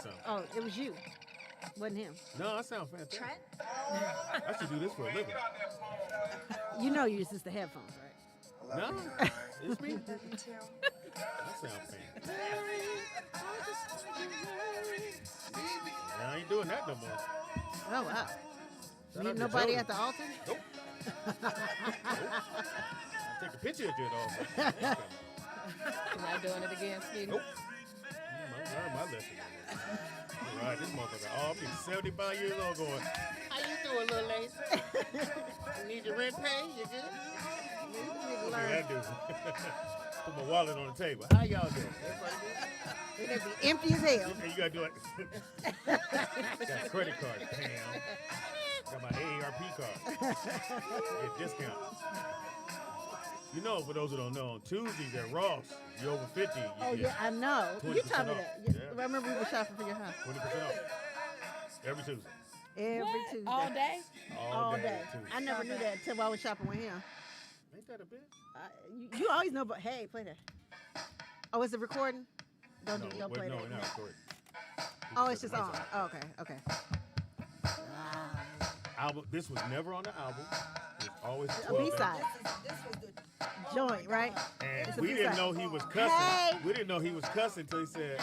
something. Oh, it was you. Wasn't him. No, I sound fantastic. Trent? I should do this for a living. You know you use the headphones, right? No, it's me. Love you too. I sound fantastic. I ain't doing that no more. Oh, wow. Shout Meet out to nobody Jody. at the altar? Nope. I'll take a picture of you at all. You're not doing it again, Speedy? Nope. I learned my lesson. All right, this motherfucker all 75 years old going, how you doing, little lady? You need your rent paid? You good? Look at that dude. Put my wallet on the table. How y'all doing? It'd be empty as hell. And you gotta do it. Got a credit card, Pam. Got my AARP card. Get discount. You know, for those who don't know, on Tuesdays at Ross, if you're over 50, you Oh, get yeah, I know. You 20% told me off. that. Yeah. I remember we were shopping for your house. 20% off. Every Tuesday. Every What? Tuesday. All day? All day. Tuesday. I never knew that until I was shopping with him. Ain't that a bitch? You always know, but hey, play that. Oh, is it recording? Don't play no, that. we're not recording. Oh, it's just on. Oh, okay. Album. This was never on the album. It was always A 12 B-side. This was the Joint, right? And It's a we didn't B-side. know he was cussing. Hey. We didn't know he was cussing until he said,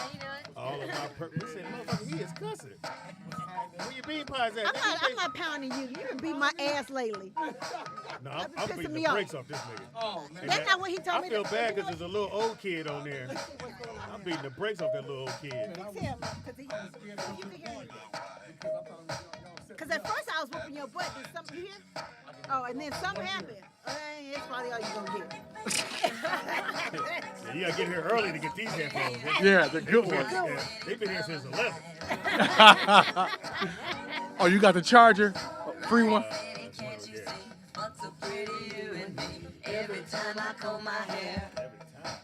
all of my we said, motherfucker, he is cussing. Where your bean pies at? I'm not pounding you. You done beat my ass lately. No, That's I'm pissing beating me the off. brakes off this nigga. Oh, man. That's not what he told me. I feel bad because there's a little old kid on there. I'm beating the brakes off that little old kid. Because at first I was whooping your butt. Did something you hear? Oh, and then something happened. It's probably all you gonna get. Yeah, you gotta get here early to get these headphones. Yeah, the good ones. Yeah, they've been here since 11. Oh, you got the charger? Free one? That's one of them, yeah. What's so pretty, you and me? Every time I comb my hair. Every time.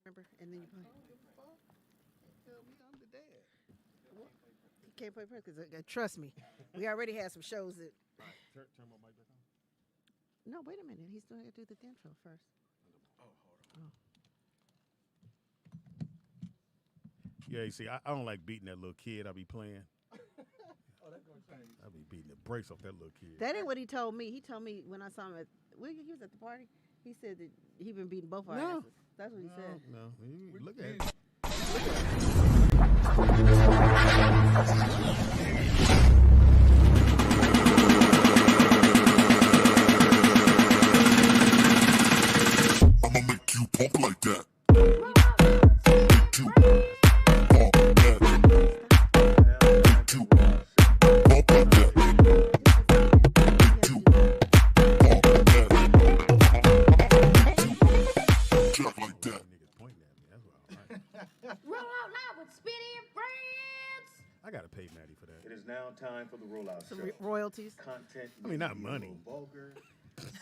Remember? And then you play. You can't play because trust me, we already had some shows that. Turn my mic back on. No, wait a minute. He's going to do the intro first. Yeah, you see, I don't like beating that little kid I be playing. I be beating the brakes off that little kid. That ain't what he told me. He told me when I saw him he was at the party. He said that he been beating both our No. asses. That's what he said. No, look at it. I'ma make you pump like that. Make you pump that. Make you pump like that. Make you pump that. Jack like that. Niggas pointing at me. That's what I like. Roll out loud with Speedy and friends. I gotta pay Maddie for that. It is now time for the rollout Some show. royalties. Content I mean, not may be a money. little vulgar,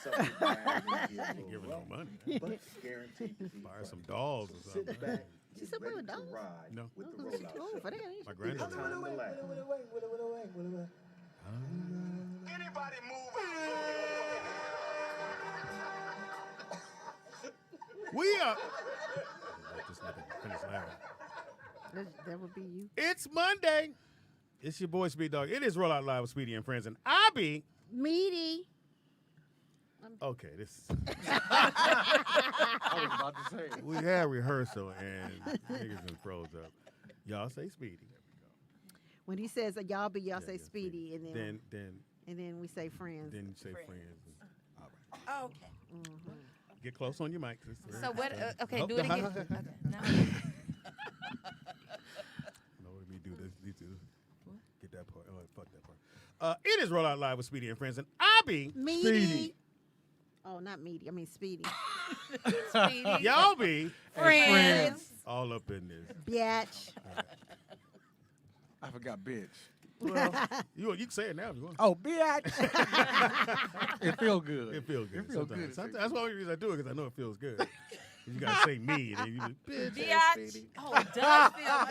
subject matter may be a Ain't little giving no rough, money. but guaranteed to be Buy fun. some dolls or So something. sit back, She get said ready with to dolls? ride No. with the Oh, rollout cool. show. For that. My It's granddaughter. time to laugh. Anybody move? We are. Let this nigga finish laughing. That would be you. It's Monday. It's your boy Speed Dog. It is Roll Out Live with Speedy and Friends, and I be. Meaty. Okay, this. I was about to say. We had rehearsal and niggas been froze up. Y'all say Speedy. When he says y'all be, y'all say Yeah, Speedy, and then Then we say friends. you say friends. All right. Oh, okay. Get close on your mic. Sister. So what? Okay, Oh, do it no, again. no, no. Okay, no. No, let me do this. Get that part. Oh, fuck that part. It is Roll Out Live with Speedy and Friends, and I be. Meaty. Speedy. Oh, not meaty. I mean Speedy. Speedy. Y'all be Friends. all up in this. Biatch. I forgot bitch. Well, You can say it now if you want. oh, bitch. It feel good. It feels good. It feel sometimes. good. Sometimes, that's the only reason I do it because I know it feels good. You gotta say me, and then you bitch. Biatch. Speedy. Oh, it does feel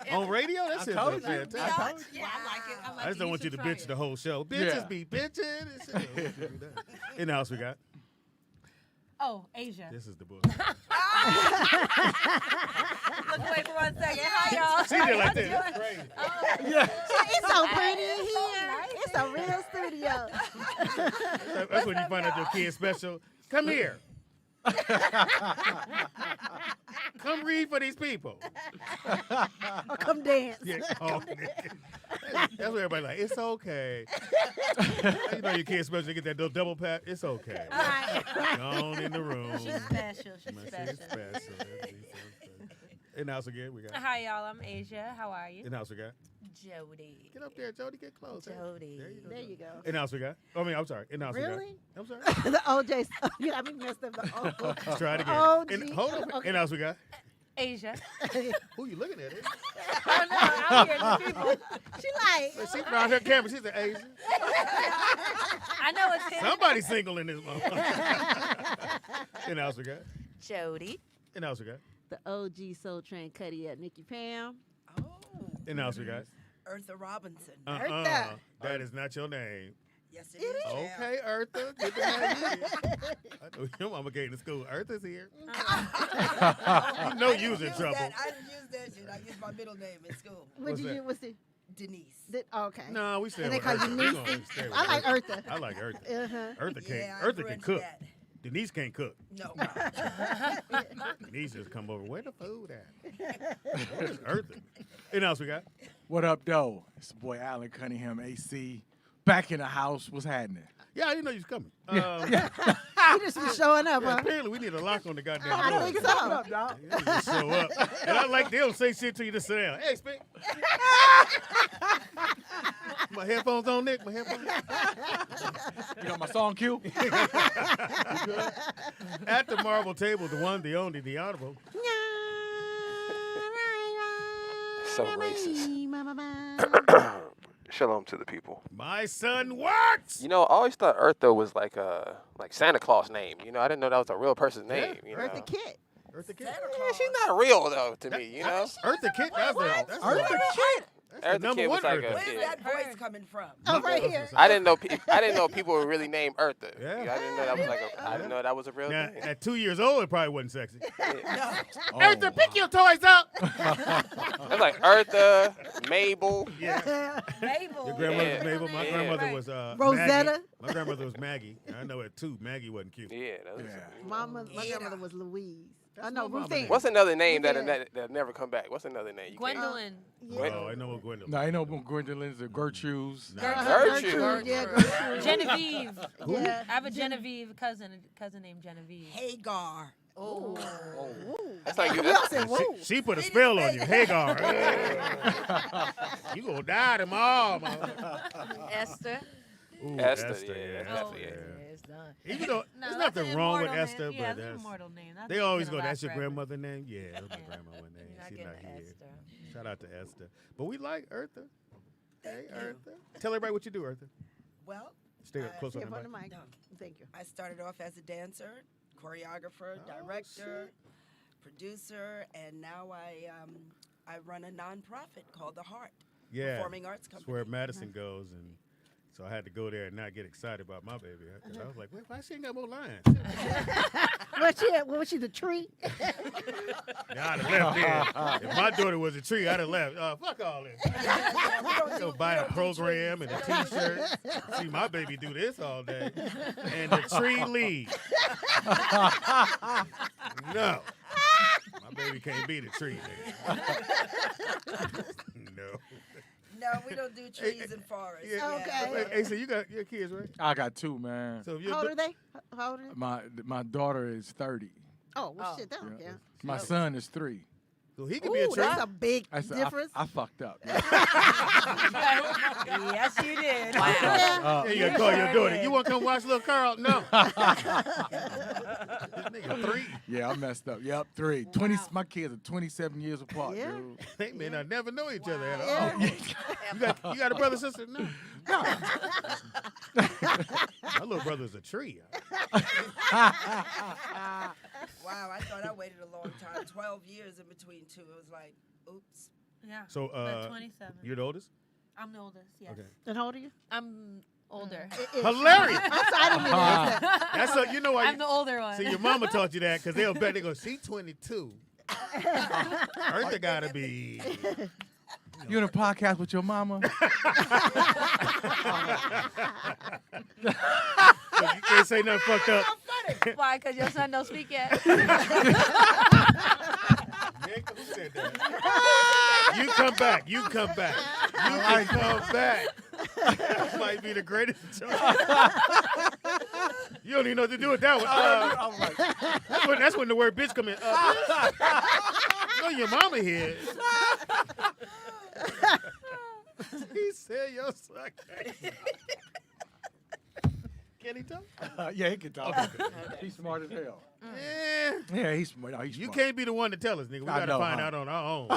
good. On radio, that's it. I told you. Fantastic. I told you. Yeah, I like it. I like I just don't want you to bitch the whole show. Bitches Yeah. be bitching. And shit. I don't want you to do that. In the house we got. Oh, Asia. This is the book. Look away for 1 second. Hi, y'all. She did like that. That's crazy. It's so pretty in here. It's a real studio. That's when you find out your kid's special. Come here. Come read for these people. Or come dance. Yeah. Oh, that's what everybody like. It's okay. You know your kid's special. You get that little double pat. It's okay. Gone in the room. She's special. She's She's special. special. In the house again, we got. Hi, y'all. I'm Asia. How are you? In the house we got. Jody. Get up there, Jody. Get close. Jody. There you go. In the house we got. I'm sorry. In the house we Really? got. I'm sorry. The OJ. You got me messed up. The OJ. Let's try it again. Oh, Hold on. okay. In the house we got. Asia. Who you looking at? Oh, no. I'm here. The people. She like. She found her camera. She's an Asian. I know it's him. Somebody's single in this motherfucker. In the house we got. Jody. In the house we got. The OG Soul Train Cuddy at Nikki Pam. Oh. In the house we got. Eartha Robinson. Eartha. That is not your name. Yes, it is. Okay, Eartha. Good to have you here. I know your mama came to school. Eartha's here. You know you was in trouble. I didn't use that shit. I used my middle name in school. What did that? you? What's the? Denise. Okay. No, we stay And they with call you Eartha. We gonna Niecy? stay with I like Eartha. I like Eartha. Uh-huh. Eartha can't. Yeah, I Eartha can infringed cook. that. Denise can't cook. No. Denise just come over. Where the food at? Where's Eartha? And else we got? What up, though? It's the boy Alan Cunningham, AC. Back in the house. What's happening? Yeah, I didn't know you was coming. You just be showing up, Yeah, huh? apparently we need a lock on the goddamn door. I think so. What up, dog? You just show up. And I like they don't say shit to you to sit down. Hey, Speedy. My headphones on, Nick. My headphones. You got my song cue? At the marble table, the one, the only, the honorable. So racist. Shalom to the people. My son works. You know, I always thought Eartha was like Santa Claus name. You know, I didn't know that was a real person's name. You know? Eartha Kitt. Eartha Kitt. Yeah, she's not real though to me. You know, Eartha Kitt. That's Eartha the Kitt? That's the Eartha number Kitt one was like Eartha. Where's Yeah. that voice coming from? Oh, right here. I didn't know people were really named Eartha. Yeah. I didn't know that was I didn't know that was a real Now, thing. at 2 years old, it probably wasn't sexy. No. Eartha, pick your toys up. That's like Eartha, Mabel. Yeah. Mabel. Your grandmother Yeah. was Mabel. My Yeah. grandmother was Rosetta. Maggie. My grandmother was Maggie. I know at 2, Maggie wasn't cute. Yeah. That was, My grandmother was Louise. I know my mama Ruthine. name. What's another name Yeah. that never come back? What's another name? You can't- Gwendolyn. Oh, I know what Gwendolyn. No, I know Gwendolyn's or Gertrude's. Gertrude. Yeah, Gertrude. Genevieve. Yeah. I have a Genevieve cousin named Genevieve. Hagar. Oh. That's like you. We all said, whoa. She put a spell on you, Hagar. You gonna die tomorrow, mama. Esther. Ooh, Esther, Esther, yeah, yeah. that's Oh, Esther, yeah, it's done. Even though No, there's that's nothing an wrong with immortal Esther, name. Yeah, but that's an that's immortal name. That they name's always gonna go. last That's your forever. grandmother name. Yeah, that's my grandmother name. You're not She's getting not the here. Esther. Shout out to Esther. But we like Eartha. Hey, Eartha. Tell everybody what you do, Eartha. Well, Stay close on Give the her the mic. mic. Thank you. I started off as a dancer, choreographer, director, producer, and now I run a nonprofit called The Heart. Yeah, Performing Arts that's Company. where Madison goes, and so I had to go there and not get excited about my baby. 'Cause I was like, wait, why she ain't got more lines? What was she, the tree? Yeah, I'd have left there. If my daughter was a tree, I'd have left. Fuck all this. Go buy a program and a T-shirt. See my baby do this all day, and the tree leaves. No, my baby can't be the tree. Nigga. No. No, we don't do trees and forests. Yeah. Okay. Hey, so you got your kids, right? I got 2, man. So if How you're old are they? How old are they? My daughter is 30. Oh, well, shit, that don't Yeah. count. My son is 3. So he could be a Ooh, tree. that's a big I said, difference. I fucked up. Yes, you did. Wow. Yeah. Yeah, you gotta call your daughter. You want to come watch little Carl? No. This nigga 3. Yeah, I messed up. Yep, 3. 20. My kids are 27 years apart, Yeah. dude. They may not never know each other at all. Yeah. You got a brother sister? No. My little brother's a tree. Wow, I thought I waited a long time. 12 years in between two. It was like, oops. Yeah. So But 27. you're the oldest? I'm the oldest. Yes. Okay. And how old are you? I'm older. Hilarious. I'm sorry, I didn't mean to ask that. That's a, you know why. I'm the older one. See, your mama taught you that because they'll bet they go, she 22. Eartha gotta be. You in a podcast with your mama? So you can't say nothing fucked up. Why? Because your son don't speak yet. Nick, who said that? You come back. You come back. You can come back. That might be the greatest joke. You don't even know what to do with that one. I'm like, That's when the word bitch come in. No, your mama here. He said your son. Can he talk? yeah, he can talk. He's smart as hell. Yeah, he's smart. No, he's You smart. can't be the one to tell us, nigga. We I got to know, find huh? out on our own.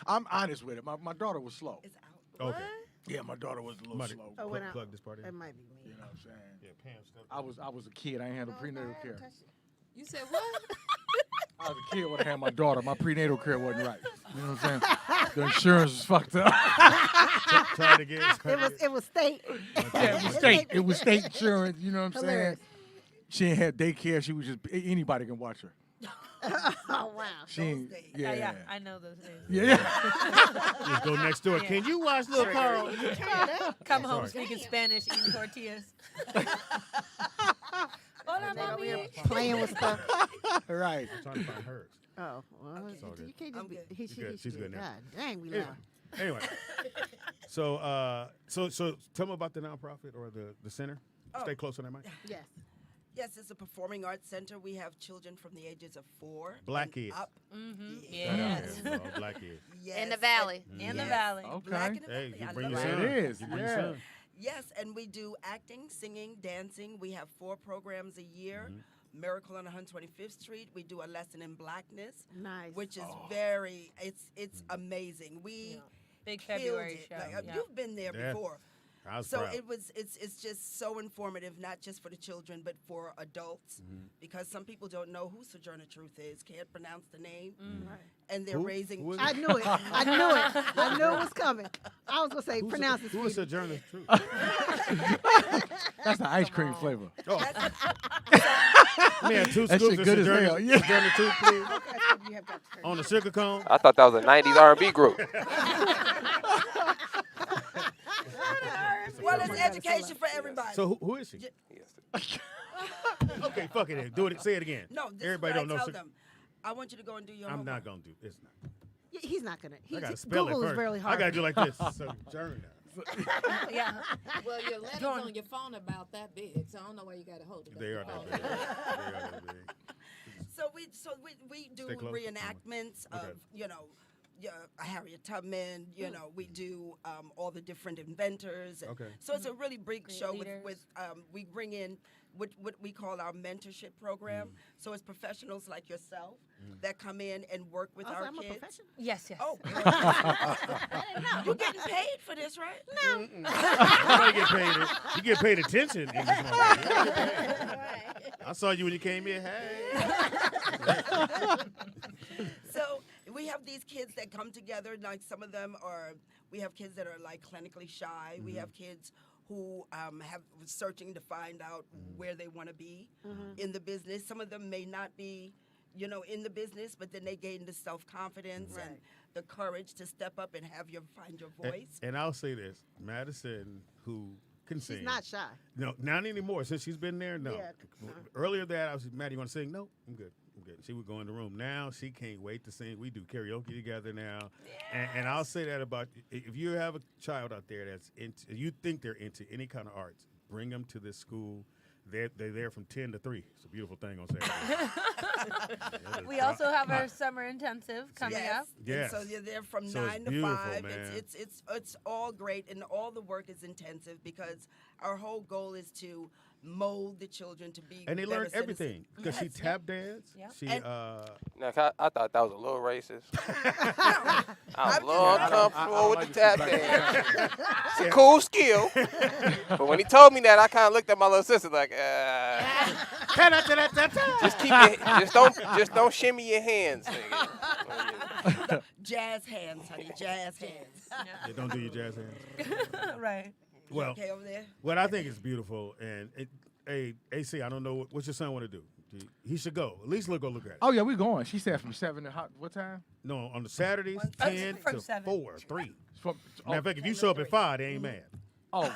I'm honest with it. My daughter was slow. It's out. Okay. Yeah, my daughter was a little Somebody slow. Oh, when I- plug this part in. It might be me. You know what I'm saying? Yeah, Pam stuff. I was a kid. I ain't had no prenatal care. You said what? I was a kid when I had my daughter. My prenatal care wasn't right. You know what I'm saying? The insurance was fucked up. Try it again. It was state. Yeah, it was state. It was state insurance. You know what I'm Hilarious. saying? She ain't had daycare. She was just anybody can watch her. Oh wow. She ain't. days. Yeah, Yeah, I know those names. yeah. Just go next door. Can you watch little Carl? Come home Sorry. speaking Spanish, eating tortillas. Hola, They over here mami. playing with stuff. Right. I'm trying to find hers. Oh, well, It's all good. you can't I'm just be. good. She's good. She's good now. God dang, we Yeah. loud. Anyway, so tell me about the nonprofit or the center. Oh. Stay close on that mic. Yes. Yes, it's a performing arts center. We have children from the ages of 4 Black and kids. up. Mm-hmm. Yeah. Yes. All black kids. Yes. In the valley. and- In the Yes. valley. Black Okay. in the Hey, valley. you I bring your love son. It is, You bring your yeah. son. Yes, and we do acting, singing, dancing. We have 4 programs a year. Mm-hmm. Miracle on 125th Street. We do a lesson in blackness, Nice. which is Oh. very. It's amazing. We Big killed February it. show. Like, Yeah. You've been there Yeah. before. I was So proud. it's just so informative, not just for the children, but for adults, because some people don't know who Sojourner Truth is, can't pronounce the name, and they're Who? raising. Who is I it? knew it. I knew it. I knew it was coming. I was gonna say pronounce it. Who is Speedy. Sojourner Truth? That's the ice cream flavor. Oh, we had 2 That scoops shit of good as Sojourner, hell, yeah. Sojourner Truth, please, You have got to turn. on the sugar cone. I thought that was a 90s R&B group. Well, it's education for everybody. So who is she? Okay, fuck it. Then. Do it. Say it again. No, this Everybody is don't what know. I tell them. I want you to go and do your I'm homework. not gonna do. It's not. He's not gonna. I gotta He's, spell Google it is first. really hard. I gotta do like this. Sojourner. Yeah. Well, your letters on your phone about that big, so I don't know why you got to hold it. They are that big. They are that big. So we do Stay close. reenactments Okay. of Harriet Tubman. We do all the different inventors. And Okay. So it's a really big Great show leaders. with we bring in what we call our mentorship program. So it's professionals like yourself that come in and work with Also, our I'm a kids. professional. Yes, yes. Oh, you're getting paid for this, right? No. Nobody get paid. You get paid attention. In this moment. You don't get paid. I saw you when you came in. Hey. So we have these kids that come together. Like some of them are, we have kids that are like clinically shy. We have kids who have searching to find out where they want to be in the business. Some of them may not be, in the business, but then they gain the self-confidence and the courage to step up and find your voice. And I'll say this: Madison, who can sing, She's not shy. No, not anymore. Since she's been there, no. Yeah. Earlier that I was, Maddie, you want to sing? No, I'm good. She would go in the room. Now she can't wait to sing. We do karaoke together now. And I'll say that about, if you have a child out there that's into, you think they're into any kind of arts, bring them to this school. they're there from 10 to 3. It's a beautiful thing on Saturday. We also have our summer intensive coming Yes. up. Yes. And so you're there from So it's 9 to beautiful, 5. man. It's all great, and all the work is intensive because our whole goal is to mold the children to be. And they better learn everything citizens. because she Yes, tap dance. Yeah. She And- Now, I thought that was a little racist. I'm I'm a little just- uncomfortable with like the tap the dance. It's a cool skill. But when he told me that, I kind of looked at my little sister like, just don't shimmy your hands, nigga. Jazz hands, honey, jazz hands. Yeah, don't do your jazz hands. Right. Well, Okay, over there. what I think is beautiful, and hey, AC, I don't know what your son want to do. He should go. At least go look at it. Oh yeah, we going. She said from 7 to what time? No, on the Saturdays, From 10 to 7. 4, 3. From, Matter of fact, if you show up at 5, they ain't mad. oh,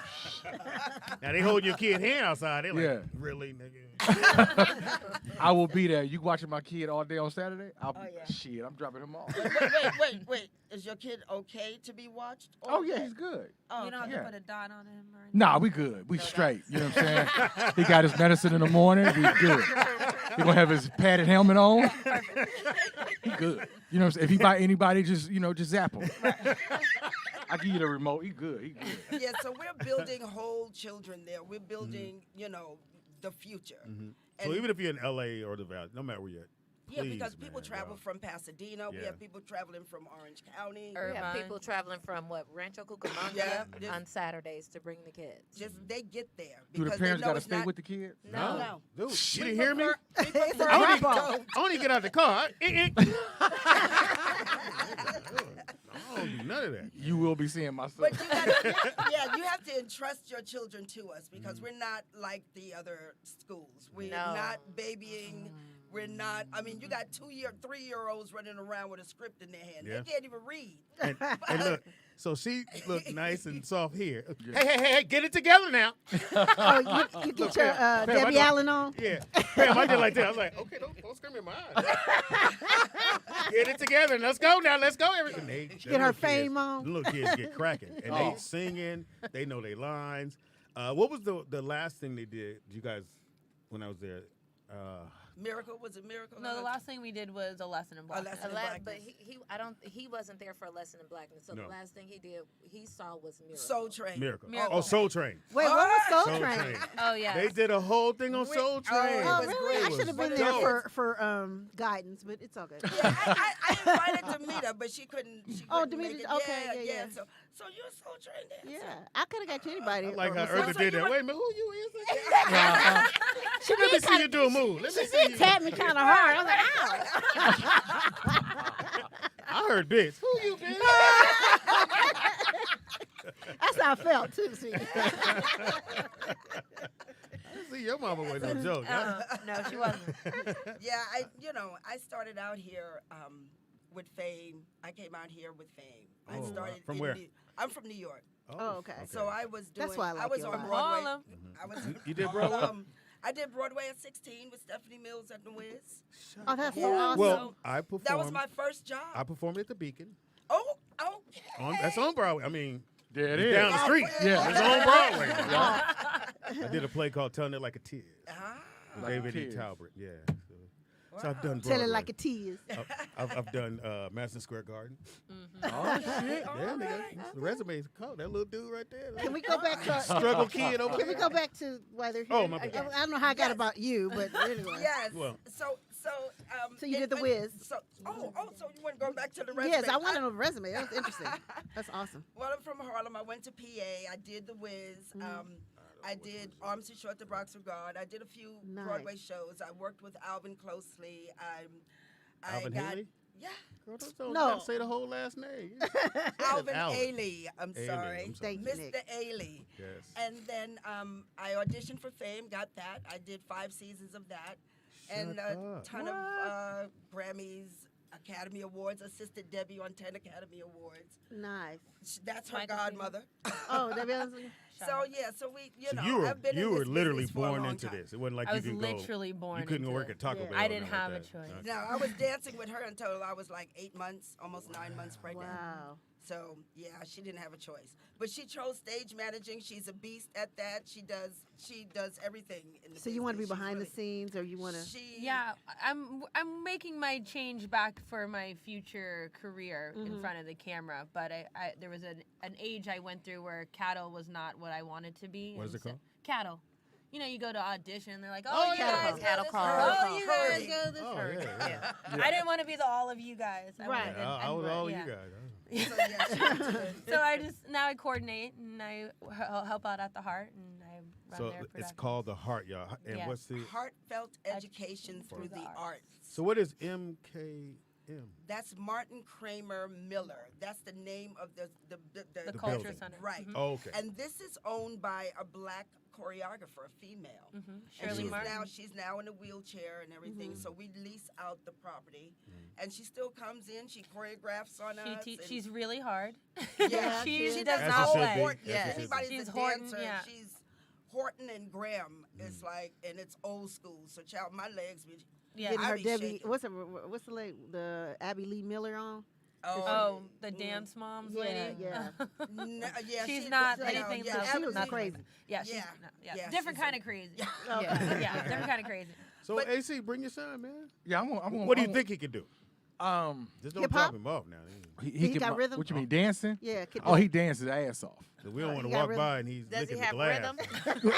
Now they hold your kid hand outside. They're like, Yeah. really, nigga? I will be there. You watching my kid all day on Saturday? Oh, yeah. Shit, I'm dropping him off. Wait. Is your kid okay to be watched? Oh yeah, he's good. Oh, You don't have Yeah. to put a dot on him or anything. Nah, we good. We straight. You know what I'm saying? He got his medicine in the morning. We good. He gonna have his padded helmet on. He good. You know what I'm saying? If he buy anybody, just zap him. I give you the remote. He good. He good. Yeah, so we're building whole children there. We're building, the future. So And- even if you're in LA or the Valley, no matter where you're at, Yeah, please, because people man, travel y'all. from Pasadena. We Yeah. have people traveling from Orange County. We have Irvine. people traveling from Rancho Cucamonga Yeah. on Saturdays to bring the kids. Just they get there. Do the because parents they know gotta it's stay not, with the kids? No. Dude, We you didn't hear me? prefer- we prefer I not don't to. I only get out the car. I don't do none of that. You will be seeing my son. But you gotta, you have to entrust your children to us because we're not like the other schools. We're No. not babying. We're not. I mean, you got 3-year-olds running around with a script in their hand. Yeah. They can't even read. And look, so she looked nice and soft here. Hey, get it together now. Oh, you get your Pam, I Debbie know- Allen on? Yeah. Pam, I did like that. I was like, okay, don't scream in my eyes. Get it together. Let's go now. Let's go. Everything. Get her fame on. The little kids get cracking. And they singing. They know their lines. What was the last thing they did, you guys, when I was there? Miracle was it Miracle? No, the last thing we did was a lesson in blackness. lesson in But blackness. he wasn't there for a lesson in blackness. So No. the last thing he saw was Miracle. Soul Train. Miracle. Miracle. Oh, Soul Train. Wait, what was Soul Soul Train? Train. Oh yeah. They did a whole thing on Soul Train. it Oh, was really? great. I It should have was been there dope. for guidance, but it's okay. Yeah, I invited Demeter, but she couldn't. Oh, couldn't make Demeter, it. okay, yeah. So you're a Soul Train dancer. Yeah, I could have got you anybody. I like how or Eartha something. did that. Wait a minute, who you is? Again? She Let me did see you do a move. Let me She see did you. tap me kind of hard. I was like, I heard bitch. Who you, bitch? That's how I felt too. See, See, your mama wasn't a joke. No, she wasn't. Yeah, I started out here with Fame. I came out here with Fame. I Oh, started from in where? I'm from New York. Oh, okay. So I was doing. That's why I like was you a on lot. Broadway. Harlem. I was. You did Broadway? I did Broadway at 16 with Stephanie Mills at the Wiz. oh, that's so Yeah. awesome. Well, I performed. That was my first job. I performed at the Beacon. Oh. That's on Broadway. I mean, There it it's is. down the street. Yeah. It's on Broadway. I did a play called "Telling It Like It Is" with Like David E. It Is. Talbot. Yeah. So I've done Tell Broadway. it like it is. I've done Madison Square Garden. Oh shit. Yeah, nigga. The resume's cold. That little dude right there. Can we go back to? Struggle kid over Can we there. go back to why they're here? Oh, my bad. I don't know how I got about you, but anyway. Yes. Well. So you did the and- Wiz. So so you want to go back to the resume? Yes, I want to know the resume. That was interesting. That's awesome. Well, I'm from Harlem. I went to PA. I did the Wiz. I did Arms Too Short to Box Regard. I did a few Nice. Broadway shows. I worked with Alvin closely. I Alvin got, Haley? Yeah. Girl, don't No. gotta say the whole last name. Alvin Alvin. Ailey. I'm Ailey, sorry. I'm sorry. Thank you, Mr. Nick. Ailey. Yes. And then I auditioned for Fame, got that. I did 5 seasons of that. And a up. ton of Grammys, Academy Awards, assisted Debbie on 10 Academy Awards. Nice. That's her Michael godmother. Oh, Debbie Allen. So yeah, so we, So know, I've been in you this were literally business for a born long into time. this. It wasn't like I you was could go. literally born You couldn't into work it. at Taco Yeah. Bell. I or didn't nothing have like a that. choice. No, I was dancing with her until I was like 8 months, almost 9 months pregnant. Wow. So yeah, she didn't have a choice. But she chose stage managing. She's a beast at that. She does everything in the So you want to be business. behind the scenes, or you want to? Yeah, I'm making my change back for my future career in front of the camera. But I there was an age I went through where cattle was not what I wanted to be. What is it called? Cattle. You know, you go to audition, they're like, oh, you cattle guys call. go Cattle this call. herd. Oh, you guys Herding. go this Oh, herd. yeah. I didn't want to be the all of you guys. I Right. wanted- I was all yeah. you guys. So yeah, she was good. So I just now I coordinate and I help out at the Heart and I run So their it's production. called the Heart, y'all. And Yes. what's the? Heartfelt education through the arts. So what is MKM? That's Martin Kramer Miller. That's the name of the The Culture building. Center. Right. Mhm. Oh, okay. And this is owned by a black choreographer, a female. Mhm. And Shirley Martin. she's now in a wheelchair and everything. So we lease out the property, and she still comes in. She choreographs on us. and- She's really hard. yeah, she she does does As not it should play. be. Horton. As it should be. Anybody's She's a Horton, dancer. yeah. She's Horton and Graham. It's like, and it's old school. So, child, my legs be. Yeah. Getting I her be Debbie. shaking. What's the Abby Lee Miller on? Oh, the dance moms lady. Yeah. Yeah, She's not you know, anything. yeah, else. she was Abby- crazy. Yeah, she's Yeah. yeah. Yeah, Different she's kind a- of crazy. Okay. Yeah, different kind of crazy. So AC, bring your son, man. Yeah, I'm gonna. What do you think he could do? Just don't Hip-hop? drop him off now. He can got mo- rhythm? What you mean, dancing? Yeah. Oh, he dances his ass off. We don't want he to got walk rhythm? by and he's Does licking he the have glass. rhythm?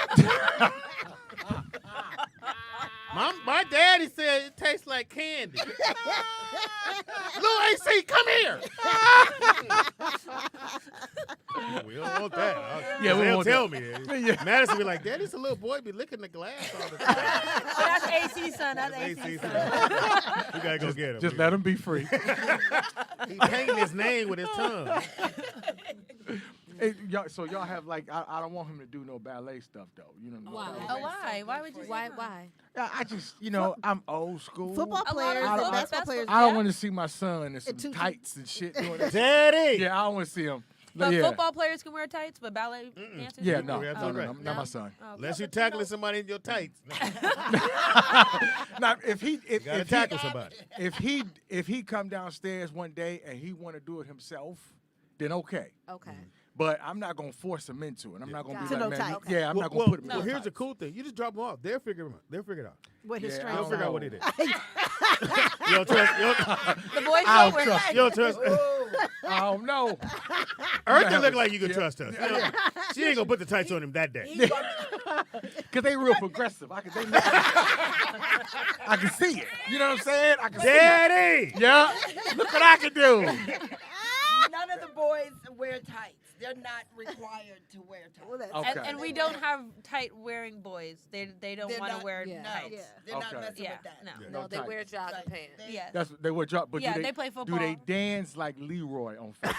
My daddy said it tastes like candy. Lil AC, come here. We don't want that. Yeah, we they'll want tell that. me. Yeah. Madison be like, Daddy's a little boy be licking the glass all the time. Oh, that's AC's son. That's That's AC's AC son. We gotta go get him. Just let him be free. He painting his name with his tongue. Hey, so y'all have like I don't want him to do no ballet stuff though. You know. Why? Oh, why? Why would you say that? Why? I just I'm old school. Football A lot of players, football- and basketball players. I don't Yeah. want to see my son in some too- tights and shit doing that. Daddy. Yeah, I don't want to see him. But yeah. football players can wear tights, but ballet dancers? Yeah, can't? no, You're no, absolutely no, right. not my son. Oh, okay. Unless you're tackling somebody in your tights. Now, if You gotta tackle somebody. if he come downstairs one day and he want to do it himself, then okay. Okay. But I'm not gonna force him into it. I'm not gonna be To like, no man, tights. yeah, I'm well, not gonna well, put him. well, in here's the tights. cool thing. You just drop them off. They'll figure them out. They'll figure it out. What his Yeah, strength? They'll figure out what know. it is. You don't trust. The boys I'll don't wear trust You don't trust. I don't know. Eartha look like you can trust us. You know, she ain't gonna put the tights on him that day. Cause they real progressive. I can see it. You know what I'm saying? I can see Daddy. it. Yeah. Look what I can do. None of the boys wear tights. They're not required to wear tights. Well, that's- Okay. And we don't have tight wearing boys. They don't They're want to not- wear yeah. tights. Yeah, they're not Okay. messing Yeah, with that. no. Yeah. No, they tights. wear jogging Like, pants. they- Yeah. That's they would drop. But Yeah, do they play Do they football. dance like Leroy on Facebook?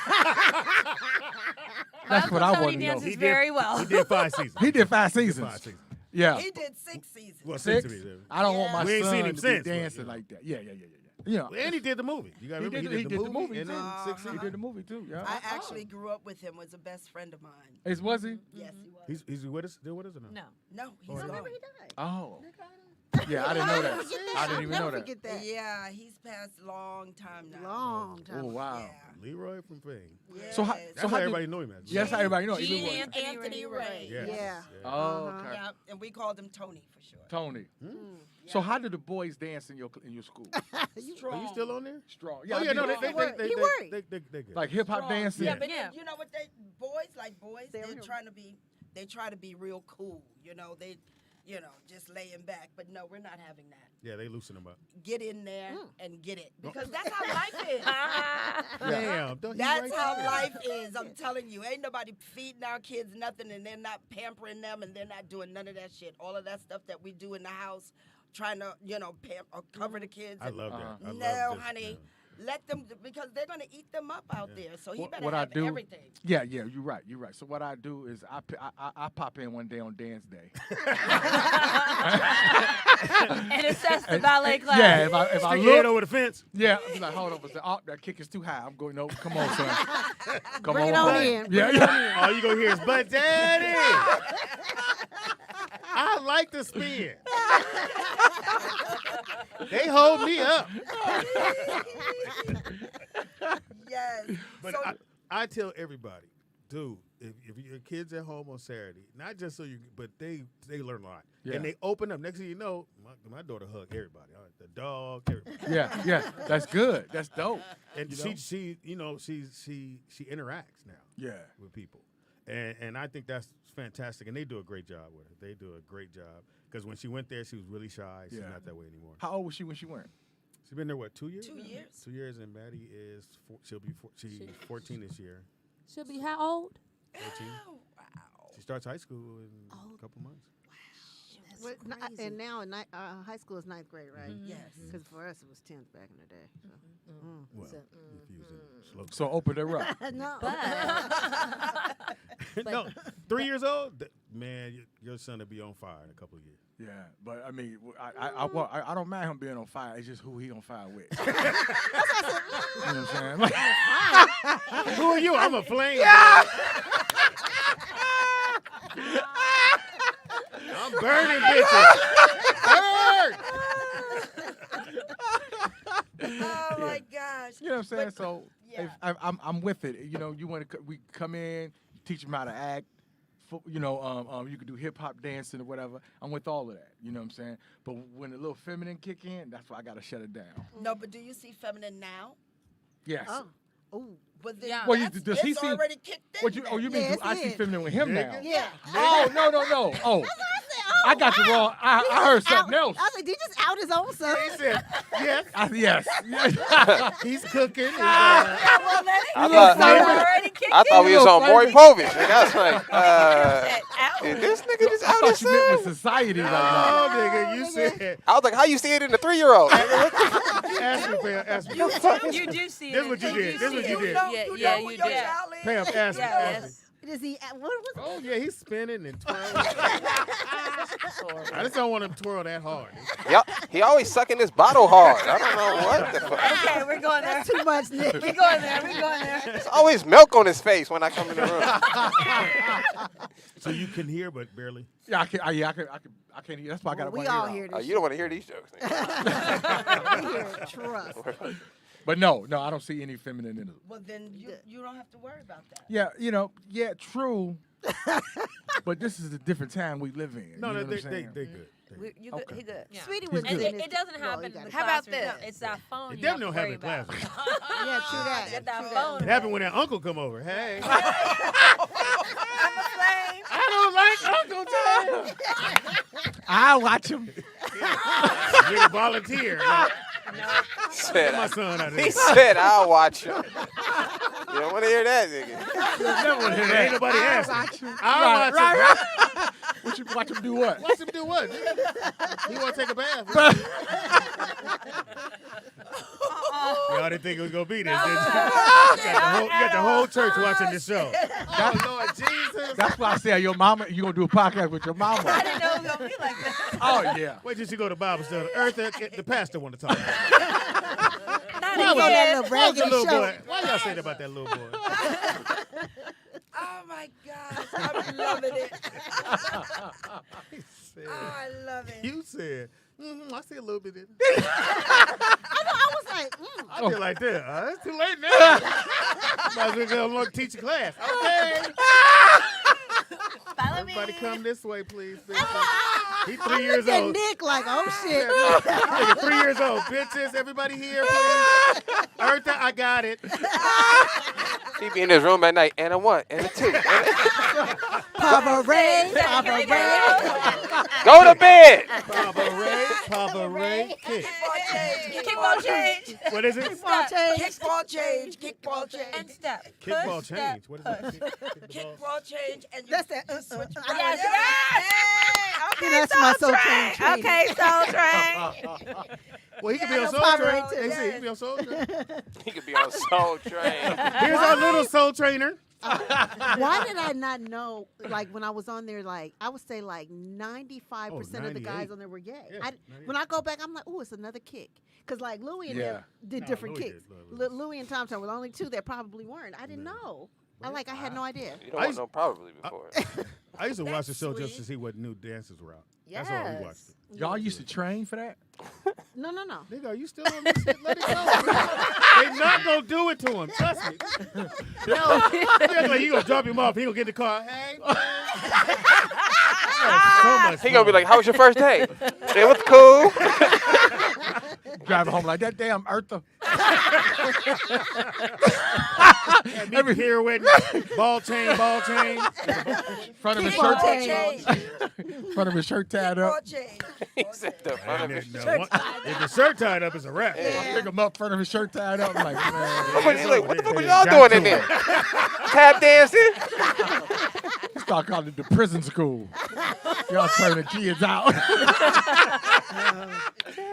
My That's what Uncle I Tony want to know. dances very well. He did 5 seasons. He did 5 seasons. 5 seasons. Yeah. He did 6 seasons. Well, 6. 6 seasons. I don't want my We ain't son seen him to since, be but, dancing you know. like that. Yeah. You know. And he did the movie. You gotta remember he did the movie and too. then 6 He seasons. did the movie too. Yeah. I actually grew up with him. Was a best friend of mine. Was he? Yes, he was. He's with us. Still with us or no? No. No, he's Oh, gone. no. Oh. Yeah, I didn't know that. I didn't even know Never that. forget that. Yeah, he's passed long time now. Long time. Oh wow. Yeah. Leroy from Fame. So how- Yes. That's So how did- everybody know him as. Yes, everybody know. Gene Leroy. Anthony Ray. Yes. Yeah. Oh, okay. Yeah, and we called him Tony for sure. Tony. Mm. So how do the boys dance in your school? Are you still on there? Strong. Oh yeah, no, I they mean, good. like hip hop dancing. Yeah, but Yeah. you know what boys, they're trying to be, they try to be real cool. Just laying back. But no, we're not having that. Yeah, they loosen them up. Get in there and get it. Because that's how life is. Damn, don't he That's right how there? life is. I'm telling you. Ain't nobody feeding our kids nothing, and they're not pampering them, and they're not doing none of that shit. All of that stuff that we do in the house, trying to, pamp or cover the kids. I love that. I love No, this, honey. man. Let them, because they're going to eat them up out there. So he better What have I do? everything. Yeah, you're right. So what I do is I pop in one day on dance day. And assess the ballet class. Yeah, if I Stick your head look, over the fence. yeah, I'm like, hold on, that kick is too high. I'm going, no, come on, son. Come Bring it on, on boy. in. Yeah. All you gonna hear is, but daddy, I like to spin. They hold me up. Yes. But So- I tell everybody, dude, if your kids at home on Saturday, not just so you, but they learn a lot. Yeah. And they open up. Next thing you know, my daughter hug everybody. The dog, everybody. Yeah. That's good. That's dope. And You know? she interacts now with people. And I think that's fantastic. And they do a great job with her. They do a great job. Because when she went there, she was really shy. She's not that way anymore. How old was she when she went? She's been there, what, 2 years? 2 years. 2 years, and Maddie is, she's 14 this year. She'll be how old? 14. Oh, wow. She starts high school in a couple months. What, and now in high school is 9th grade, right? Yes. Because for us it was 10th back in the day. Well, So, confusing. Slow. So open her up. No. No, 3 years old? Man, your son will be on fire in a couple of years. Yeah, but I mean, I don't mind him being on fire. It's just who he on fire with. You know what I'm saying? Who are you? I'm a flame. I'm burning bitches. Burn! Oh my gosh. You know what I'm saying? But- So yeah. if I'm with it. You know, you want to we come in, teach them how to act. You know, you can do hip hop dancing or whatever. I'm with all of that. You know what I'm saying? But when the little feminine kick in, that's why I gotta shut it down. No, but do you see feminine now? Yes. Oh. But then Yeah. Well, that's, does he it's see? already kicked in. What you? Oh, you mean Yes, I it see is. feminine with him now? Yeah. Oh no. Oh, I got the wrong. I heard something else. I was like, did he just out his own son? He said, yes. Yes. He's cooking. I Already thought we was on Maury Povich. Nigga, I was like, out. did this nigga just I out his thought you meant with son? society right now. Oh, nigga, you said. I was like, how you see it in the 3-year-old? Ask me, Pam. Ask me. You do see it. This is what you did. This is what you did. know, Yeah, you yeah, know you who your did. child is. Pam, ask me. Yeah, Ask me. yes. Does he? What was? Oh, yeah, he's spinning and twirling. I just don't want him to twirl that hard. Yep. He always sucking this bottle hard. I don't know what the fuck. Okay, we're going there. That's too much, Nick. We're going there. We're going there. There's always milk on his face when I come in the room. So you can hear, but barely. Yeah, I can't hear. That's why I got to We all hear Oh, this. you don't want to hear these jokes. Nigga. We hear it. Trust. But no, I don't see any feminine in it. Well, then you don't have to worry about that. Yeah, true. But this is a different time we live in. No, you know they what I'm saying? good. You Okay. good. He good. Yeah. Sweetie He's was good. in And it doesn't happen in the How about classroom. this? It's that phone. It you have definitely to don't worry happen in about. class. Yeah, true that. Get that True phone. It happened when that uncle come over. Hey. I'm a flame. I don't like Uncle Tom. I'll watch him. You're a volunteer. Said, My son out he there. said, I'll watch him. You don't want to hear that, nigga. Never want to hear that. Ain't nobody asking. I'll watch him. Right. What you watch him do what? Watch him do what? He want to take a bath. Y'all didn't think it was going to be this, did you? You got the whole church watching this show. Oh, Lord Jesus. That's why I say your mama. You gonna do a podcast with your mama? I didn't know it was gonna be like that. Oh yeah. Wait till she go to Bible study. Eartha, the pastor want to talk. Not Why was again. that little boy? Why y'all say that about that little boy? Oh my gosh, I'm loving it. He said, Oh, I love it. you said, I see a little bit in it. I was like, I feel like that. It's too late now. Might as well go look, teach a class. Okay. Follow Everybody me. come this way, please. He's 3 years at old. Nick like, oh shit. Nigga, 3 years old. Bitches, everybody here, please. Eartha, I got it. He be in his room at night, and a 1, and a 2. Papa Ray. Go to bed. Papa Ray, kick. Kickball change. What is it? Kickball change. Kickball change. Kickball change. And step. Kickball Push, change. step, What is push. it? Kickball change. And you That's that. Yes, Yes. yes. That's my soul train. Okay, Soul Train. Well, he could be on Soul Papa Train. Ray too. They say he could be on Soul Train. He could be on Soul Train. Here's our little Soul Trainer. Why did I not know? Like when I was on there, like I would say like 95% of the guys 98. on there were gay. Yeah, I, 98. when I go back, I'm like, oh, it's another kick. Cause like Louis and them did No, different Louis kicks. did. Louis and Tom were the only two that probably weren't. I didn't know. I had no idea. You don't want no probably before. I used to watch the That's show just to sweet. see what new dances were out. Yes. That's all we watched. Y'all used to train for that? No. Nigga, you still on this shit? Let it go. They not gonna do it to him. Trust me. No. He gonna drop him off. He gonna get in the car. Hey, man. So much He gonna be fun. like, "How was your first day?" It was cool. Driving home like that damn Eartha. Every pirouette, ball chain. Front of his Ball shirt, chain. front of his shirt tied Ball up. chain. He said the front of his Now, if the shirt tied up, it's a wrap. Pick him up, front of his shirt tied up. I'm like, man. He's like, "What the fuck was Yeah, y'all doing in got there? Tap dancing?" Start calling it the prison school. Y'all turn the kids out.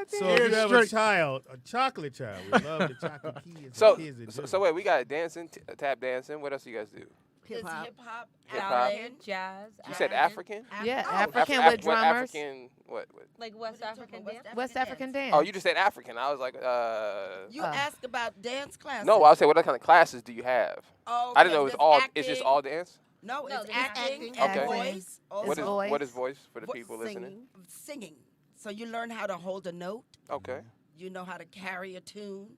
So if you have a child, a chocolate child, we love the chocolate kids. So, kids that do. so wait, we got dancing, tap dancing. What else do you guys do? It's Hip-hop. hip-hop, Hip-hop. African. Jazz. You said African? Yeah, Oh, African Af- with what drummers. African? What? Like West African dance. West African dance. Oh, you just said African. I was like, You asked about dance classes. No, I was saying, what kind of classes do you have? Oh, I didn't know it was there's all. acting. It's just all dance. No, it's there's acting, acting. and Okay. voice. What is voice. what is voice for the Vo- people listening? Singing. So you learn how to hold a note. Okay. You know how to carry a tune.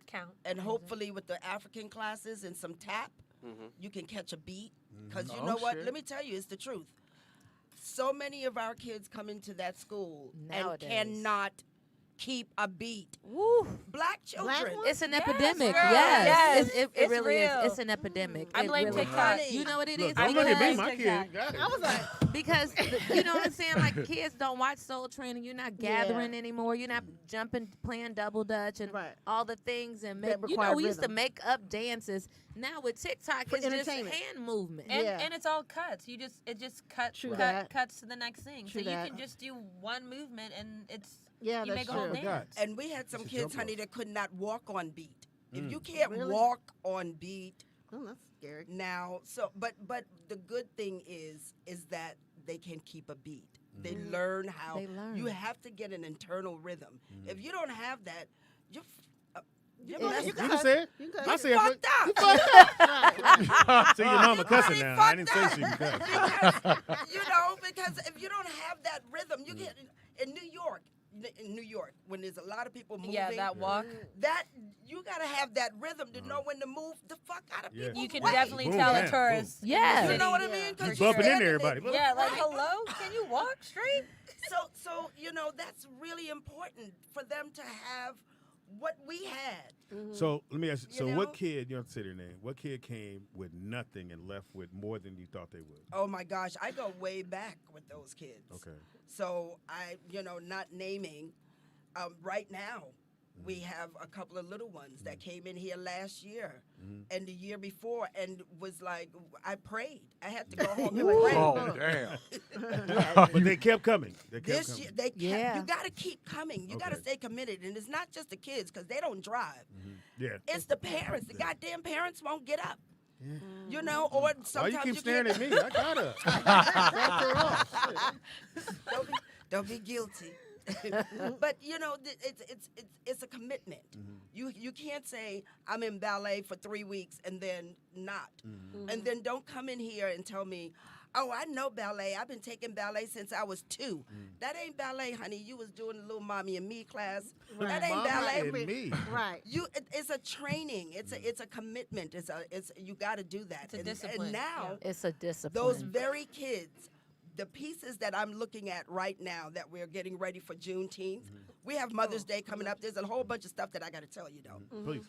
Count. And hopefully with the African classes and some tap, Mm-hmm. you can catch a beat. Because you Oh, know what? shit. Let me tell you, it's the truth. So many of our kids come into that school Nowadays. and cannot keep a beat. Woo. Black children. ones? It's an Yes, epidemic. girl. Yes. Yes. It It's really real. is. It's an epidemic. I It blame really TikTok. is. You know what it Look, is? don't look at me. Because- My kid got it. I was like, Because you know what I'm saying, like kids don't watch Soul Train, and you're not gathering anymore. You're not jumping, playing double dutch, and Right. all the things. And That make, you know, require we used to rhythm. make up dances. Now with TikTok, For it's just entertainment. hand movement. And, Yeah. and it's all cuts. It just True cut that. cuts to the next thing. True so that. you can just do one movement and it's yeah, you that's make a whole true. dance. And we had some It's a kids, jump honey, rope. that could not walk on beat. If you can't Really? walk on beat Oh, that's scary. now, but the good thing is that they can keep a beat. They Mm-hmm. learn how. They learn. You have to get an internal rhythm. If you don't have that, you're Yeah, messed you up. You can say it. You good. I say it. fucked up. You fucked up. Right. See your mama cussing really now. I didn't say fucked she up. could cuss. Because if you don't have that rhythm, you get in New York. In New York, when there's a lot of people moving, Yeah, that walk. that you gotta have that rhythm to know when to move the fuck out of Yeah. people's You can way. definitely Boom, tell bam, a tourist. boom. Yeah. You know what I Yeah. mean? You 'Cause bumping you're into standing everybody. there. Yeah, like Right. hello, can you walk straight? So that's really important for them to have what we had. So let me ask you. So You what know? kid? You don't say their name. What kid came with nothing and left with more than you thought they would? Oh my gosh, I go way back with those kids. Okay. So not naming, right now, we have a couple of little ones that came in here last year and the year before and was like, I prayed. I had to go home and pray. Oh, damn. But they kept coming. They kept This coming. year, they kept, Yeah. you got to keep coming. You got to Okay. stay committed. And it's not just the kids because they don't drive. Yeah. It's the parents. The goddamn parents won't get up. You know, or Why sometimes you keep you staring can't- at me? I got her. Don't be guilty. But it's a commitment. You can't say I'm in ballet for 3 weeks and then not, and then don't come in here and tell me, oh, I know ballet. I've been taking ballet since I was 2. That ain't ballet, honey. You was doing the little mommy and me class. That ain't Mama ballet. and me. Right. It's a training. It's a commitment. You got to do that. It's a And discipline, now It's a discipline. those very kids, the pieces that I'm looking at right now that we're getting ready for Juneteenth, we have Mother's Day coming up. There's a whole bunch of stuff that I got to tell you, though. Please.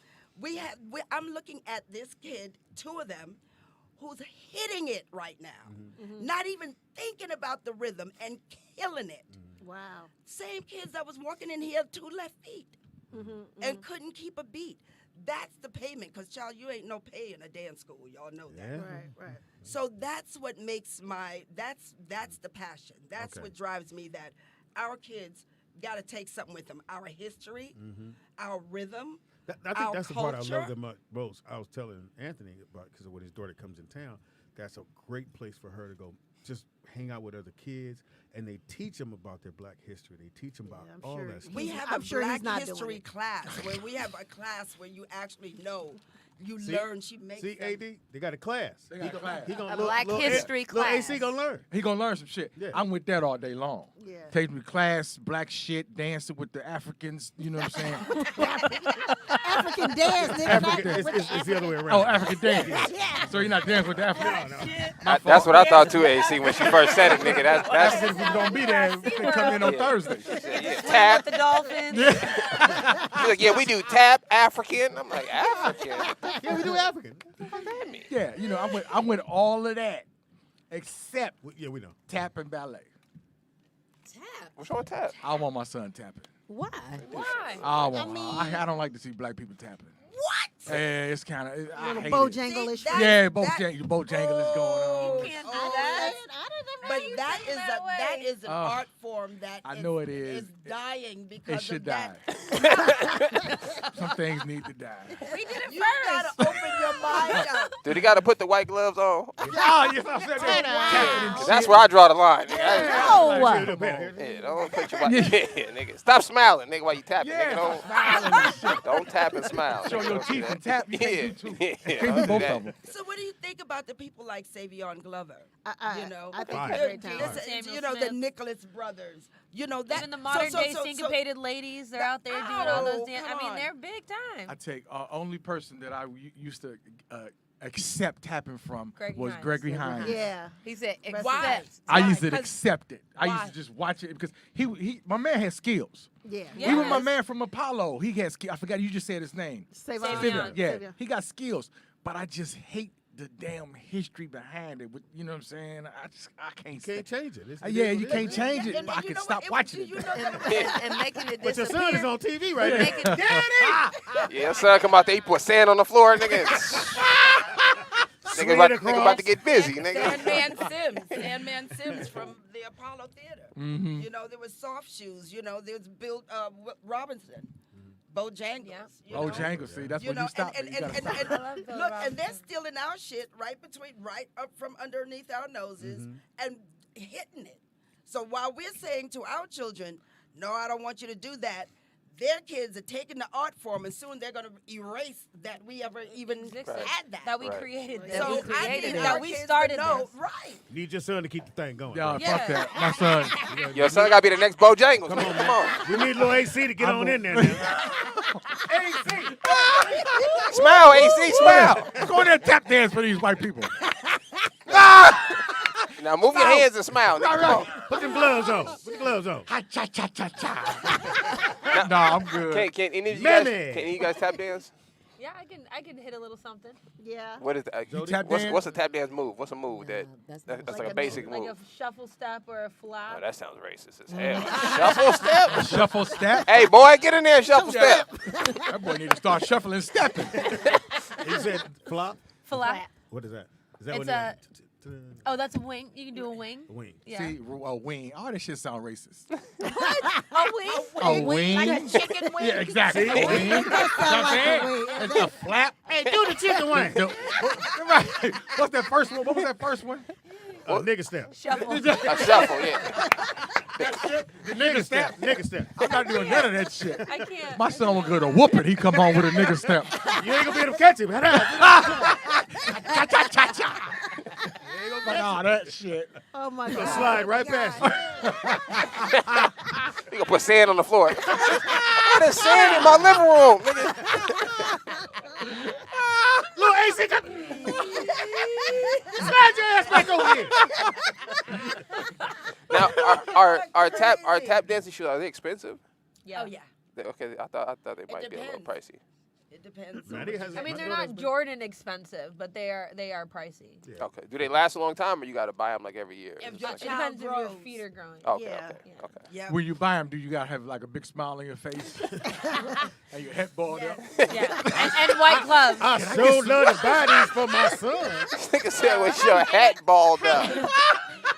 I'm looking at this kid, 2 of them, who's hitting it right now. Not even thinking about the rhythm and killing it. Wow. Same kids that was walking in here 2 left feet and couldn't keep a beat. That's the payment, because, child, you ain't no pay in a dance school. Y'all know that. Yeah. Right. So that's what makes that's the passion. That's Okay. what drives me, that our kids got to take something with them. Our history, our rhythm, I think our that's the part I culture. love the most. I was telling Anthony about, because when his daughter comes in town, that's a great place for her to go just hang out with other kids, and they teach them about their Black history. They teach them about all that stuff. We have I'm a sure he's Black not doing history it. class where we have a class where you actually know. You learn. She makes See, them. AD, they got a class. They got a class. He gonna A Black history Little class. AC gonna learn. He gonna learn some shit. Yeah. I'm with that all day long. Yeah. Take me to class, black shit, dancing with the Africans. You know what I'm saying? African dance, nigga. African, not- it's the other way around. Oh, African dance. Yeah. So you're not dancing with the Africans? No. That's what I thought too, AC, when she first said it, nigga. That's Africans was gonna be there. They come in on Thursday. yeah, With tap. the dolphins. She's like, yeah, we do tap African. I'm like, African? Yeah, we do African. What that mean? Yeah, you know, I went all of that except Yeah, we know. tap and ballet. Tap. What's wrong with tap? I want my son tapping. Why? Why? I don't like to see black people tapping. What? Yeah, it's kind of I Little hate it. Bojangle-ish. See, that- Yeah, that- Bojangle is going on. You can't do Oh, that. But that is that is an Oh, art form that I know it is. dying because It should of die. that. Some things need to die. We did it You first. gotta open your mind up. Do they got to put the white gloves on? Oh, yes, I said that. That's where I draw the line. Nigga. Yeah, don't put your white. Yeah, nigga. Stop smiling, nigga, while you tapping. Yeah, Nigga, smiling and shit. don't tap and smile. Show nigga. your Don't do teeth that. and tap. You Yeah, can't do two. yeah, Can't don't do do both that. of them. So what do you think about the people like Savion Glover? You know, I think Fire. it's a great time. It's, you know, the Nicholas brothers. You know that. Even the modern day so- syncopated ladies, they're out there doing all those Oh, dance. I come mean, on. they're big time. I take only person that I used to accept tapping from Gregory was Hines. Gregory Hines. Yeah. He said, Why? accept. I used to 'Cause- accept it. I used why? to just watch it because my man had skills. Yeah. Yeah. Even my Yes. man from Apollo, he had skills. I forgot you just said his name. Savion. Savion. Yeah, Savion. he got skills, but I just hate the damn history behind it. You know what I'm saying? I can't. You can't change it. Yeah, you it can't is. change it. And but I you can know stop what? watching You it. know that- and making it But your disappear. son is on TV right now. Make it- Yeah, son, come out there, he put sand on the floor, nigga. Nigga about to get busy, nigga. Sandman Sims from the Apollo Theater. Mm-hmm. You know, there was Soft Shoes. You know, there's Bill Robinson, Bojangles. Yeah. You know? Bojangles, see, that's You when know, you stop. and, it. You gotta stop. look, and they're stealing our shit right up from underneath our noses Mm-hmm. and hitting it. So while we're saying to our children, no, I don't want you to do that, their kids are taking the art form, and soon they're going to erase that we ever even had that. That we Right. created this. So we I created need it. our That we kids to started know, this. right? Need your son to keep the thing going. Y'all, bro. fuck that. My son. Your son got to be the next Bojangles. Come on, Come man. on. We need little AC to get on in there now. AC! Smile, AC, smile. Go in there and tap dance for these white people. Now move your hands and smile. Nigga. Come on. Put them gloves on. Put the gloves on. Ha cha cha cha cha. No, I'm good. Can any of you guys, Mammy. can you guys tap dance? Yeah, I can hit a little something. Yeah. What is that? You tap dance? What's a tap dance move? What's a move that's that's like a basic like move? a shuffle step or a flap. Oh, that sounds racist as hell. Shuffle step? Shuffle step. Hey, boy, get in there and shuffle step. That boy need to start shuffling stepping. You said flop? Flap. What is that? Is that It's when a- they Oh, that's a wing. You can do a wing. wing? Yeah. See, a wing. All that shit sound racist. A wing. A wing? Like a chicken wing? Yeah, exactly. See? A wing. That sound like a wing. It's a flap. Hey, do the chicken wing. Right. What's that first one? What was that first one? Nigga step. Shuffle. A shuffle, yeah. Nigga step. Nigga step. I'm not doing none of that shit. I can't. My son will go to whoop it. He come home with a nigga step. You ain't gonna be able to catch him. Cha cha cha cha. Like, oh, that shit. Oh my Gonna God. slide right past you. You gonna put sand on the floor. There's sand in my living room, nigga. Little AC, slide your ass back over here. Now, our tap dancing shoes, are they expensive? Yeah. Oh yeah, Okay, I thought they might be a little depends. pricey. it depends. Nah, on they what has- you I mean, My they're daughter's not been- Jordan expensive, but they are pricey. Yeah. Okay. Do they last a long time, or you got to buy them like every year? If It's your like- It child depends if your grows. feet are growing. Okay, Yeah. okay, okay. Yeah. When you buy them, do you gotta have like a big smile on your face and your head balled up? Yeah. And white gloves. I so love to buy these for my son. This nigga said with your hat balled up.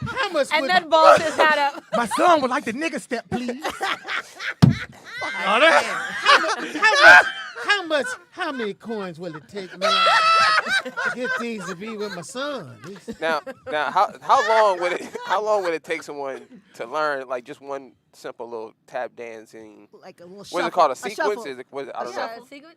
How much And would then balls his hat up. My son would like the nigga step, please. How many coins will it take, man, to get these to be with my son? Now, how long would it take someone to learn like just one simple little tap dancing? Like a little What is it called? A sequence? shuffle. Is it? I don't know. Sequence?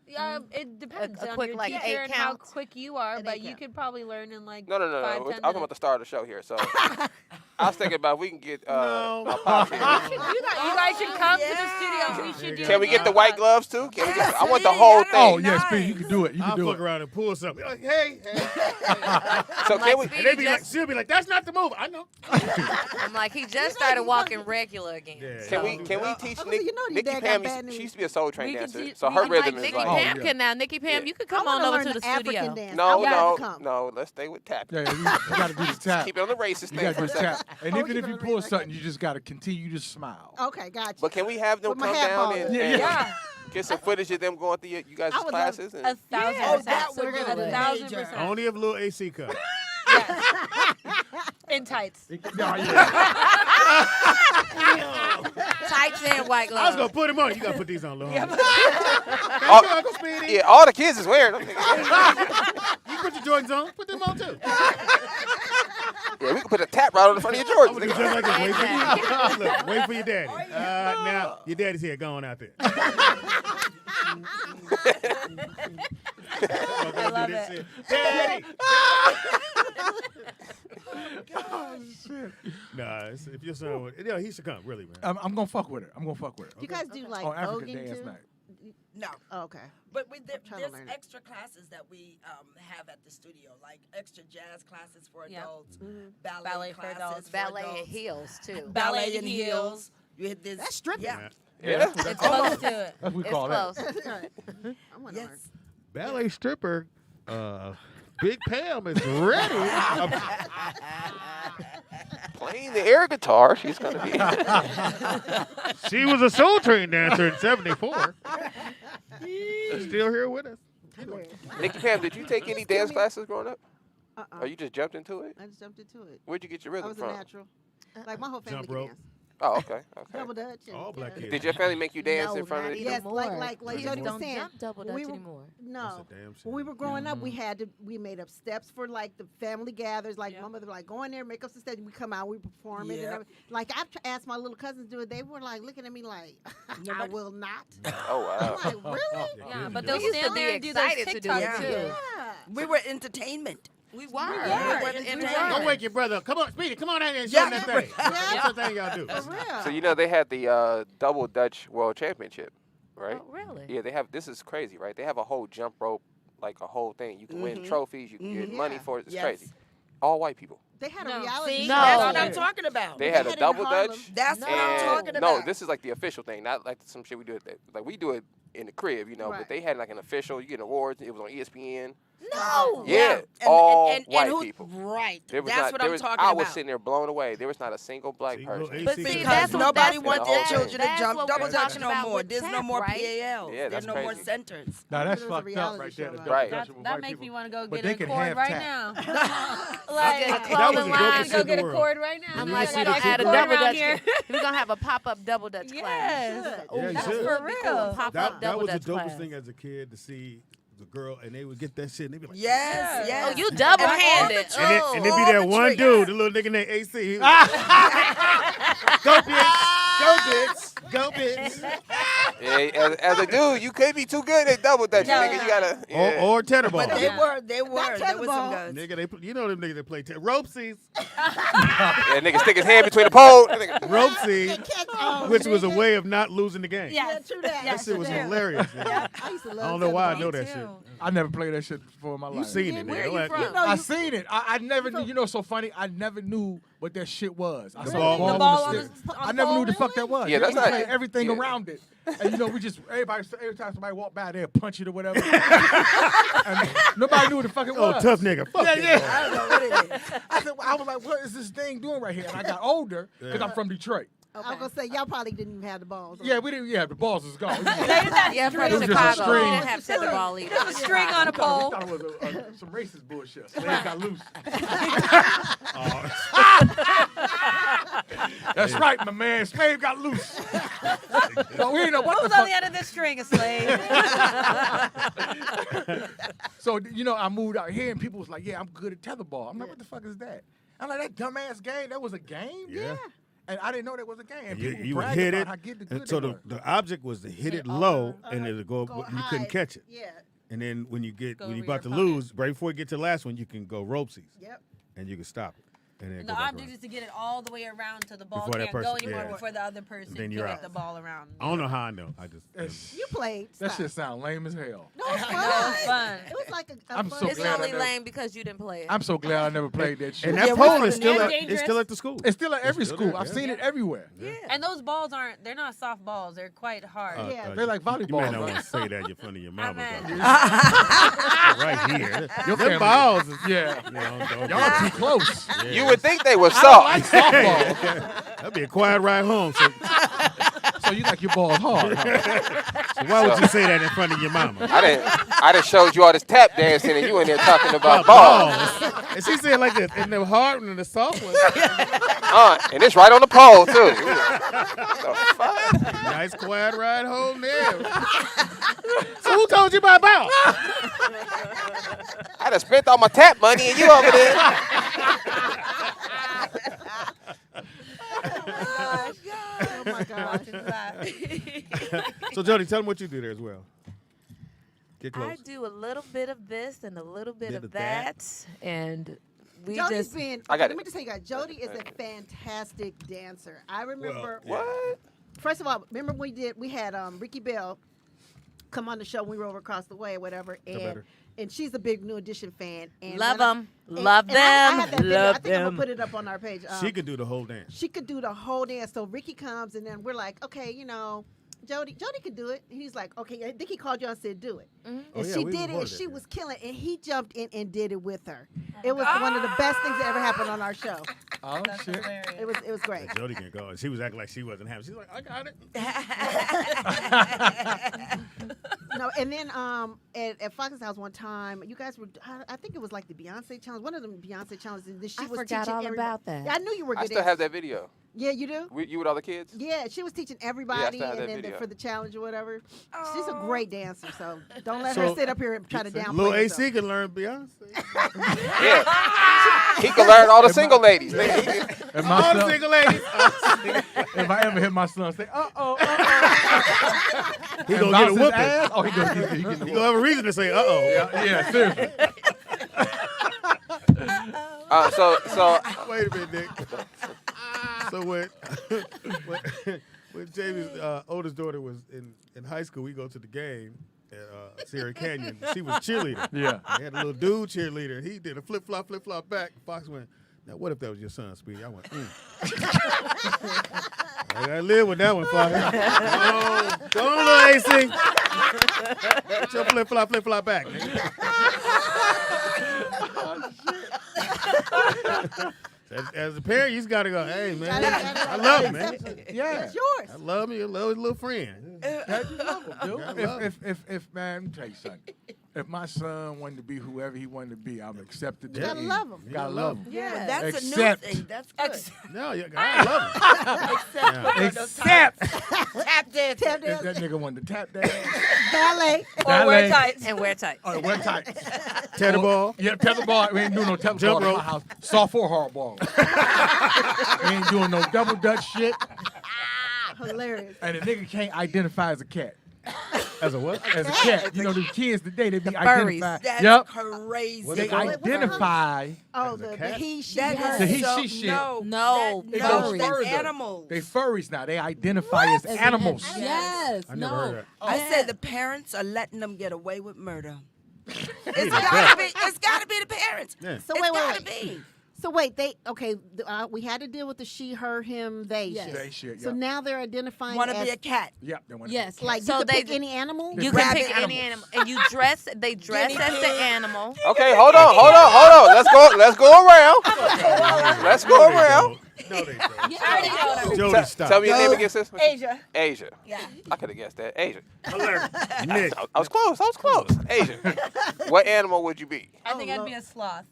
It depends A on quick, your like, teacher 8 and how counts? quick you are, An but 8 you count. could probably learn in like No. 5, 10 I'm talking minutes. about the start of the show here. So I was thinking about if we can get No. my pops here. You guys should come to the studio. We should do Can we get the dance white class. gloves too? Can we get? I want the Speedy, whole that thing. Oh yeah, Speedy, you can do it. You I'll can do fuck it. around and pull something. Like, hey. So can we? And they be like, she'll be like, that's not the move. I know. I'm like, he just started walking regular again. Yeah. Can we teach Uncle, Nick, you know your Nikki dad got Pam? bad news. She used to be a soul train We can dancer, teach- so we her can rhythm Like is Nikki like. Oh, Pam yeah. can now. Nikki Pam, you could come I on wanna over learn to the the African studio. dance. I No, want to come. no. Let's stay with tap. Yeah, you got to do the tap. Keep it on the racist You thing got for to a do the second. tap. And Oh, even you if you gonna pull read- something, you just got to continue to smile. Okay, gotcha. But can we have them With my come hat down balled. and, Yeah, and Yeah, get some footage of them going through you guys' I would love classes? And 1,000%. Oh, that would We're be gonna do it. 1,000%. Only if little AC comes. In tights. No, yeah. Tights and white I was gloves. gonna put him on. You gotta put these on, Lil. Thank all, you, Uncle Speedy. yeah, all the kids is wearing them. You can put your Jordans on. Put them on too. Yeah, we can put a tap right on the front of your I'm gonna do Jordans. just like this. Wait for you. Look, wait for your daddy. Now your daddy's here. Go on out there. I love it. Daddy. Oh, shit. Nah, if your son would, he should come. Really, man. I'm going to fuck with her. I'm going to fuck with her. You guys do like On African voguing Dance too? Night. No. Oh, okay. But trying to there's learn it. extra classes that we have at the studio, like extra jazz classes for Yeah. adults, Mm-hmm. ballet for classes adults. for Ballet and adults, heels, too. ballet and heels. You hit this. That's stripping. Yeah. Yeah. It's close to it. That's what we It's call that. close. I want to learn. Yes. Ballet stripper, Big Pam is ready. Playing the air guitar, she's gonna be. She was a soul train dancer in '74. She's still here with us. Nikki Pam, did you take any dance classes growing up? Uh-uh. Or you just jumped into it? I just jumped into it. Where'd you get your I rhythm was a from? natural. Like my whole family Jump can rope. dance. Oh, okay. Double Dutch. And, All black kids. Did your family make you dance No, in front not of even. Yes, Anymore. like Kids Jody was don't saying. jump double when we dutch were- anymore. No. That's a damn shame. When we were growing up, we made up steps for like the family gathers. Like my mother, like go in there, make up some steps. We come out, we perform it. And Yep. everything. Like I've asked my little cousins to do it. They were like looking at me like, I Nobody- will not. Oh, wow. I'm like, really? Yeah, but We they'll used to stand be there and do those excited to do TikToks it, too. too. Yeah. We were entertainment. We were. were. We were We entertainment. Don't wake your brother up. Come on, Speedy. Come on out here and show him that thing. That's the thing y'all do. For real. So you know they had the double Dutch World Championship, right? Oh, really? Yeah, they have. This is crazy, right? They have a whole jump rope, like a whole thing. You can win Mhm. trophies. You can get Mhm. money Yeah. for it. It's Yes. crazy. All white people. They had No, a reality see? show. No. That's what I'm talking about. They had had a it in double Harlem. Dutch. That's what I'm and- talking No, about. this is like the official thing, not like some shit we do. Like we do it in the crib, you know. Right. But they had like an official. You get awards. It was on ESPN. No. Yeah, all white who- people. Right. There was That's not, what there I'm was, talking I about. was sitting there blown away. There was not a single black See, person. little But AC see, comes. that's what Nobody that's wants what- their that's- children to that's jump what double we're dutch talking no about more. with There's no tap, more right? PALs. Yeah, There's that's no more crazy. centers. Now that's It was a fucked up reality right show, there. the right? double Right. Dutch with That white makes people. me want to go But get they a can cord have right tap. now. Get a Like, clothing was the line. I dopest go shit get in a the world. cord right now. I'm You like, see we the don't add a people- double around dutch. here. We're gonna have a pop-up double dutch class. Yes. Yeah, That's you should. for real. Pop-up That double was the dutch dopest class. thing as a kid to see the girl, and they would get that shit, and they'd be like, Yes, yes. Oh, you double-handed. And And then, and then be all that the one tricks. dude, the little nigga named AC. He was go bitch, go bitch. Yeah, as a dude, you can't be too good at double dutch, No. nigga. You gotta. Yeah. Or tetherball. But they Yeah. were. There was some tetherball. guns. Nigga, you know them niggas that play ropesies. Yeah, nigga stick his hand between the pole. That nigga- Ropesies, which was a way of not losing the game. Yeah, true that. That shit was hilarious. Man. I used to love I don't know why I tetherball. know that shit. I never played that shit before in my You life. seen it, Where nigga. you Like, from? I seen it. I never knew. You know, what's so funny. I never knew what that shit was. I The saw ball- the the ball ball on on the the- stick. on I the never knew ball, the fuck that was. Yeah, that's we not- played everything yeah. around it. And you know, we just every time somebody walked by, they'd punch it or whatever. And nobody knew what the fuck it was. oh, tough nigga. Fuck Yeah, that yeah. ball. I don't know what it is. I was like, what is this thing doing right here? And I got older because I'm from Detroit. I was gonna say y'all probably didn't even have the balls. Yeah, we didn't. Yeah, the balls was gone. Yeah, from It was just a Chicago. We string. didn't have tetherball either. A string on a We pole. thought it was some racist bullshit. So they got loose. That's right, my man. Slave got loose. So we didn't know what Who's the on the fuck. end of this string, a slave? So, I moved out here and people was like, yeah, I'm good at tetherball. I'm like, what the fuck is that? I'm like, that dumbass game? That was a game? Yeah. And I didn't know that was a game. And You, people you would brag hit about it, how good and they so were. the object was to hit it low, and it'll go. You couldn't high. catch it. Yeah. And then when you Go when you over about to your opponent. lose, right before you get to the last one, you can go ropesies, Yep. and you can stop it. And then The go back object around. is to get it all the way around to the ball Before that can't go person- anymore yeah. before the other person Then can you're get out. the ball around. I don't know how I know. I just. You played. That Stop. shit sound lame as hell. No, it's fun. No, it's fun. It was like a I'm fun so It's glad I only never- lame because you didn't play it. I'm so glad I never played that shit. And that Yeah, pole we- is still and at, dangerous. it's still at the school. It's still at every still school. there, I've yeah. seen it everywhere. Yeah. And those balls they're not soft balls. They're quite hard. Yeah. They're like You volleyball. may not right? want to say that in front of your mama. meant- Right here. Your Them family- balls is, Yeah. don't Y'all too close. Yeah. You would think they were I don't soft. like softball. That'd be a quiet ride home. So So you like your balls hard, huh? why would you say that in front of your mama? I done showed you all this tap dancing, and you in there talking about balls. And she said like this, and the hard one and the soft one. And it's right on the pole too. The fuck? Nice quiet ride home there. So who told you about balls? I done spent all my tap money, and you over there. Oh my gosh. So Jody, tell them what you do there as well. Get close. I do a little bit of this and a little bit Bit of of that. that, and we Jody's just been. I got let it. me just tell you guys, Jody is a fantastic dancer. I remember. Well, What? First of all, remember we had Ricky Bell come on the show when we were over across the way or whatever, better. and she's a big New Edition fan. And love when I- them, and- love and I had that them, video. I love think I'm them. gonna put it up on our page. She could do the whole dance. She could do the whole dance. So Ricky comes, and then we're like, okay, Jody could do it. And he's like, okay, I think he called you and said, do it. And Oh, yeah, she we did it, and recorded she that, was killing it. And he jumped in and did it with her. It was one of the best things that ever happened on our show. Oh, That's shit. hilarious. It was great. Jody can go. She was acting like she wasn't happy. She's like, I got it. No, and then at Fox's house one time, you guys were, I think it was like the Beyonce challenge, one of them Beyonce challenges. And she I was forgot teaching all everybody. about that. Yeah, I knew you were I good. still have that video. Yeah, you do. You with all the kids? Yeah, she was teaching everybody, still have that and then video. for the challenge or whatever. She's a great dancer, so don't let So- her sit up here and try to downplay Lil herself. AC can learn Beyonce. Yeah. He can learn all the single ladies. nigga. He can- If All my the son, single ladies. if I ever hear my son say, He and gonna get a bounce his whooping. ass, oh, he gonna get He gonna have a reason to say, uh-oh. Yeah, seriously. So Wait a minute, Nick. So when Jamie's oldest daughter was in high school, we go to the game at Sierra Canyon. She was cheerleader. Yeah. They had a little dude cheerleader. He did a flip-flop back. Fox went, now what if that was your son, Speedy? I went, I gotta live with that one, Fox. Go on, little AC. Get your flip-flop back, nigga. As a parent, you just gotta go, hey, man, I love him, man. Yeah. It's yours. I love him. I love his little friend. That you love him, dude. I love him. If man, let me tell you something. If my son wanted to be whoever he wanted to be, I'm accepted. You gotta love him. Gotta love him. Yeah, that's Except- a new thing. That's good. No, I love him. Except Tap dance. Tap if dance, that nigga wanted to tap dance. ballet. Or wear Ballet. tights. and wear tights. Oh, wear tights. Tetherball. Yeah, tetherball. We ain't doing no tetherball Jump in my rope. house. Soft or hardball. We ain't doing no double dutch shit. Hilarious. And the nigga can't identify as a cat. As a what? As a cat. You know, the kids today, they be furries. identified. That's Yep. crazy. What They they call it? identify. Oh, As a the cat? he, she, That her. The is he, so, she shit. No, No, It no, goes that's further. animals. They furries now. They identify as animals. Yes. I never heard that. I said the parents are letting them get away with murder. It's gotta be the parents. Yeah. So It's wait, gotta wait. be. So wait, we had to deal with the she, her, him, they Yes. shit. They shit, So yep. now they're identifying Want to as, be a cat. Yep. They want Yes. like So you could they pick any animal. You Rabbit can pick any animal, and you dress. They dress Guinea as the pig. animal. okay, hold on. Let's go around. Let's go around. No, they don't. You already know. Jody, stop. Tell me your name again, sis. Asia. Asia. Yeah. I could have guessed that. Asia. Nick. I was close. Asia. What animal would you be? I think I'd be a sloth.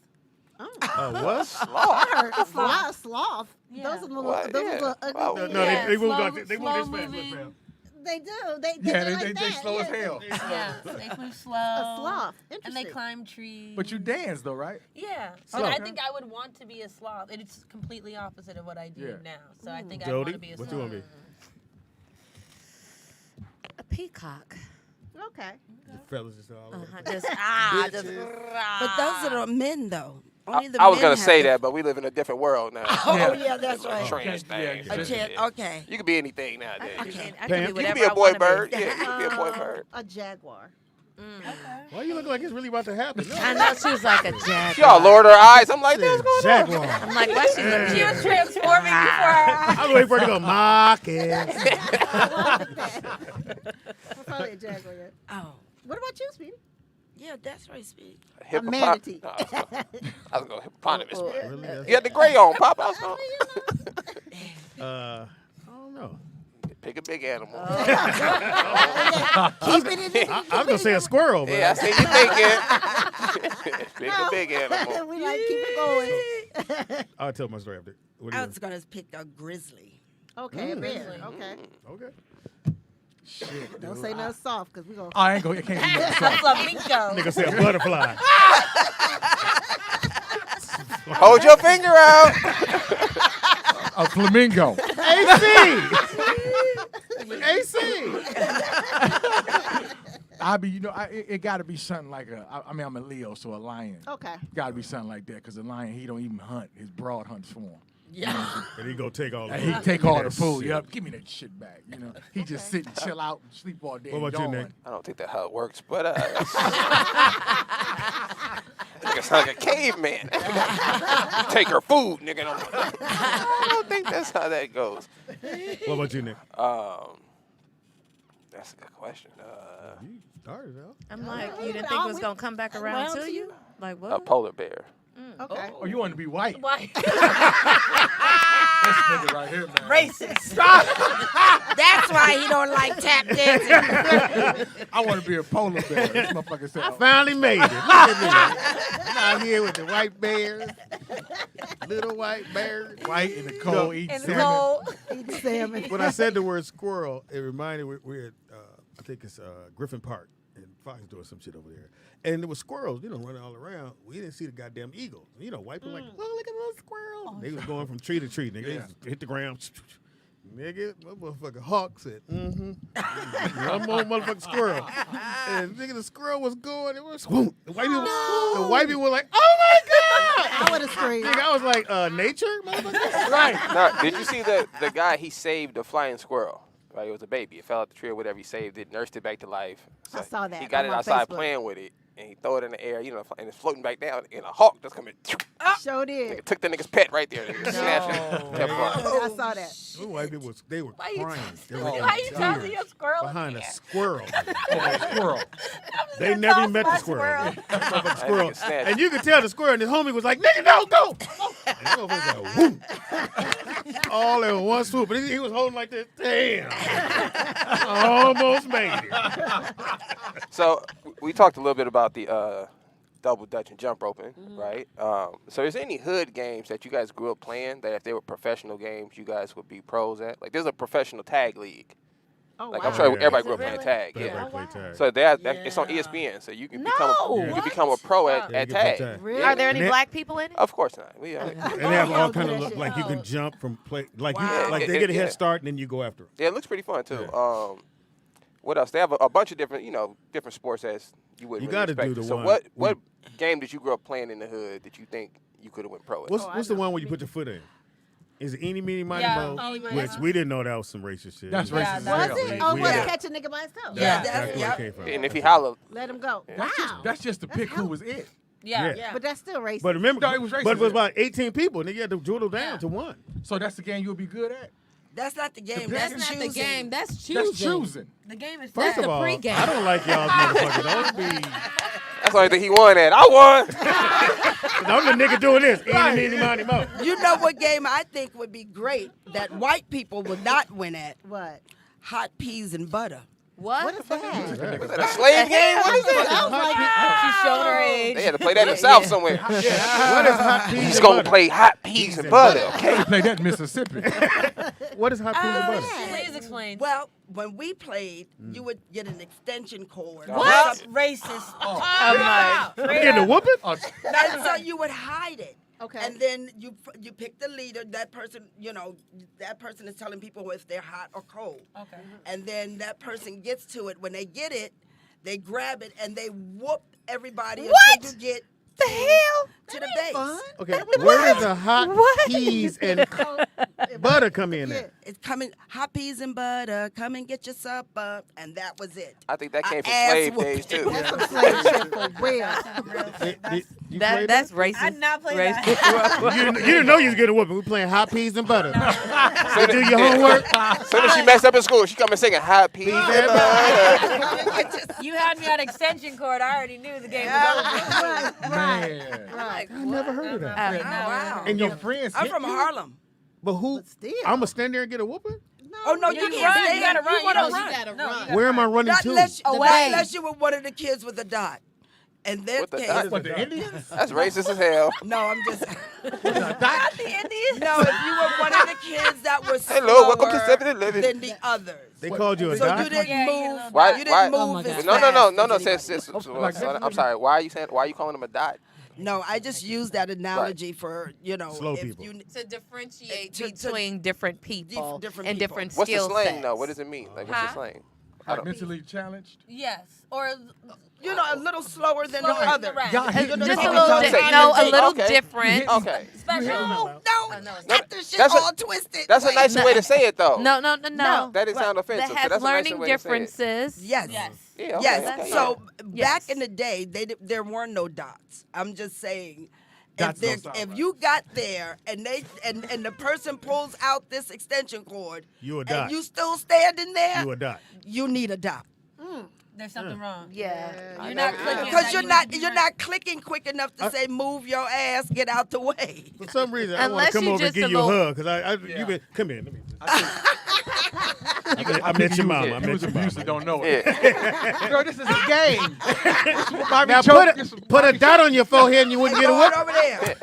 Oh, what? I heard sloth. Yeah. Those are the little, What? those Yeah. are the ugly Well, things. No, Yeah, they move slow- like they move slow this fast. moving. Fam. They do. Yeah, like they that. slow as Yeah. hell. Yeah, they move slow. A sloth. And they Interesting. climb trees. But you dance though, right? Yeah. Sloth. And I think I would want to be a sloth. It's completely opposite of what I do Yeah. now. So I think I want Jody, to be a what sloth. you want to be? A peacock. Okay. Fellas just all over. Just But those are the men, though. Only the I was men gonna have say the- that, but we live in a different world now. Oh, yeah, that's right. Trans Yeah, things. yeah. A chin, okay. You can be anything nowadays. Okay. I Pam, can you be can whatever You can be a I boy wanna bird. be. Yeah, you can be a boy bird. A jaguar. Why you look like it's really about to happen? No. I know she was like a jaguar. Y'all lowered her eyes. I'm like, what's going on? Jaguar. I'm like, why she looking? She was transforming before our eyes. I'm waiting for her to go, Marcus. Probably a jaguar. Yeah. Oh, What about you, Speedy? yeah, that's right, Speed. A manatee. No, I was going hippopotamus. Really? That's- You had the gray on, Pop. I was going I don't know. pick a big animal. Keep it in there. I was gonna say a squirrel, but Yeah, I see you thinking. Pick a big animal. We like keep it going. I'll tell my story after. What do I you was going to pick a grizzly. Okay, a bear. Okay. Okay. Shit. Don't say nothing soft, because we going to... I ain't gonna. It can't be that soft. Flamingo. Nigga say a butterfly. Hold your finger out. A flamingo. AC. I be, it got to be something like I mean, I'm a Leo, so a lion. Okay. Got to be something like that, because a lion, he don't even hunt. His broad hunts for him. Yeah. And he go take all the And food. he take all the That food. shit. Yep, give me that shit back. He just sit and chill out and sleep all day. What about you, and Nick? yawn. I don't think that's how it works, but nigga sound like a caveman. Take her food, nigga. I don't think that's how that goes. What about you, Nick? That's a good question. You started out. I'm like, you didn't think it was gonna come back around to you? Like A what? polar bear. Okay. Oh, you want to be white? Why? This nigga right here, man. Racist. That's why he don't like tap dancing. I want to be a polar bear. This motherfucker said, I finally made it. Look at me. I'm out here with the white bears. Little white bears. white in the cold, eating And salmon. cold. Eat salmon. When I said the word squirrel, it reminded me we're at, I think it's Griffin Park, and Fox doing some shit over there. And there was squirrels, running all around. We didn't see the goddamn eagles. White people like, oh, look at those squirrels. They was going from tree to tree, nigga. They just hit the ground. Nigga, my motherfucking hawk said, one more motherfucking squirrel. And nigga, the squirrel was going, it was whoop. The white people were like, oh my God! I would have screamed. Nigga, I was like, nature, motherfucker? Right. Now, did you see the guy, he saved a flying squirrel? Right, it was a baby. It fell out the tree or whatever. He saved it, nursed it back to life. I saw that He got on it my outside Facebook. playing with it, and he throw it in the air, and it's floating back down. And a hawk just coming, Sure did. took the nigga's pet right there, and snatched it. Kept flying. I saw that. Those white people, they were Why you crying. They were Why you in tossing tears your squirrel behind in a there? squirrel. Squirrel. They never even met the squirrel. Motherfucking squirrel. nigga snatched And you could tell the squirrel and his homie was like, nigga, no, go. And the motherfucker was like, whoop. All in one swoop. But he was holding like this. Damn. I almost made it. So we talked a little bit about the double dutch and jump roping, right? So is there any hood games that you guys grew up playing that if they were professional games, you guys would be pros at? Like there's a professional tag league. Oh, Like wow. I'm sure Yeah. everybody Is grew up it playing really? tag. Everybody Yeah. play tag. So it's on ESPN, so you can become a pro at, Yeah, at you can play tag. tag. Really? Are there any And that- black people in it? Of course not. We And they have all kind of that look, shit. like you can jump from play, like Wow. you, like they get a Yeah. head start and then you go after them. Yeah, it looks pretty fun too. Yeah. What else? They have a bunch of different, different sports as you would. You really gotta expect. do the So one what game did you grow up playing in the hood that you think you could have went pro at? What's the one where you put your foot in? Is it eeny, meeny, miny, Yeah. mo? Oh, yeah. Which we didn't know that was some racist shit. That's We- racist. Yeah, as Was hell. it? Oh, We- was yeah. catch a nigga by himself? Yeah, That's where yeah. it came from. And if he holler, Let him go. That's just to pick who was it. Yeah. Yeah. But that's still racist. But remember, No, it was racist, but it was yeah. about 18 people, and then you had to dwindle down to one. So that's the game you'll be good at. That's not the game. That's That's not the choosing. game. That's choosing. That's choosing. The game is First tag. of all, pregame. I don't like y'all's motherfuckers. Don't be. that's the only thing he won at. I won. I'm the nigga doing this. Eeny, meeny, miny, mo. You know what game I think would be great that white people would not win at? What? Hot peas and butter. What? What is that? Was that a slave game? What is that? I was like, She's showing her age. They had to play that in the South somewhere. What is hot peas He's and gonna butter? play hot peas and butter, okay? They play that in Mississippi. What is hot peas and butter? Please explain. Well, when we played, you would get an extension cord. What? Racist. Oh, You getting a whooping? And so you would hide it. okay. And then you pick the leader. That person, that person is telling people if they're hot or cold. Okay. And then that person gets to it. When they get it, they grab it and they whoop everybody until you get the hell? to the base. Fun. Okay, where does the hot peas and butter come in at? It's coming, hot peas and butter. Come and get your supper, and that was it. I think that came from Ass slave whooping. days too. That's some slave shit for real. You play That's racist. I did not play Racist. that. You didn't know you was getting a whooping. We playing hot peas and butter. So do your homework. Soon as she messed up in school, she come and singing hot peas and butter. You had me on extension cord. I already knew the game was over. Man. Right. I never heard of that. Oh, wow. And your friends I'm hit from you? Harlem. But who? But still. I'm gonna stand there and get a whooping? Oh, no, you can't run. stay You gotta there. run. You You wanna know, run. You gotta No, run. you Where am I running Not to? unless, Away. not unless you were one of the kids with a dot. In that What the case, dot? What, the Indians? That's racist as hell. no, I'm just. Not the Indians. No, if you were one of the kids that were slower Hello, welcome to 7-Eleven. than the others. They called you a So dot? you didn't Yeah, you move. little Why? You didn't Why? move Oh my as God. No, fast no, no, as no, no. anybody. I'm sorry. Why are you calling him a dot? No, I just use that analogy for Slow if people. you To differentiate To- between different people different and people. different What's the skill slang sets. though? What does it mean? Like what's the Huh? slang? Like mentally challenged? Yes. Or a little slower than Slower the than other. the rest. Y'all hit me. Just a Y'all little, hit me. no, a little Okay. different. Okay. special. No, no, it's not the shit That's all a- twisted. That's a Wait. nicer way to say it though. No. That didn't sound offensive. That so has that's a nicer learning way to say it. differences. Yes. Yes. Yeah, okay, Yes. okay, So yeah. back Yes. in the day, there were no dots. I'm just saying. Dots don't If sound right. you got there and the person pulls out this extension cord, You a dot. and you still standing there, You a dot. you need a dot. There's something wrong. Yeah. You're not clicking. Because you're not clicking quick enough to say move your ass, get out the way. For some reason, I want Unless to come you over and just give a you a little- hug because you've been. Come here. Let me. I think met your you- mama. I you met was your abusive, mama. don't know it. Yeah. Girl, this is a game. Now put a dot on your forehead and you wouldn't get a Go whoop. on over there.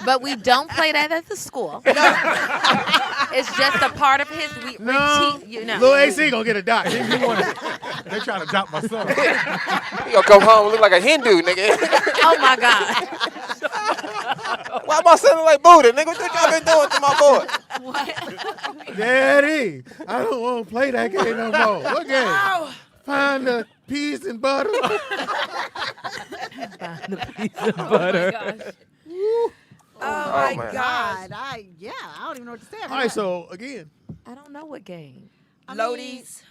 But we don't play that at the school. It's just a part of his No, routine. You know. Little AC gonna get a dot. They trying to adopt my son. You gonna come home and look like a Hindu, nigga. Oh my God. Why am I sounding like Buddha, nigga? What y'all been doing to my boy? Daddy, I don't want to play that game no more. What game? Oh, Find the peas and butter. oh my man. God. I don't even know what to say. All right, so again, I don't know what game. Lodies,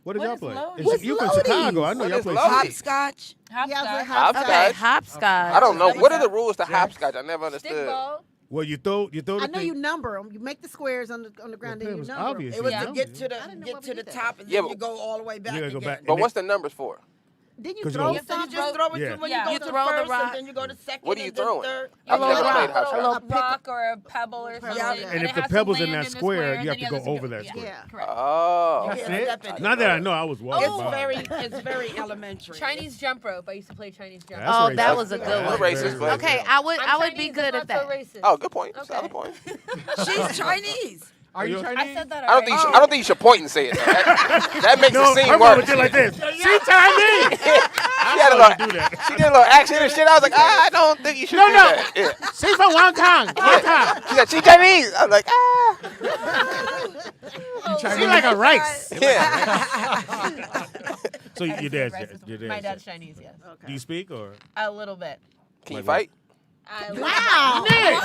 what did What y'all is play? Lodies? It's- You from What's Chicago? I know What y'all is play. Lodies? hopscotch. Yeah, Hopscotch. Hopscotch. I don't know. What are the rules to hopscotch? I never Stick understood. ball. Well, you throw the I know thing. you number them. You make the squares on the ground, Well, then you it's number 'em. obvious. It was Yeah. to get to I didn't know the why we did that. top, and Yeah, then you but- go all the way back You gotta go again. back. But what's the numbers for? Then you 'Cause you throw go- You something. just throw it Yeah. when Yeah. you You go to throw the first, rock. and then you go to second. What are you and then throwing? third. I've little never rock. played A hopscotch. little A rock or a pebble or something. Yeah. And if it the has to pebble's in land that the square, and you have then to the go other over that yeah. square. Yeah. Correct. Oh. You can't step in it. Not that I know. I was walking It's by. very elementary. Chinese jump rope. I used to play Chinese jump That's rope. Oh, that racist. was a good That's one. very Racist, but- racist. Okay, I'm I would be Chinese, good it's at not so that. racist. Oh, good point. Okay. Solid point. She's Chinese. Are you I Chinese? I said that I don't think already. I don't think you should point and say it. Though. That makes No, it seem her worse. mama did like this. She Chinese. She had a I little, do that. she did a little accent and shit. I was like, I don't think you should do that. Yeah. She's from Hong Kong. Hong Kong. She said, she Chinese. I was like, She like a rice. yeah. So your dad's Racist. your My dad's. dad's Chinese, yes. Do you speak or? A little bit. Can you fight? Wow. That's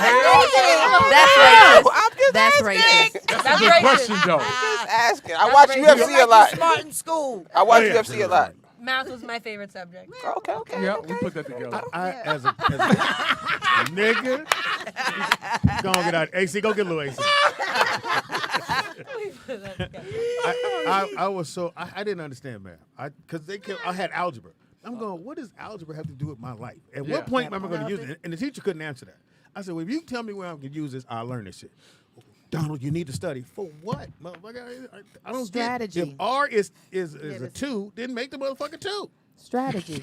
racist. That's racist. That's Good racist. question, though. Just asking. I That's watch racist. UFC a lot. Smart in school. I watch Yeah. UFC a lot. Math was my favorite subject. Okay. Yeah, we put that together. I as a nigga. Go on, get out. AC, go get little AC. I was so I didn't understand math. Because I had algebra. I'm going, what does algebra have to do with my life? At what point am I going to use it? And the teacher couldn't answer that. I said, well, if you tell me where I'm going to use this, I'll learn this shit. Donald, you need to study. For what? Motherfucker? I don't Strategy. get. If R is a 2, then make the motherfucker 2. Strategy.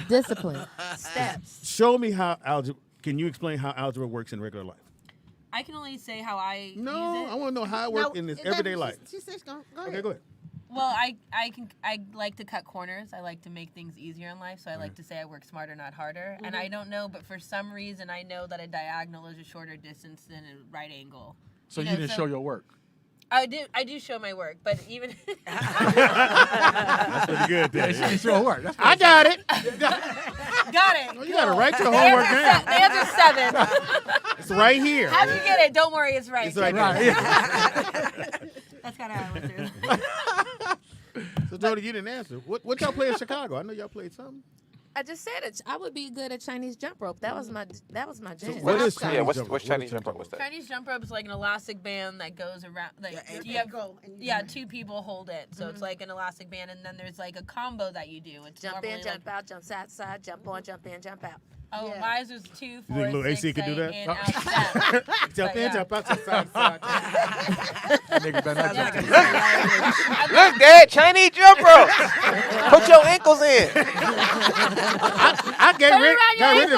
Discipline. Steps. Show me how algebra. Can you explain how algebra works in regular life? I can only say how I No, use it. I want to know how it works in this everyday life. She says, go Okay, ahead. go ahead. Well, I like to cut corners. I like to make things easier in life. So I like to say I work smarter, not harder. And I don't know, but for some reason I know that a diagonal is a shorter distance than a right angle. So you didn't show your work. I do show my work, but even That's pretty good. There. Yeah, she show her work. I got it. got it. Oh, you got to write your The homework answer's down. The answer's 7. It's right here. How'd you get it? Don't worry, it's right. It's right Right. there. That's kind of how I went through. So, Jody, you didn't answer. What y'all play in Chicago? I know y'all played something. I just said it. I would be good at Chinese jump rope. That was my jam. What is Chinese what's jump rope? Chinese jump rope? What's that? Chinese jump rope is like an elastic band that goes around. Like you have, two people hold it, so it's like an elastic band, and then there's like a combo that you do. It's Jump in, normally jump out, jump side to side, jump on, jump in, jump out. Oh, mine was 2, 4, think little 6, AC could do 8, that? and out 7. Jump in, yeah. jump out, side to side. That nigga better not jump in. Look, Dad, Chinese jump rope. Put your ankles in. I got rid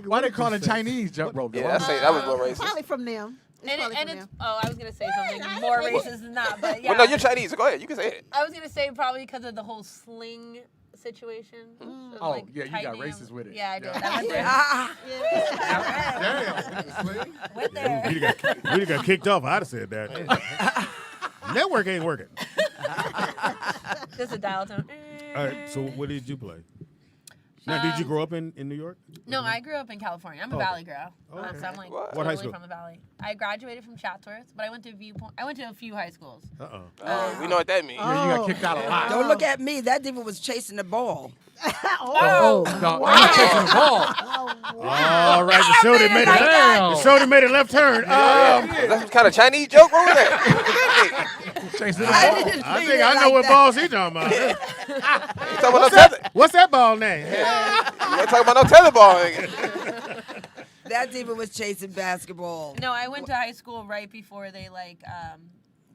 of Why they call it Chinese jump rope? Yeah, that was a little racist. Probably from them. And it's I was gonna say something more racist than that, but yeah. Well, no, you're Chinese. So go ahead. You can say it. I was gonna say probably because of the whole sling situation. So Oh, like yeah, you got tightening racist with it. Yeah, I did. Yeah. I went there. We got kicked off. I'd have said that. Network ain't working. Just a dial tone. All right, so what did you play? Now, did you grow up in New York? No, I grew up in California. I'm a Valley girl. Okay. So I'm like What totally high school? from the Valley. I graduated from Chatsworth, but I went to Viewpoint. I went to a few high schools. We know what that means. Yeah, you got kicked out a lot. Don't look at me. That diva was chasing the ball. Oh, no, I'm not chasing the ball. All right, the show that made it. The show that made a left turn. That's kind of Chinese joke. What was that? Chasing the ball. I think I know what balls he talking about. What's that ball name? You ain't talking about no tetherball, nigga. That diva was chasing basketball. No, I went to high school right before they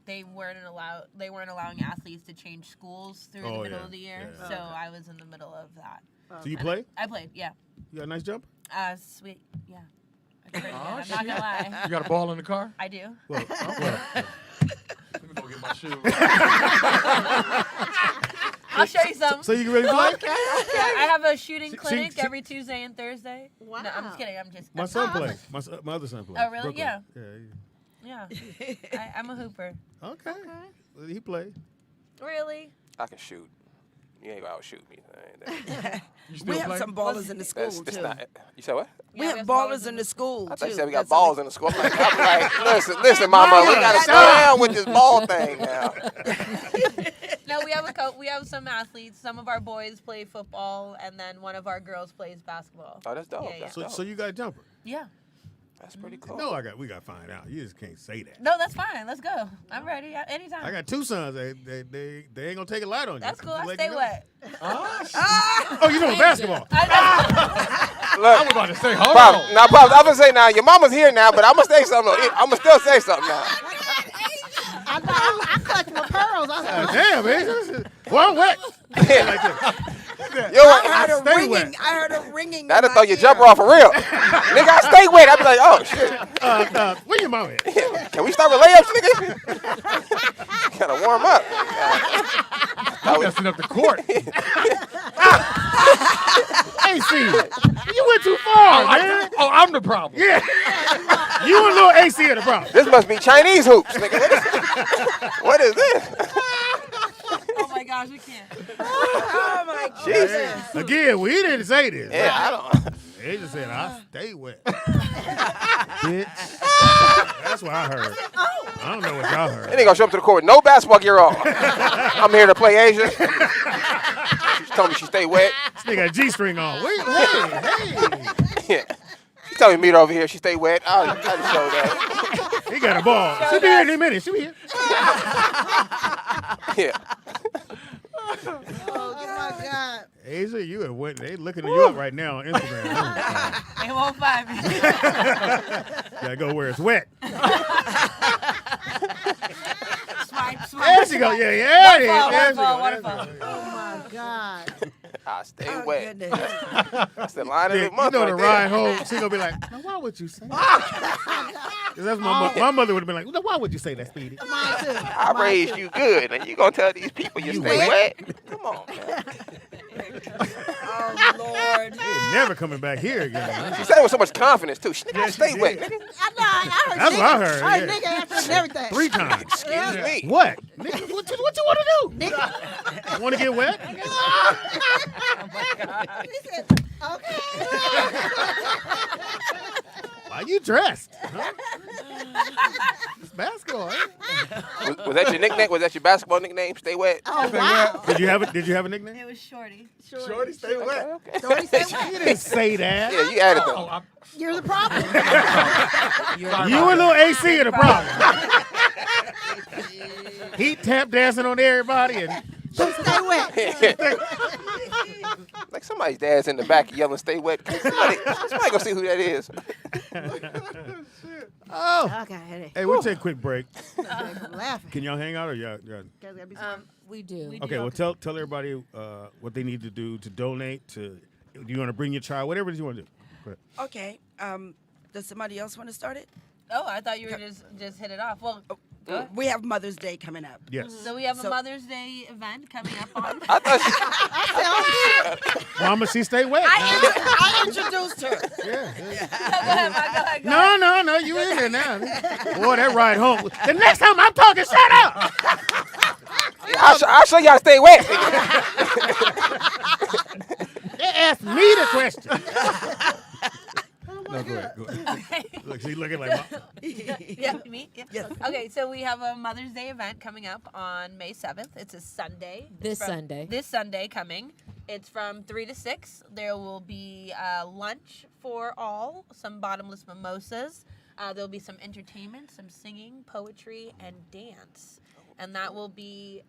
they weren't allowing athletes to change schools through the middle of the year. Yeah. So I was in the middle of that. So you play? I played, yeah. You got a nice jump? Sweet, yeah. I'm not gonna lie. You got a ball in the car? I do. Well, Let me go get my shoes. I'll show you some. So you can really play? Yeah, I have a shooting She- clinic she- every Tuesday and Thursday. Wow. No, I'm just kidding. I'm just. My son plays. My other son plays. Oh, really? Brooklyn. Yeah. I'm a hooper. Okay. Well, he played. Really? I can shoot. You ain't gonna outshoot me. You still We have play? some ballers in the school, That's too. not. You said what? We have ballers in the school, I thought too. you said we got That's balls in the school. I'm like, listen, mama, we gotta slow down with this ball thing now. No, we have some athletes. Some of our boys play football, and then one of our girls plays basketball. Oh, that's dope. Yeah, That's yeah. dope. So you got a jumper? Yeah. That's pretty cool. No, we got to find out. You just can't say that. No, that's fine. Let's go. I'm ready. Anytime. I got 2 sons. They ain't gonna take a light on you. That's cool. I Let stay you know. wet. Oh, you know basketball. Look, I was about to say, hold Pops, on. now, Pops, I'm gonna say now, your mama's here now, but I'm gonna say something. I'm gonna still say something now. I clutch my pearls. Damn, man. Well, I'm wet. Yo, I heard a stay ringing. wet. I heard a ringing. that'll in throw my your ear. jumper off for real. Nigga, I stay wet. I'd be like, oh shit. Where your mama at? Can we start with layups, nigga? Gotta warm up. I'm messing up the court. AC, you went too far, man. I'm the problem. Yeah. You and little AC are the problem. This must be Chinese hoops, nigga. What is this? Oh my gosh, we can't. Oh, my Jesus. Again, we didn't say this. Yeah, I don't. They just said, I stay wet. Bitch. That's what I heard. I don't know what y'all heard. They ain't gonna show up to the court with no basketball gear on. I'm here to play Asia. She told me she stay wet. This nigga got a G-string on. Wait, hey. Yeah. She told me meet her over here. She stay wet. I'll show that. He got a ball. She'll be here in a minute. She'll be here. Yeah. Oh my God. Asia, Seriously, you have went. They looking you up right now on Instagram. They won't find me. Gotta go where it's wet. Swipe. There she go. Yeah. There she go. Waterfall. Oh my God. Stay wet. Goodness. That's the line of the You month know right the there. ride home. She gonna be like, now why would you say that? 'Cause that's my mother would have been like, now why would you say that, Speedy? Mine too. I raised you good, and you gonna tell these people you stay wet? Come on, man. Oh, Lord. They ain't never coming back here again. She said it with so much confidence too. She nigga, stay she wet, did. nigga. I know. I heard. That's nigga. what I heard. I heard nigga after and everything. 3 times. Excuse me. What? Nigga, what you want to do? Nigga. Want to get wet? He said, okay. Why you dressed? Huh? It's basketball. Ain't it? Was that your nickname? Was that your basketball nickname? Stay wet. Oh wow. Did you have a nickname? It was Shorty. Shorty, stay wet. Okay. Shorty said what? You didn't say that. Yeah, you added that. You're the problem. You and little AC are the problem. He tap dancing on everybody and Stay wet. Like somebody's dad's in the back yelling, "Stay wet." Somebody gonna see who that is. oh. I got a headache. Hey, we'll take a quick break. I'm laughing. Can y'all hang out or y'all? Guys gotta be smart. We do. Okay, well tell everybody what they need to do to donate to. Do you want to bring your child? Whatever it is you want to do. Go ahead. Okay. Does somebody else want to start it? Oh, I thought you were just hit it off. Well, go ahead. We have Mother's Day coming up. Yes. So we have a Mother's Day event coming up on. I thought Mama, she stay wet. I introduced her. Yeah. Go ahead, Mike, go ahead. No, you in there now. Boy, that ride home. The next time I'm talking, shut up. I'll show y'all stay wet. They asked me the question. No, go ahead. Look, she's looking like, Yeah, me? Yeah. Yes. Okay, so we have a Mother's Day event coming up on May 7th. It's a Sunday. This Sunday. This Sunday coming. It's from 3 to 6. There will be lunch for all, some bottomless mimosas. There'll be some entertainment, some singing, poetry, and dance. And that will be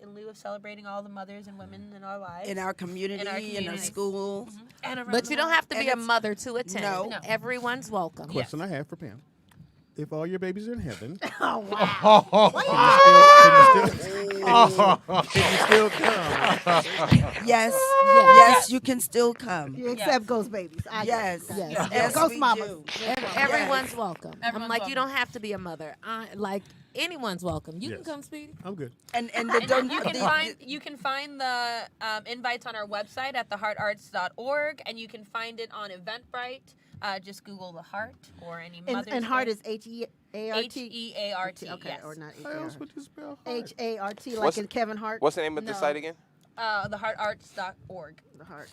in lieu of celebrating all the mothers and women in our lives. In our community, in our communities. schools. Mm-hmm. And around But the you don't world. have to be And a it's- mother to attend. No. Everyone's welcome. question I have for Pam. If all your babies are in heaven, Oh wow. can you still come? Yes. Yes, you can still come. Except ghost babies. Yes. Yes. Yes, Ghost we mamas. do. Everyone's welcome. Everyone's I'm like, you welcome. don't have to be a mother. Like, anyone's welcome. You Yes. can come, Speedy. I'm good. And the And you can find the invites on our website at theheartarts.org, and you can find it on Eventbrite. Just Google the Heart or any Mother's And heart Day. is H-E-A-R-T. H-E-A-R-T. Okay, Yes. or not How else H-A-R. would you spell heart? H-A-R-T, like What's- in Kevin Hart. What's the name of the No. site again? Theheartarts.org. The heart.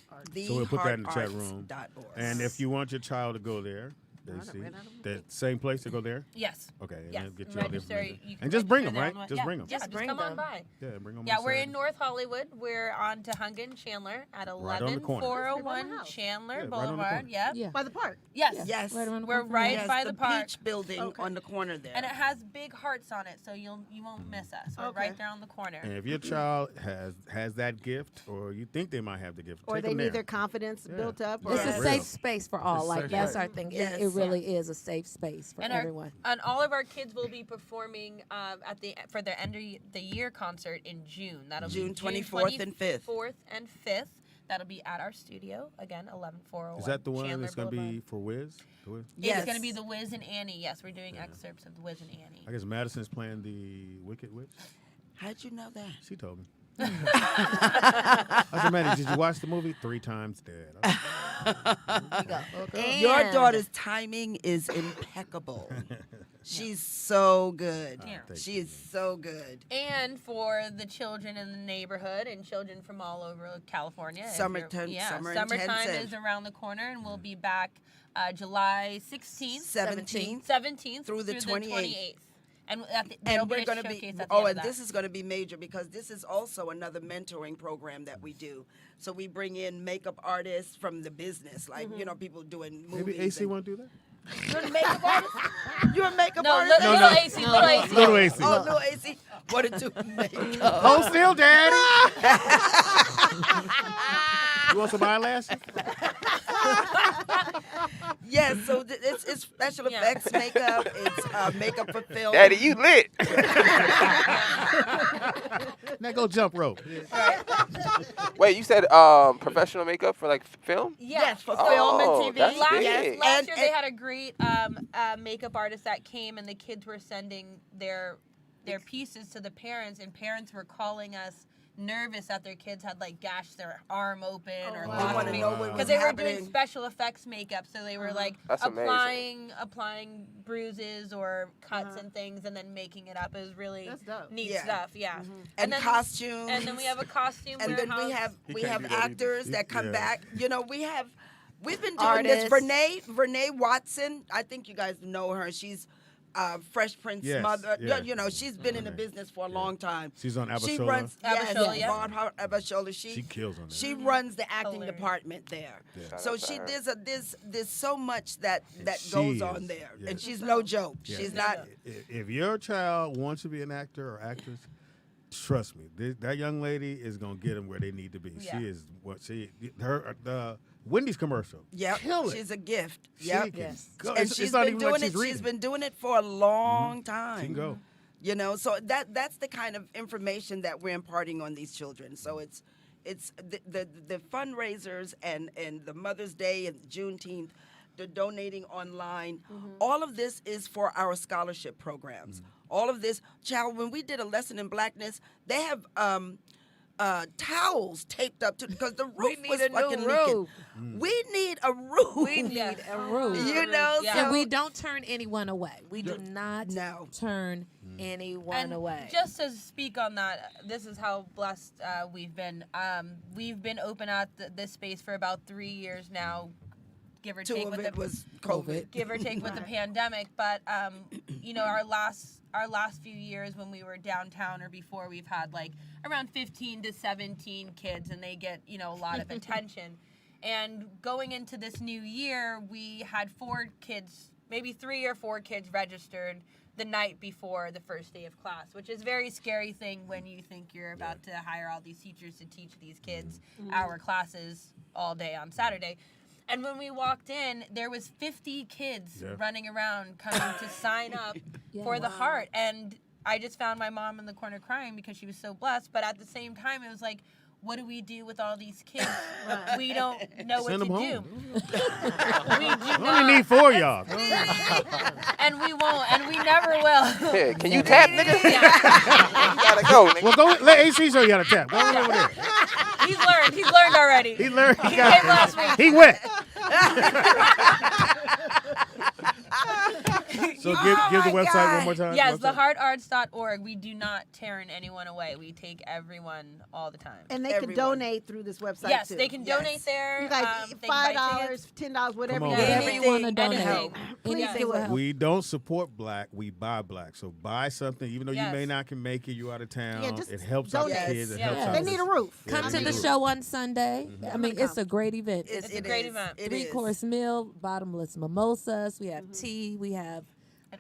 So we'll put that in the chat room. theheartarts.org. And if you want your child to go there, that same place to go there? Yes. Okay. And Yes. then get you all the Register. information. You can And just bring them, register right? there on- Just yeah. bring them. Yeah, just bring come on them. by. Yeah, bring them. Yeah, we're in North Hollywood. We're on Tehunga Chandler at Right on the corner. 11401 Chandler Yeah, right on the Boulevard. corner. Yep. Yeah. By the park. Yes. Yes. Right around the We're corner. right Yes, by the park. Peach building on the corner there. And it has big hearts on it, so you won't miss us. We're Okay. right there on the corner. And if your child has that gift, or you think they might have the gift, Or take they them need there. their confidence built up. Or It's Yes. a Real. safe space for all. It's Like, safe that's space. our thing. Yes. It really is a safe space for And everyone. And all of our kids will be performing for their end of the year concert in June. That'll June be 24th and 5th. 4th and 5th. That'll be at our studio again, 11401. Is that the one Chandler that's going to Boulevard. be for Wiz? The Wiz? Yes. It's going to be the Wiz and Annie. Yes, we're doing excerpts of the Wiz and Annie. I guess Madison's playing the Wicked Witch. How'd you know that? She told me. I said, Maddie, did you watch the movie? 3 times dead. Your And- daughter's timing is impeccable. She's so good. Yeah. She is so good. And for the children in the neighborhood and children from all over California. if Summer you're- ten- yeah, summer summertime intensive. is around the corner, and we'll be back July 16th, 17th through the 28th. And there'll And be we're a going to be showcase at the end and of that. this is going to be major because this is also another mentoring program that we do. So we bring in makeup artists from the business, like people doing movies. Maybe AC won't do that? You're a makeup artist. You're a makeup No, artist. little AC, little AC. Little AC. Oh, little AC. What to do makeup? Hold still, Daddy. You want some eyelashes? Yes, so it's special effects makeup. It's makeup for film. Daddy, you lit. Now go jump rope. Wait, you said professional makeup for like film? Yes, for film and TV. That's Last big. year they had a great makeup artist that came, and the kids were sending their pieces to the parents, and parents were calling us nervous that their kids had like gashed their arm open or They want to know what was because they were doing happening. special effects makeup, so they were like That's applying bruises or cuts and things, and then making it up. It was really neat stuff. Yeah, And then, costumes. and then we have a costume. And then warehouse. we have actors that come back. You know, we've been doing Artists. this. Renee Watson. I think you guys know her. She's Fresh Prince Yes, mother. yeah. You know, she's been in the business for a long time. She's on She Abashola. runs Abashola, yeah. Abashola. She kills on that. She runs the acting Hilarious. department there. Yeah. So Shout out to there's so much that She goes on is, there, yeah. and she's no joke. Yeah. She's not. If your child wants to be an actor or actress, trust me, that young lady is gonna get them where they need to be. Yeah. She is the Wendy's commercial. Yep, Kill it. she's a gift. She Yep. can go. And It's she's not been even like doing it. she's reading. She's been doing it for a long time. She can go. You know, so that's the kind of information that we're imparting on these children. So it's the fundraisers and the Mother's Day and Juneteenth, the donating online. All of this is for our scholarship programs. All of this, child. When we did a lesson in Blackness, they have towels taped up to because the roof was fucking leaking. We need a roof. We need a roof. You know, Yeah. so And we don't turn anyone away. We do not turn anyone And away. just to speak on that, this is how blessed we've been. We've been open at this space for about 3 years now, give or Two take of with it the was COVID. give or take with the pandemic. But you know, our last few years when we were downtown or before, we've had like around 15 to 17 kids, and they get, you know, a lot of attention. And going into this new year, we had 4 kids, maybe 3 or 4 kids registered the night before the first day of class, which is a very scary thing when you think you're about to hire all these teachers to teach these kids our classes all day on Saturday. And when we walked in, there was 50 kids running around coming to sign up for the heart. And I just found my mom in the corner crying because she was so blessed. But at the same time, it was like, what do we do with all these kids? We don't know Send what them to do. home. We do We not. only need 4 of y'all. And we won't, and we never will. Yeah, can you tap, nigga? You gotta go, nigga. Well, go let AC show you how to tap. Go over there. He's learned already. He learned. He came last week. He wet. So give the website one more time. Yes, Website. theheartarts.org. We do not turn anyone away. We take everyone all the time. And they can donate through this website Yes, too. they can donate there. You guys, they can buy $5, $10, whatever. Come you on, get. man. Whatever you want to donate. anything. Please Anything do will it. help. We don't support black. We buy black. So buy something, even though you Yes. may not can make it. You out of town. Yeah, just it helps our donate. kids. It Yes. helps Yes. our They need a roof. Yeah, Come they to need the a roof. show on Sunday. I mean, it's a great event. It's a great event. It is. 3-course meal, bottomless mimosas. We have tea. We have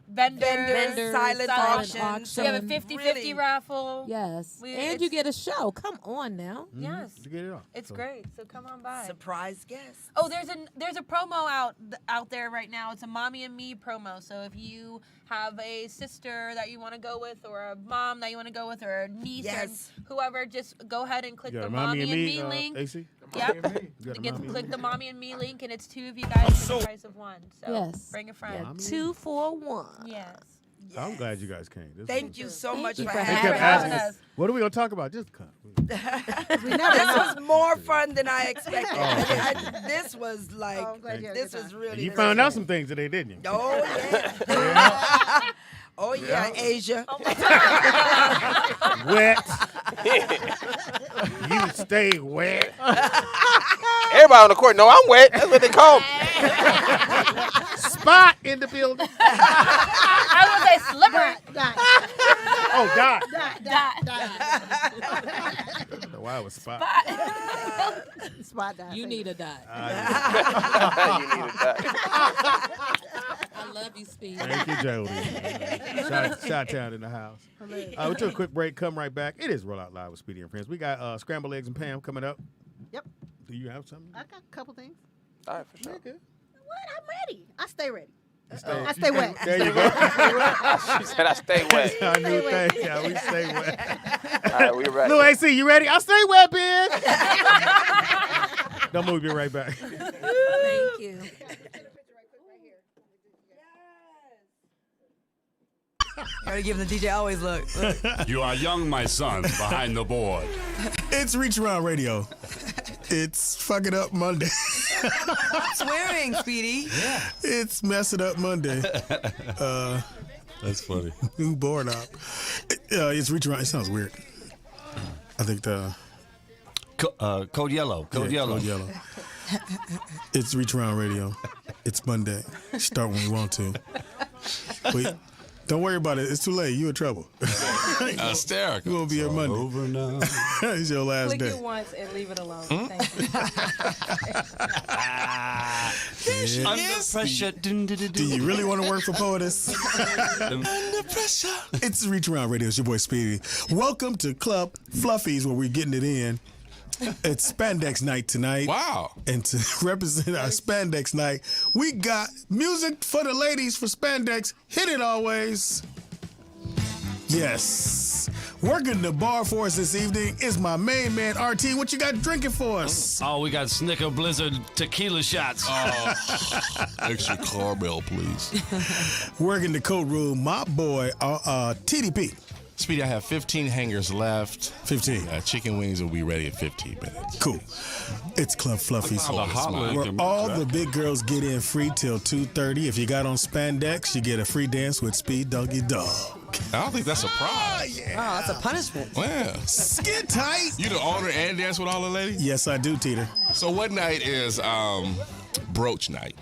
Vendors, silent auctions. We have a auction. 50-50 Really? raffle. Yes, We- and you get a show. Come on now. Yes. To get it off. It's So- great. So come on by. Surprise guest. Oh, there's a promo out there right now. It's a mommy and me promo. So if you have a sister that you want to go with, or a mom that you want to go with, or a niece, Yes. or whoever, just go ahead and click You got the a mommy and me AC? link. AC? Yep. You got a Click mommy the mommy and me link, and it's 2 of you guys for the price of 1. So Yes. bring a friend. Mommy? 2 for 1. Yes. I'm glad you guys came. This Thank was- you so Thank much you for for They having kept having asking us. us, what are we going to talk about? Just come. This was more fun than I expected. This was like, Oh, I'm glad you had a this good was time. really. And you really found out good. some things today, didn't you? Oh yeah. Oh yeah, Asia. Wet. You stay wet. Everybody on the court know I'm wet. That's what they call me. Spot in the building. I was say slippery. Oh, God. Dot. Why it was Spot? Spot that. You need a dot. You need a dot. I love you, Speedy. Thank you, Jody. Shot-town in the house. We took a quick break. Come right back. It is Roll Out Loud with Speedy and Friends. We got Scrambled Eggs and Pam coming up. Yep. Do you have something? I got a couple things. All right, for sure. What? I'm ready. I stay ready. I stay wet. There you go. She said I stay wet. Our new thing. Yeah, we stay wet. All right, we ready. Lil AC, you ready? I stay wet, bitch. Don't move. Be right back. Thank you. Gotta give the DJ always look. You are young, my son, behind the board. It's Reach Around Radio. It's Fuck It Up Monday. Swearing, Speedy. Yeah. It's Mess It Up Monday. That's funny. New board up. It's Reach Around. It sounds weird. I think the... Code Yellow. Code Yellow. Code Yellow. It's Reach Around Radio. It's Monday. Start when you want to. Wait. Don't worry about it. It's too late. You in trouble. Hysterical. You won't be here Monday. Over now. It's your last Click day. it once and leave it alone. Thank you. Under pressure. Do you really want to work for POTUS? Under pressure. It's Reach Around Radio. It's your boy Speedy. Welcome to Club Fluffies, where we're getting it in. It's Spandex night tonight. Wow. And to represent our Spandex night, we got music for the ladies for Spandex. Hit it always. Yes. Working the bar for us this evening is my main man, RT. What you got drinking for us? Oh, we got Snicker Blizzard tequila shots. Extra caramel, please. Working the code room, my boy, TDP. Speedy, I have 15 hangers left. 15. Chicken wings will be ready in 15 minutes. Cool. It's Club Fluffies, where all the big girls get in free till 2:30. If you got on spandex, you get a free dance with Speed Doggy Dog. I don't think that's a prize. Oh, that's a punishment. Yeah. Skin tight. You the owner and dance with all the ladies? Yes, I do, Teeter. So what night is brooch night?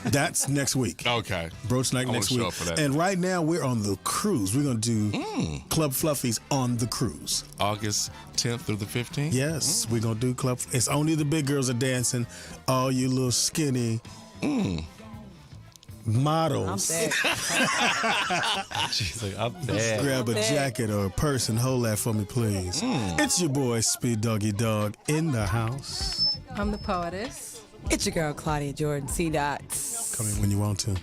That's next week. Okay. Brooch night I next wanna show week. up for that. And right now we're on the cruise. We're going to do Club Fluffies on the cruise. August 10th through the 15th? Yes, we're going to do Club. It's only the big girls are dancing. All you little skinny models. She's like, I'm bad. Grab a jacket or a purse and hold that for me, please. It's your boy, Speed Doggy Dog, in the house. I'm the poetess. It's your girl, Claudia Jordan, C. Dots. Come in when you want to.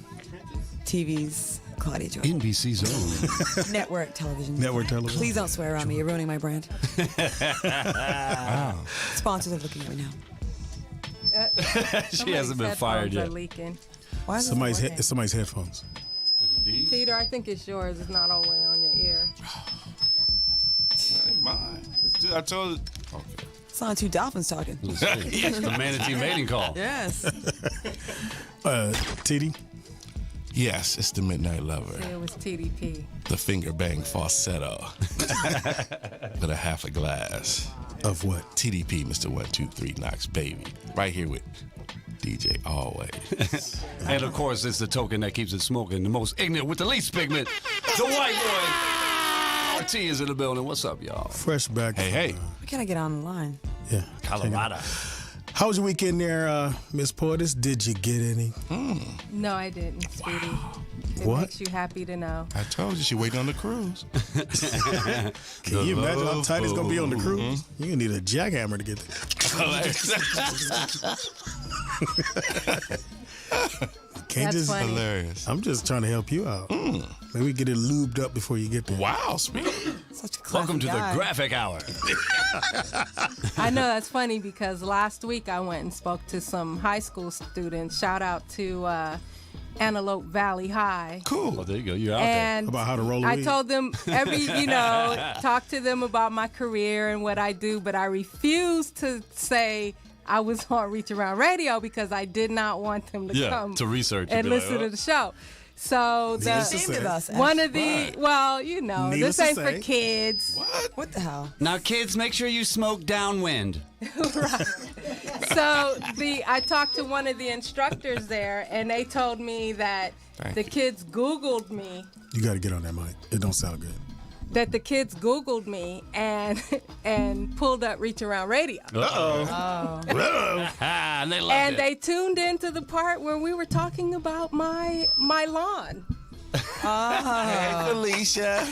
TV's Claudia Jordan. NBC's own. Network television. Network television. Please don't swear on me. You're ruining my brand. Wow. Sponsors are looking at me now. She hasn't been fired yet. Leaking. Why is somebody's headphones. Teeter, I think it's yours. It's not all the way on your ear. That ain't mine. I told it. Okay. It's not two dolphins talking. It's the manatee mating call. Yes. TD? Yes, it's the Midnight Lover. It was TDP. The finger bang falsetto. With a half a glass. Of what? TDP, Mr. 123 Knox, baby. Right here with DJ Always. And of course, it's the token that keeps it smoking. The most ignorant with the least pigment. The white boy. RT is in the building. What's up, y'all? Fresh back. Hey. Why can't I get online? Yeah. Colorado. How was your weekend there, Miss Portis? Did you get any? No, I didn't, Speedy. It What? makes you happy to know. I told you she waiting on the cruise. Can you imagine how tight it's going to be on the cruise? You're going to need a jackhammer to get there. Can't That's just funny. Hilarious. I'm just trying to help you out. Maybe we get it lubed up before you get there. Wow, Speedy. Such a classy Welcome to guy. the graphic hour. I know that's funny because last week I went and spoke to some high school students. Shout out to Antelope Valley High. Cool. Well, there you go. You're out And About how to roll a I weed? told them talk to them about my career and what I do, but I refused to say I was on Reach Around Radio because I did not want them to come to research and listen to the show. So one of the Needless this ain't to for say. kids. What the hell? Now, kids, make sure you smoke downwind. Right. So I talked to one of the instructors there, and they told me that Thank the you. kids Googled me. You got to get on that mic. It don't sound good. That the kids Googled me and pulled up Reach Around Radio. And they loved And it. they tuned into the part where we were talking about my lawn. Hey, Felicia.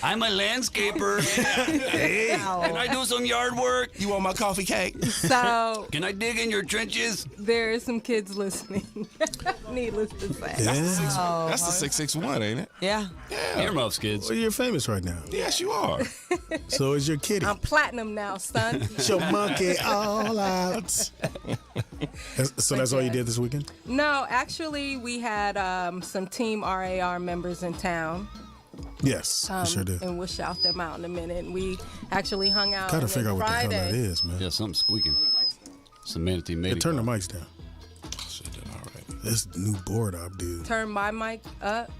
I'm a landscaper. Hey, can I do some yard work? You want my coffee cake? So Can I dig in your trenches? there are some kids listening. Needless to say. That's the 661, ain't it? Yeah. Earmuffs, kids. Well, you're famous right now. Yes, you are. So is your kitty. I'm platinum now, son. It's your monkey all out. So that's all you did this weekend? No, actually, we had some Team RAR members in town. Yes, you sure did. And we'll shout them out in a minute. And we actually hung out. Gotta and then figure out what the hell that Friday- is, man. Yeah, something's squeaking. Some manatee made Hey, turn the mics down. This new board up, dude. Turn my mic up.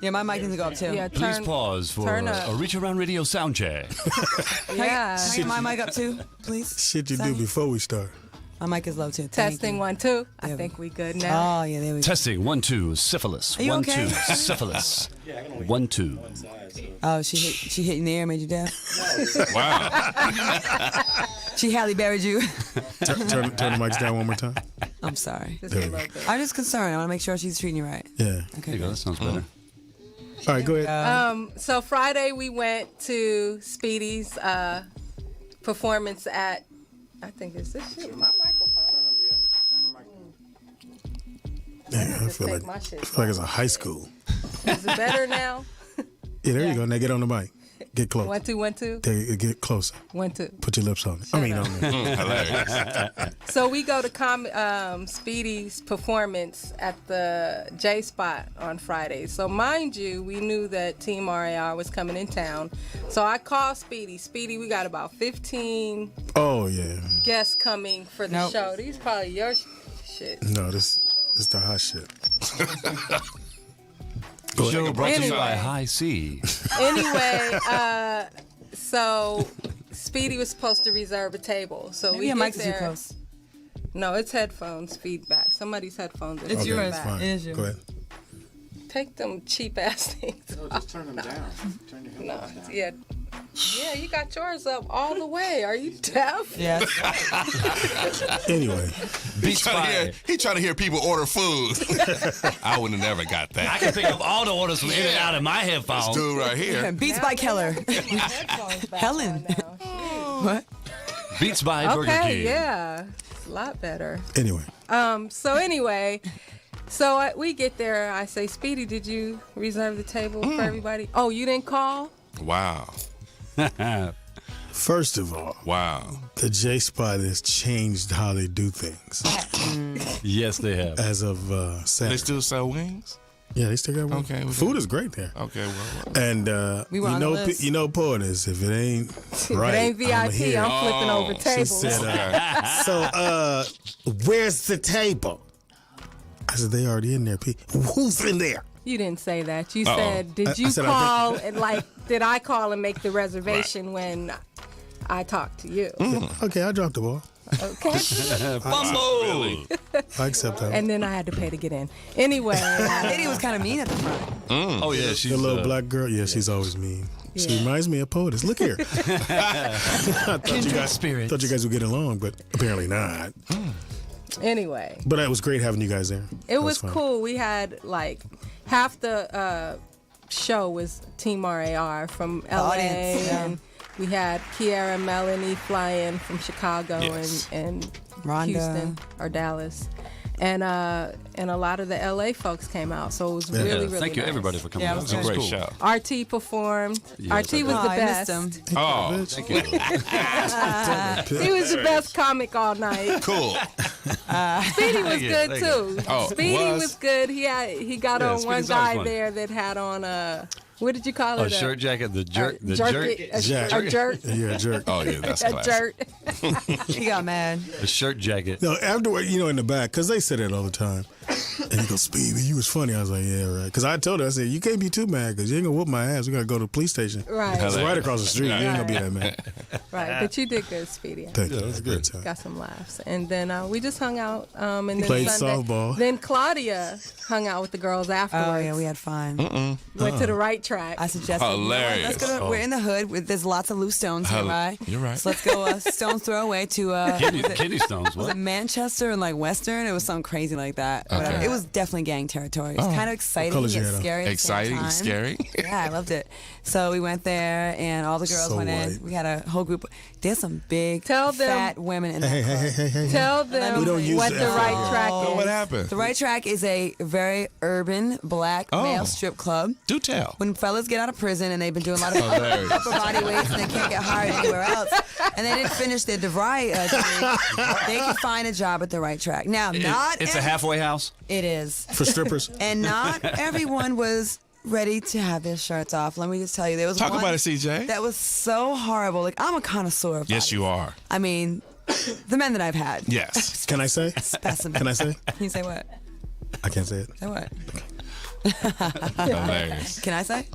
Yeah, my mic needs to go up too. Yeah, Please pause for turn up. a Reach Around Radio sound check. Yeah. Can I get my mic up too, please? Shit you do before we start. My mic is low too. Thank Testing you. 1 2. I think we good now. Oh yeah, there we go. Testing 1 2 syphilis. Are you 1 okay? 2 syphilis. 1 2. Oh, she hit you in the air, made you deaf. Wow. She Halle Berry'd you. Turn the mics down one more time. I'm sorry. There we go. I'm just concerned. I want to make sure she's treating you right. Yeah. Okay. There you go. That sounds better. All right, go ahead. So Friday we went to Speedy's performance at. I think it's this shit. My microphone. Man, I Just feel take like my shit it's a high school. Is it better now? Yeah, there you go. Now get on the mic. Get close. 1 2 1 2. Get closer. 1 2. Put your lips on it. I mean, on it. So we go to Speedy's performance at the J Spot on Friday. So mind you, we knew that Team RAR was coming in town. So I called Speedy. Speedy, we got about 15 Oh yeah. guests coming for the show. These probably your shit. No, this is the hot shit. The show brought to you by Anyway. High C. Anyway, so Speedy was supposed to reserve a table. So Maybe we your get mic is too there. close. No, it's headphones feedback. Somebody's headphones. Is It's yours. feedback. It is yours. Go ahead. Take them cheap ass things. No, just turn them down. Turn your No, headphones down. yeah, you got yours up all the way. Are you deaf? Yes. Anyway, He trying to hear people order food. I would have never got that. I can pick up all the orders from in and out of my headphones. This dude right here. Beats by Keller. Helen. What? Beats by Burger Okay, King. yeah, it's a lot better. anyway. So we get there. I say, Speedy, did you reserve the table for everybody? Oh, you didn't call? Wow. First of all, Wow. the J Spot has changed how they do things Yes, they have. as of Saturday. They still sell wings? Yeah, they still got one. Okay, Food is great there. Okay, well. And We were on the list. you know, Porters, if it ain't right, If it ain't VIP, I'm here. I'm flipping over She tables. She said, so, where's the table? I said, they already in there, P. Who's in there? You didn't say that. You Uh-oh. said, did I you said, I call and did I call and make the reservation when I talked to you? Okay, I dropped the ball. Okay. Fumble! I accept that. And then I had to pay to get in. Anyway. That lady was kind of mean at the front. Oh, yeah, she's the little black girl, yeah, she's always mean. She Yeah. reminds me of POTUS. Look here. I thought you guys would get along, but apparently not. Anyway. But it was great having you guys there. It was fun. cool. We had half the show was Team RAR from LA, audience, yeah. and we had Kiara and Melanie fly in from Chicago Yes. and Rhonda. Houston or Dallas, and a lot of the LA folks came out. So it was Yeah. really, really Thank you, nice. everybody, for coming Yeah, it out. was It's a That great cool. show. RT performed. Yes, RT was Oh, the I best. missed him. Oh, Thank you. He was the best comic all night. cool. Speedy was Thank you, good thank too. Oh, Speedy was? was good. He got Yeah, on one Speedy's always guy funny. there that had on what did you call it? A shirt jacket, the jerk, a jerk. Jack. A jerk. Yeah, a jerk. Oh, yeah, that's A classic. jerk. He got mad. the shirt jacket. No, afterward, in the back, because they said it all the time. And he goes, Speedy, you was funny. I was like, yeah, right. Because I told her, I said, you can't be too mad because you ain't going to whoop my ass. We got to go to the police station. Right. It's right across the street. You ain't going to be that mad. Right. But you did good, Speedy. Thank you. that was Had a great good. time. Got some laughs. And then we just hung out. And then Played Sunday, softball. Then Claudia hung out with the girls afterwards. Oh yeah, we had fun. Went to the right track. I suggested, Hilarious. let's go. We're in the hood. There's lots of loose stones nearby. You're right. So let's go stones throw away to Kidney stones, was what? it Manchester and Western? It was something crazy like that. Okay. Whatever. It was definitely gang territory. It was kind of exciting colors you yet had on? scary. At the Exciting, same time. scary. Yeah, I loved it. So we went there, and all the girls So went white. in. We had a whole group. There's some big, Tell them- fat women in that Hey, club. hey. Tell them We don't use what the the F right word. track Oh, is. what happened? The Right Track is a very urban black male strip club. Do tell. When fellas get out of prison and they've been doing a lot of Hilarious. upper body weights and they can't get hired anywhere else, and they didn't finish their DeVry degree, they can find a job at the Right Track. Now, not It's a every- halfway house. It is. For strippers. And not everyone was ready to have their shirts off. Let me just tell you, there was Talk one about it, CJ. that was so horrible. Like, I'm a connoisseur of Yes, you are. I mean, the men that I've had. Yes. Can I say? Specimen. Can I say? Can you say what? I can't say it. Say what? Hilarious. Can I say?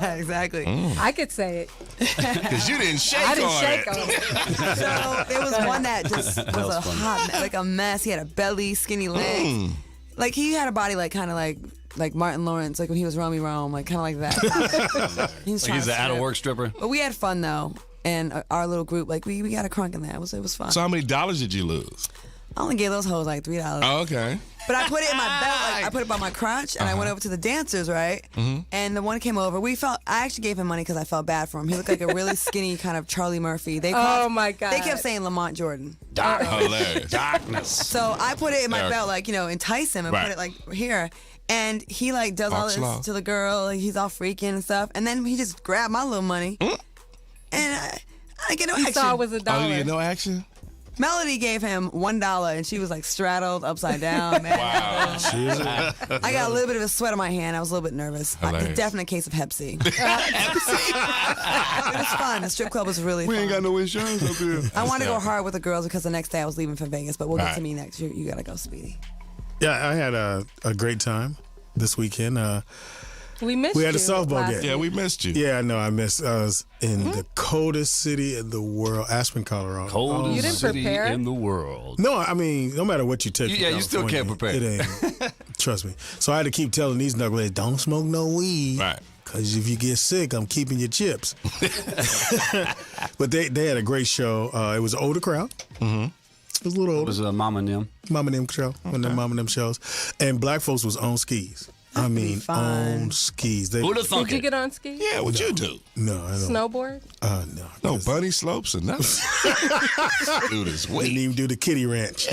Exactly. I could say it. Because you didn't shake I didn't on shake it. on it. So there was one that just was a hot, like a mess. He had a belly, skinny legs. Like he had a body like kind of like Martin Lawrence, like when he was Romy Rome, like kind of like that. He was Like trying he's to an out of strip. work stripper. But we had fun though, and our little group, like we got a crunk in there. It was fun. So how many dollars did you lose? I only gave those hoes like $3. Oh, okay. But I put it in my belt, like I put it by my crotch, and I went over to the dancers, right? And the one came over. I actually gave him money because I felt bad for him. He looked like a really skinny kind of Charlie Murphy. Oh my God. They kept saying Lamont Jordan. Hilarious. Darkness. So I put it in my There. belt, like, entice him and Right. put it like here. And he like does all Walk this slow. to the girl. Like, he's all freaking and stuff. And then he just grabbed my little money. And I didn't get no He action. saw it was a Oh, you dollar. get no action? Melody gave him $1, and she was like straddled upside down, man. Wow. I got a little bit of a sweat on my hand. I was a little bit nervous. It's a Hilarious. definite case of Hep C. It was fun. The strip club was really We fun. ain't got no insurance up here. I wanted to go hard with the girls because the next day I was leaving for Vegas, but we'll get to Right. me next. You got to go, Speedy. Yeah, I had a great time this weekend. We missed We had a you softball last game. Yeah, we missed you. Yeah, I know. I missed. I was in the coldest city in the world, Aspen, Colorado. Coldest You didn't city prepare? in the world. No, I mean, no matter what you take. from Yeah, you still can't California, prepare. It ain't. Trust me. So I had to keep telling these knuckleheads, don't smoke no weed. Right. Because if you get sick, I'm keeping your chips. But they had a great show. It was an older crowd. Mm-hmm. It was a little It older. was a Mama and them. Mama and them show. One of them Mama and them shows. And black folks was on skis. I mean, on skis. They, Who'd have Did thunk you it? get on ski? Yeah, what you do? No, I don't. Snowboard? No. No bunny slopes or nothing. Dude is Didn't weak. even do the kiddie ranch.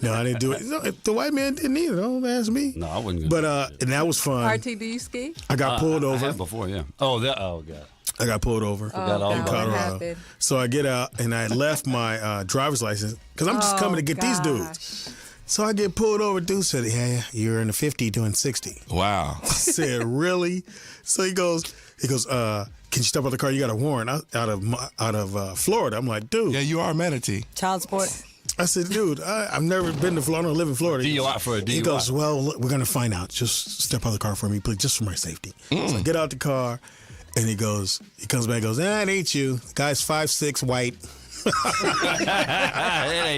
No, I didn't do it. No, the white man didn't either. Don't ask me. No, I wouldn't. But and that was fun. RT, do you ski? I got pulled I over. have before, yeah. Oh, God. I got pulled over Forgot all in about what Colorado. happened? So I get out and I left my driver's license because I'm just coming to get these dudes. So I get pulled over. Dude said, "Yeah, you're in the 50 doing 60." Wow. I said, "Really?" So he goes, "Can you step out the car? You got a warrant out of Florida." I'm like, "Dude." Yeah, you are a manatee. Child support. I said, "Dude, I've never been to Florida. I don't live in Florida." DUI for a DUI. He goes, "Well, look, we're gonna find out. Just step out of the car for me, please, just for my safety." So I get out the car, and he comes back and goes, "It ain't you. The guy's 5'6", white." It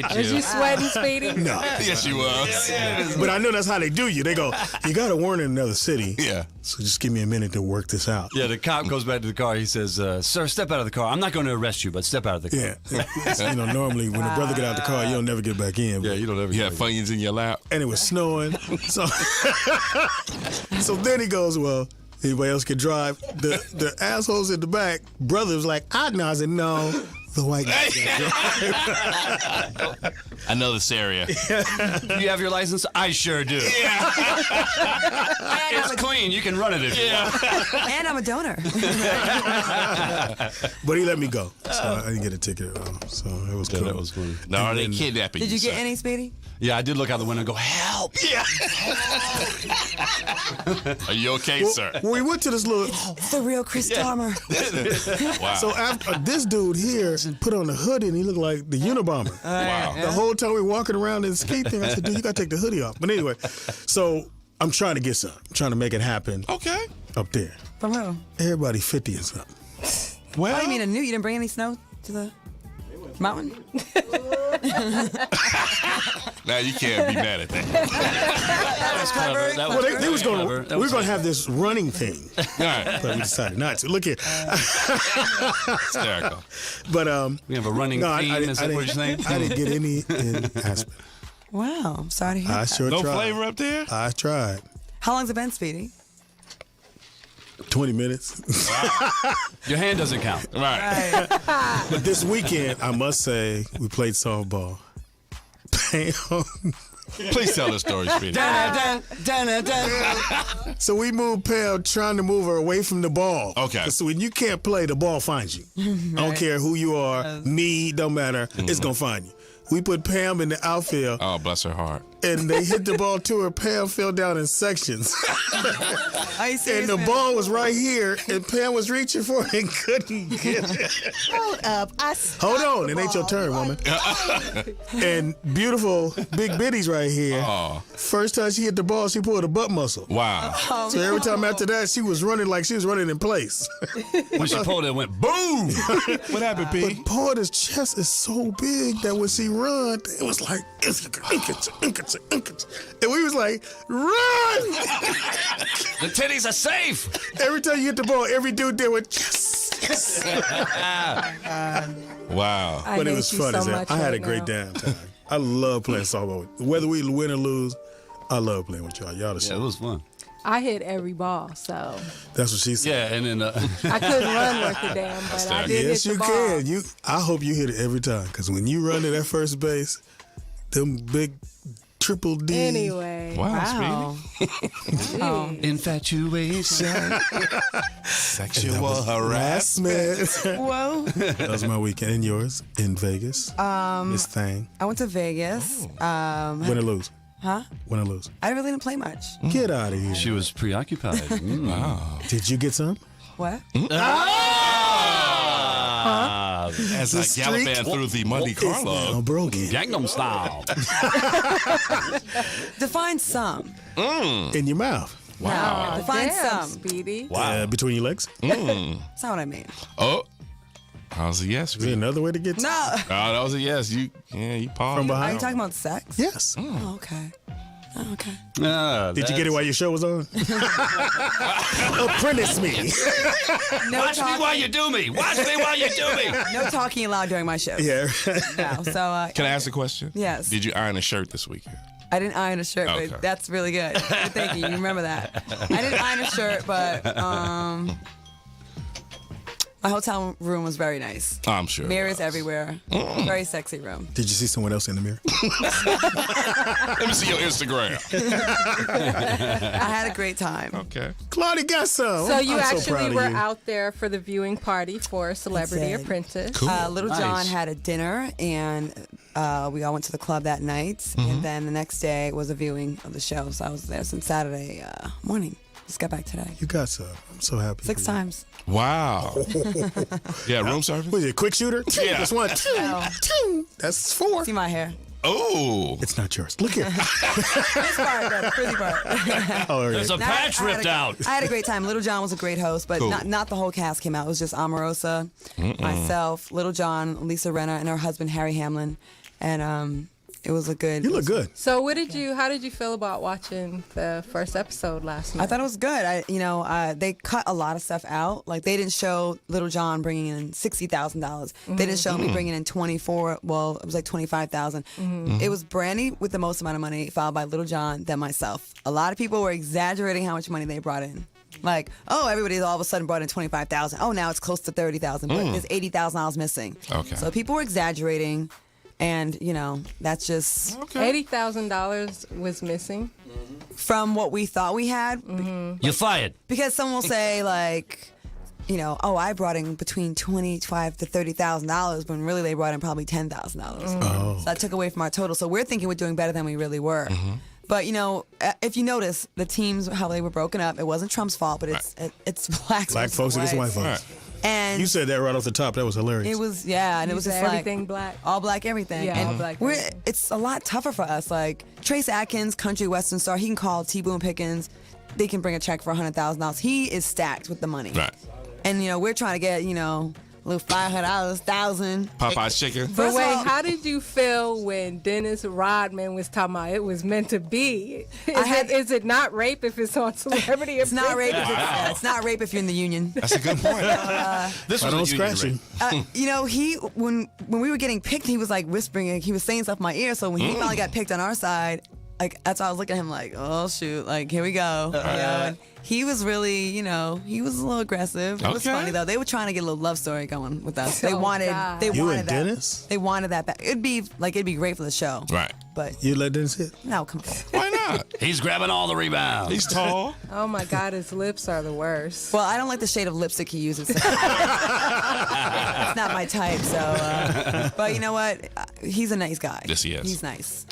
ain't Was you sweating, Speedy? No. Yes, you was. But I know that's how they do you. They go, "You got a warrant in another city. Yeah. So just give me a minute to work this out." Yeah, the cop goes back to the car. He says, "Sir, step out of the car. I'm not going to arrest you, but step out of the car." Yeah. Normally when a brother get out the car, you don't never get back in. Yeah, you don't ever. You had Funyuns in your lap. And it was snowing. So then he goes, "Well, anybody else can drive?" The assholes in the back, brother was like, "I know." I said, "No, the white guy can drive." I know this area. Do you have your license? I sure do. It's clean. You can run it if you want. And I'm a donor. But he let me go. So I didn't get a ticket at all. So it was cool. That was funny. No, are they kidnapping Did you get sir? any, Speedy? Yeah, I did look out the window and go, "Help!" Yeah. Are you okay, sir? Well, we went to this little. It's the real Chris Dahmer. Wow. So after this dude here put on the hoodie and he looked like the Unabomber. Wow. The whole time we were walking around in the ski thing, I said, "Dude, you gotta take the hoodie off." But anyway, so I'm trying to get some. I'm trying to make it happen Okay. up there. From who? Everybody 50 and something. Well, Oh, you mean you didn't bring any snow to the mountain? now you can't be mad at that. That was clever. That Well, was they was going clever. to. That We were was going to have this running thing, All right. but we decided not to. Look here. Hysterical. But We have a running no, theme. Is that what you're saying? I didn't get any in Aspen. Wow, I'm sorry to hear I that. sure No tried. flavor up there? I tried. How long's it been, Speedy? 20 minutes. Your hand doesn't count. Right. But this weekend, I must say, we played softball. Pam. Please tell the story, Speedy. So we moved Pam, trying to move her away from the ball. Okay. So when you can't play, the ball finds you. I don't care who you are, me, don't matter. It's going to find you. We put Pam in the outfield. Oh, bless her heart. And they hit the ball to her. Pam fell down in sections. Are you serious, And the man? ball was right here, and Pam was reaching for it and couldn't get it. Hold up. Hold on, it ain't your turn, woman. And beautiful Big Biddy's right here. Oh. First time she hit the ball, she pulled a butt muscle. Wow. So every time after that, she was running like she was running in place. When she pulled it, went boom. What happened, P? But Porter's chest is so big that when she run, it was like, and we was like, run! The titties are safe. Every time you hit the ball, every dude there went, yes, yes. Wow. I But it hate was you fun so as hell. much I had a right great now. damn time. I love playing softball. Whether we win or lose, I love playing with y'all. Y'all the Yeah, shit. it was fun. I hit every ball, so That's what she said. Yeah, and then I couldn't run worth a damn, but I did Yes, hit the you ball. can. I hope you hit it every time, because when you run to that first base, them big triple D. Anyway. Wow, Oh. Infatuation. Sexual harassment. Whoa. That was my weekend. And yours in Vegas? Miss Thing. I went to Vegas. Win or lose? Huh? Win or lose? I really didn't play much. Get out of here. She was preoccupied. Wow. Did you get some? What? As I galloped through the Monte Carlo. Brogan. Gangnam Style. Define some. In your mouth. Wow. Define Damn, some. Speedy. Wow. Between your legs? That's not what I mean. Oh. That was a yes. Is there another way to get No. Oh, that was a yes. You paused. From Are you behind? talking about sex? Yes. Oh, okay. Oh, okay. Did you get it while your show was on? Apprentice me. No Watch me while you do me. Watch me while you do me. No talking aloud during my show. Yeah. No. So, Can I ask a question? Yes. Did you iron a shirt this weekend? I didn't iron a shirt, Okay. but that's really good. Thank you. You remember that. I didn't iron a shirt, but my hotel room was very nice. I'm sure. Mirrors everywhere. Very sexy room. Did you see someone else in the mirror? Let me see your Instagram. I had a great time. Okay. Claudia got some. So you I'm so actually proud of were you. out there for the viewing party for Celebrity did. Apprentice. Cool. Little Nice. John had a dinner, and we all went to the club that night. And then the next day was a viewing of the show. So I was there since Saturday morning. Just got back today. You got some. I'm so happy. 6 for you. times. Wow. Yeah, room service? Was it a quick shooter? Yeah. That's one. Oh. That's 4. See my hair. Oh. It's not yours. Look here. This part, though, the frizzy part. Oh, okay. There's a patch ripped out. I had a great time. Little John was a great host, but Cool. not the whole cast came out. It was just Omarosa, myself, Little John, Lisa Renner, and her husband Harry Hamlin, and it was a good. You look good. So how did you feel about watching the first episode last night? I thought it was good. They cut a lot of stuff out. Like they didn't show Little John bringing in $60,000. They didn't show me bringing in 24. Well, it was like 25,000. It was Brandy with the most amount of money, followed by Little John, then myself. A lot of people were exaggerating how much money they brought in. Like, oh, everybody all of a sudden brought in 25,000. Oh, now it's close to 30,000, but there's $80,000 missing. Okay. So people were exaggerating. And, that's just $80,000 was missing. from what we thought we had. You're fired. Because someone will say, like, I brought in between $25,000 to $30,000, when really they brought in probably $10,000. Oh. So that took away from our total. So we're thinking we're doing better than we really were. But, if you notice, the teams, how they were broken up, it wasn't Trump's fault, but it's blacks. Black folks against white folks. And You said that right off the top. That was hilarious. it was, and it was just everything like black. all black everything. Yeah, and all black we're, everything. it's a lot tougher for us. Like Trace Atkins, country western star, he can call T. Boone Pickens. They can bring a check for $100,000. He is stacked with the money. Right. And we're trying to get little $500, $1,000. Popeye's chicken. But wait, how did you feel when Dennis Rodman was talking about it was meant to be? Is it not rape if it's on Celebrity It's not rape. Apprentice? It's not rape if you're in the union. That's a good point. This was don't scratch him. When we were getting picked, he was like whispering. He was saying stuff in my ear. So when he finally got picked on our side, like that's why I was looking at him like, oh shoot, like here we go. And he was really, he was a little aggressive. It was funny though. They were trying to get a little love story going with us. They wanted You and that. Dennis? They wanted that back. It'd be great for the show. Right. But you let Dennis hit? No, come on. Why not? He's grabbing all the rebounds. He's tall. Oh my God, his lips are the worst. Well, I don't like the shade of lipstick he uses. It's not my type. So, but you know what? He's a nice guy. Yes, he is. He's nice.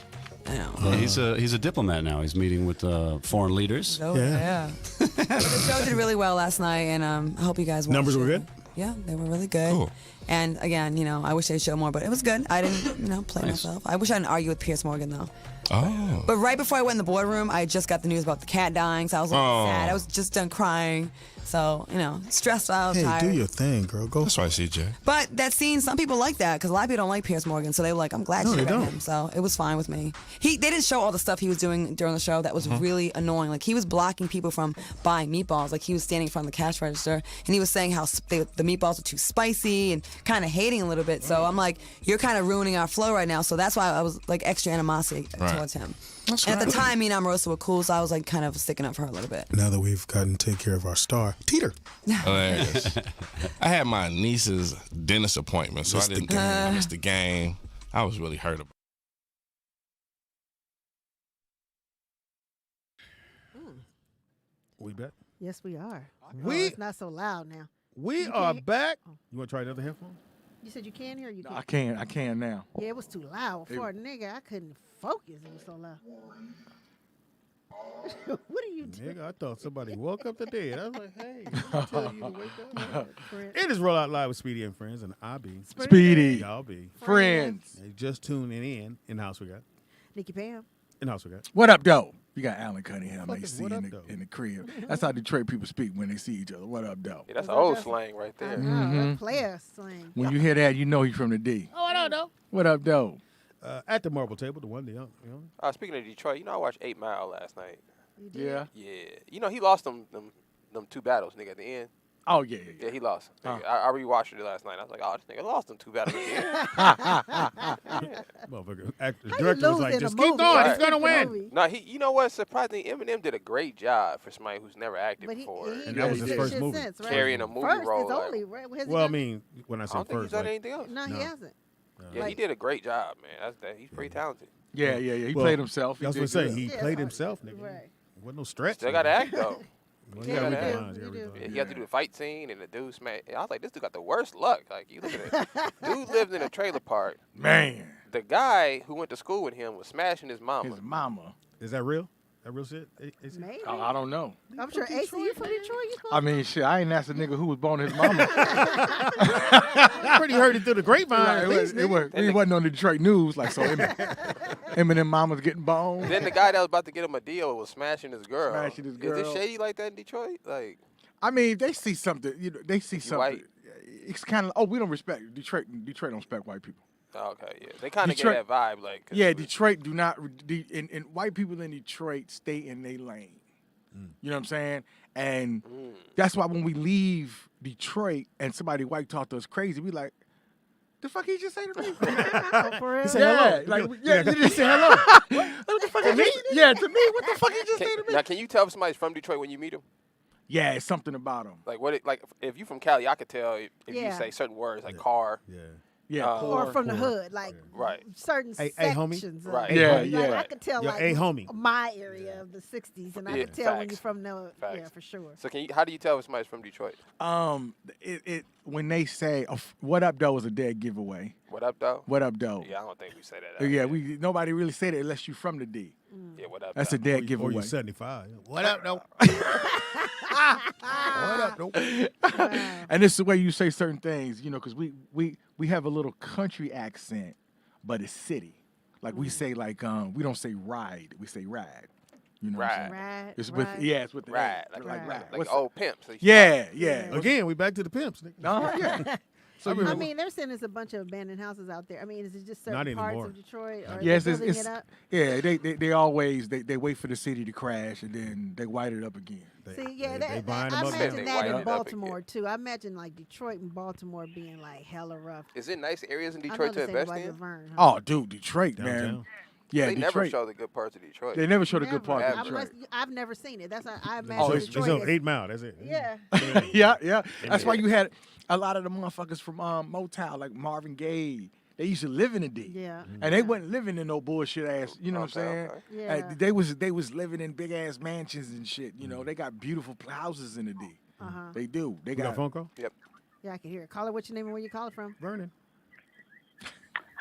I know. Yeah, he's a diplomat now. He's meeting with foreign leaders. Oh, yeah. The show did really well last night, and I hope you guys watched Numbers were it. good? Yeah, they were really good. Cool. And again, I wish they'd show more, but it was good. I didn't, play myself. I wish I didn't argue with Piers Morgan, though. Oh. But right before I went in the boardroom, I just got the news about the cat dying, so I was a little sad. I was just done crying. So, stressed out, Hey, tired. do your thing, girl. Go. That's right, CJ. But that scene, some people like that because a lot of people don't like Piers Morgan. So they were like, I'm glad No, you they got don't. him. So it was fine with me. They didn't show all the stuff he was doing during the show that was really annoying. Like he was blocking people from buying meatballs. Like he was standing in front of the cash register and he was saying how the meatballs were too spicy and kind of hating a little bit. So I'm like, you're kind of ruining our flow right now. So that's why I was like extra animosity towards him. That's and at the right. time, me and Omarosa were cool. So I was like kind of sticking up for her a little bit. Now that we've gotten to take care of our star, Teeter. Hilarious. I had my niece's dentist appointment, so I didn't miss the game. I was really hurt about We back? Yes, we are. We- It's not so loud now. We You are can't- back. You want to try another headphone? You said you can hear? Or you I can't? can. I can now. Yeah, it was too loud. For a nigga, I couldn't focus. It was so loud. What are you doing? Nigga, I thought somebody woke up the dead. I was like, hey, I tell you to wake up. It is Roll Out Live with Speedy and Friends, and I be. Speedy. Y'all be. Friends. They just tuning in the house we got. Nikki Pam. In the house we got. What up, though? You got Alan Cunningham, Fuck is AC what up, in the crib. That's how Detroit people speak when they see each other. What up, though? Yeah, that's old slang right there. Player slang. When you hear that, you know he's from the D. Oh, I don't know. What up, though? At the marble table, the one, the young. Speaking of Detroit, I watched 8 Mile last night. Yeah. Yeah. He lost them 2 battles, nigga, at the end. Oh, yeah. Yeah, he lost. Oh. I rewatched it last night. I was like, oh, this nigga lost them 2 battles at the end. Motherfucker. How The you director was lose like, in a just keep movie? going. Right. He's going to win. Movie. No, you know what? Surprisingly, Eminem did a great job for somebody who's never acted But before. And that was his first movie. Since, right? Carrying a movie First role. is only, right? Has he Well, I done- mean, when I I say don't think he's first, done like, anything else. No, he hasn't. Yeah, he did a great job, man. He's pretty talented. Yeah. He Well, played himself. I was He going to did say, good. he played himself, nigga. Right. Wasn't no stretch. Still got to act, though. Well, Yeah, you gotta you read the do. lines, you gotta read the lines. Yeah, he had to do the fight scene and the dude smash. I was like, this dude got the worst luck. Like, you look at it. Dude lived in a trailer park. Man. The guy who went to school with him was smashing his mama. His mama. Is that real? That real shit? AC? Maybe. I don't know. I'm sure AC, you from Detroit? You I mean, shit, I ain't asked a nigga who was born his mama. Pretty heard it through the grapevine. At least, it wasn't on the Detroit news. Like, so Eminem mama's getting boned. Then the guy that was about to get him a deal was smashing his girl. Smashing his Is girl. it shady like that in Detroit? Like, I mean, they see something. They see something. white? It's kind of, we don't respect Detroit. Detroit don't respect white people. okay, yeah. They kind of get Detroit- that vibe. Like, 'cause Yeah, it was- Detroit do not. And white people in Detroit stay in their lane. You know what I'm saying? And that's why when we leave Detroit and somebody white talk to us crazy, we like, the fuck he just say to me? For real? He said hello. Like, Yeah, he he said hello. What the fuck to me? Yeah, to me. What the fuck he just say to me? Now, can you tell if somebody's from Detroit when you meet him? Yeah, it's something about him. Like, if you from Cali, I could tell if you Yeah. say certain words like car. Yeah. Or from the hood, like Right. certain Hey, homie. sections. Of Right. it. Yeah, Like, yeah. I could tell, Yo, like, hey, homie. my area of the 60s, and I Yeah, could tell when you're facts. from the, yeah, Facts. for sure. So how do you tell if somebody's from Detroit? When they say "What up, though" is a dead giveaway. What up, though? What up, though? Yeah, I don't think we say that. Yeah, nobody really say that unless you from the D. Yeah, what up? That's though? a dead Or giveaway. you 75. What up, though? What up, though? And it's the way you say certain things, because we have a little country accent, but it's city. Like we say, we don't say ride, we say ride. You know what I'm saying? Ride, It's ride. it's with the Ride, A. like ride. like What's old pimps. Yeah. Again, we back to the pimps, nigga. Yeah. I mean, they're saying there's a bunch of abandoned houses out there. I mean, is it just certain Not parts anymore. of Detroit? Or Yes, building it's it up? yeah. They always they wait for the city to crash and then they white it up again. See, yeah, they buying I them up imagine now. that in Baltimore too. I imagine like Detroit and Baltimore being like hella rough. Is it nice areas in I know Detroit to this ain't invest about in? Laverne, huh? Oh, dude, Detroit, man. Downtown. Yeah, They Detroit. never show the good parts of Detroit. They never show the good part of I Detroit. I've never seen it. That's I It's imagine just Detroit. is- 8 Mile. That's it. Yeah. yeah. That's why you had a lot of the motherfuckers from Motown, like Marvin Gaye. They used to live in the D. Yeah. And they wasn't living in no bullshit ass, you know what I'm saying? Yeah. They was living in big ass mansions and shit. You know, they got beautiful houses in the D. Uh-huh. They do. They We got a got phone call? Yep. Yeah, I can hear it. Caller, what's your name and where you calling from? Vernon.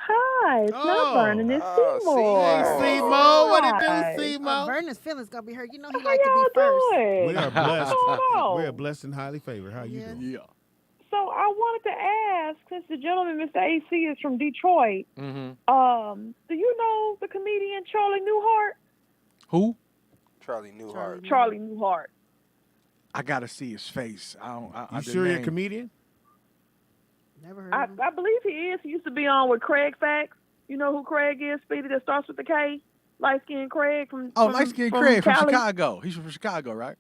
Hi, it's not Vernon, it's Seymour. Hey, Seymour, what it Hi. do, Seymour? Vernon's feelings gonna be hurt. You know he How like to be y'all first. doing? We are blessed. What's going on? We are blessed and highly favored. How you doing? Yeah. So I wanted to ask, since the gentleman, Mr. AC, is from Detroit, Mm-hmm. do you know the comedian Charlie Newhart? Who? Charlie Newhart. Charlie Newhart. I gotta see his face. I don't. You sure you're a comedian? Never heard I, of him. I believe he is. He used to be on with Craig Facts. You know who Craig is, Speedy, that starts with the K? Light-skinned Craig from Light skinned Craig from Cali? Chicago. He's from Chicago, right?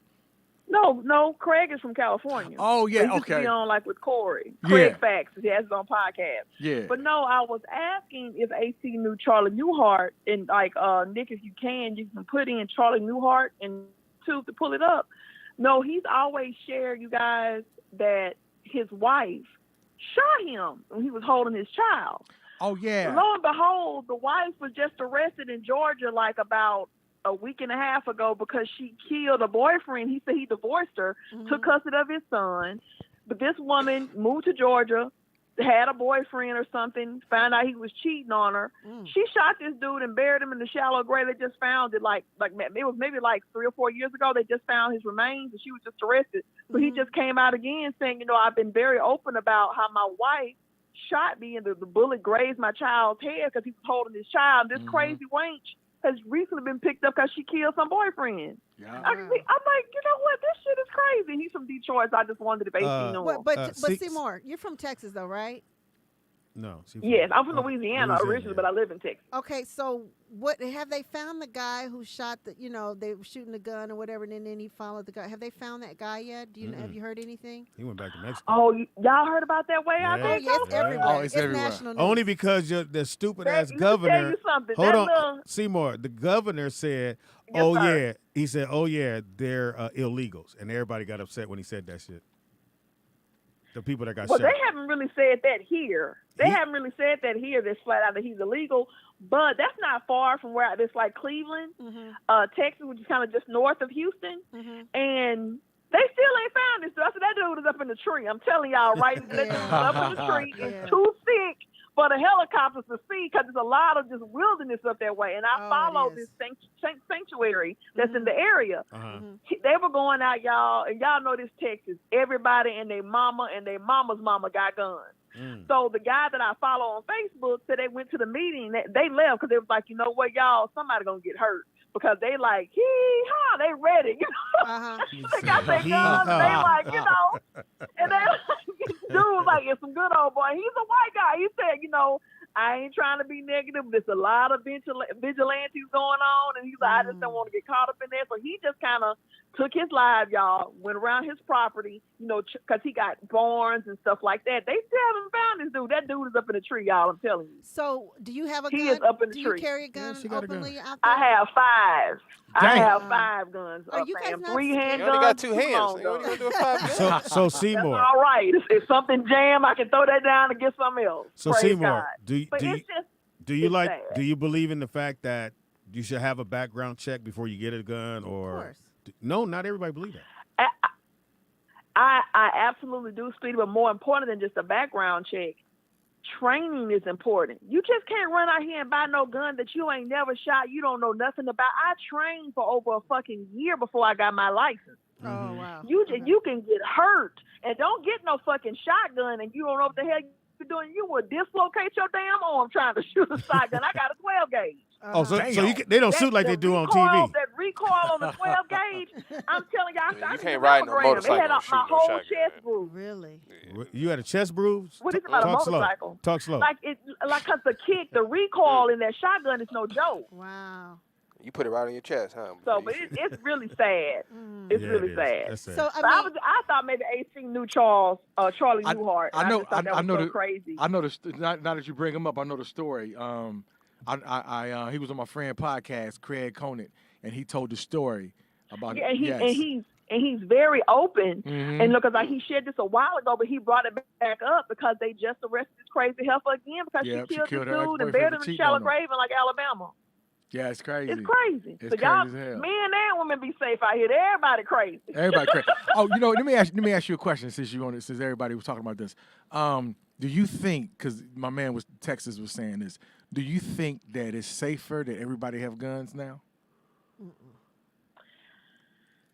No, Craig is from California. Oh, yeah, He used to okay. be on like with Corey. Yeah. Craig Facts. He has his own podcast. Yeah. But no, I was asking if AC knew Charlie Newhart, and like Nick, if you can put in Charlie Newhart and to pull it up. No, he's always shared, you guys, that his wife shot him when he was holding his child. Oh yeah. Lo and behold, the wife was just arrested in Georgia like about a week and a half ago because she killed a boyfriend. He said he divorced her, took custody of his son. But this woman moved to Georgia, had a boyfriend or something, found out he was cheating on her. She shot this dude and buried him in the shallow grave. They just found it like it was maybe like 3 or 4 years ago. They just found his remains and she was just arrested. So he just came out again saying, you know, I've been very open about how my wife shot me and the bullet grazed my child's head because he was holding his child. This crazy wench has recently been picked up because she killed some boyfriend. Yeah. I'm like, you know what? This shit is crazy. He's from Detroit, so I just wondered if AC knew him. But Seymour, you're from Texas though, right? No. Yes, I'm from Louisiana originally, but I live in Texas. Okay, so what have they found the guy who shot the? You know, they were shooting the gun or whatever, and then he followed the guy. Have they found that guy yet? Do you know? Have you heard anything? He went back to Mexico. Oh, y'all heard about that way out Yeah. there? Oh, yeah, it's everywhere. Oh, it's everywhere. national news. Only because the stupid ass Let me tell governor. you something. Hold That on, little- Seymour. The governor said, Yes, "Oh sir. yeah," he said, "Oh yeah, they're illegals," and everybody got upset when he said that shit. The people that got Well, shot. they haven't really said that here. They haven't really said that here. That's flat out that he's illegal. But that's not far from where it's like Cleveland, Texas, which is kind of just north of Houston, and they still ain't found this. I said that dude is up in the tree. I'm telling y'all, right? That dude is up in the tree. It's too thick for the helicopters to see because there's a lot of just wilderness up that way. And I follow this sanctuary that's in the area. They were going out, y'all, and y'all know this Texas. Everybody and their mama and their mama's mama got guns. So the guy that I follow on Facebook said they went to the meeting. They left because they was like, you know what, y'all, somebody gonna get hurt because they like, hee-haw, they ready. You know? They got their guns. They like, you know, and they dude was like, it's some good old boy. He's a white guy. He said, you know, I ain't trying to be negative. There's a lot of vigilantes going on, and he's like, I just don't want to get caught up in that. So he just kind of took his life, y'all, went around his property, you know, because he got barns and stuff like that. They still haven't found this dude. That dude is up in the tree, y'all. I'm telling you. So, do you have a gun? He is up in the do tree. you carry a gun openly out there? I have 5. I Dang. have 5 guns. Are you guys not 3 hand You guns. only got 2 2 hands. long You only guns. gonna do 5 guns. So That's Seymour. all right. If something jam, I can throw that down and get something else. So Praise Seymour, God. do But you it's just, do you it's like? sad. Do you believe in the fact that you should have a background check before you get a gun? Or no, not everybody believe that. I absolutely do, Speedy, but more important than just a background check, training is important. You just can't run out here and buy no gun that you ain't never shot, you don't know nothing about. I trained for over a fucking year before I got my license. Oh, wow. You can get hurt, and don't get no fucking shotgun, and you don't know what the hell you're doing. You will dislocate your damn arm trying to shoot a shotgun. I got a 12 gauge. Oh, so they don't shoot like they do on recoil, TV. That recoil on the 12 gauge, I'm telling y'all, Yeah, I you did can't the ride no mammogram. motorcycle It had and shoot my no whole shotgun. chest bruised. Really? You had a chest bruise? What is it about a Talk motorcycle? slow. Talk slow. Like cause the kick, the recoil in that shotgun is no joke. Wow. You put it right on your chest, huh? So, but it's really sad. It's Yeah, really it is. sad. That's sad. So I thought maybe AC knew Charlie Newhart. I know. just thought that I was know so the. crazy. I know the. Now that you bring him up, I know the story. He was on my friend podcast, Craig Conant, and he told the story about. Yeah, yes. and he's very open. Mhm. And look, like he shared this a while ago, but he brought it back up because they just arrested this crazy heifer again because Yeah, she killed her this dude and ex-boyfriend buried for him in cheating shallow on her. grave in like Alabama. Yeah, it's crazy. It's crazy. It's So y'all, crazy as hell. men and women, be safe out here. Everybody crazy. Everybody crazy. Oh, let me ask you a question since everybody was talking about this. Do you think, because my man Texas was saying this, do you think that it's safer that everybody have guns now?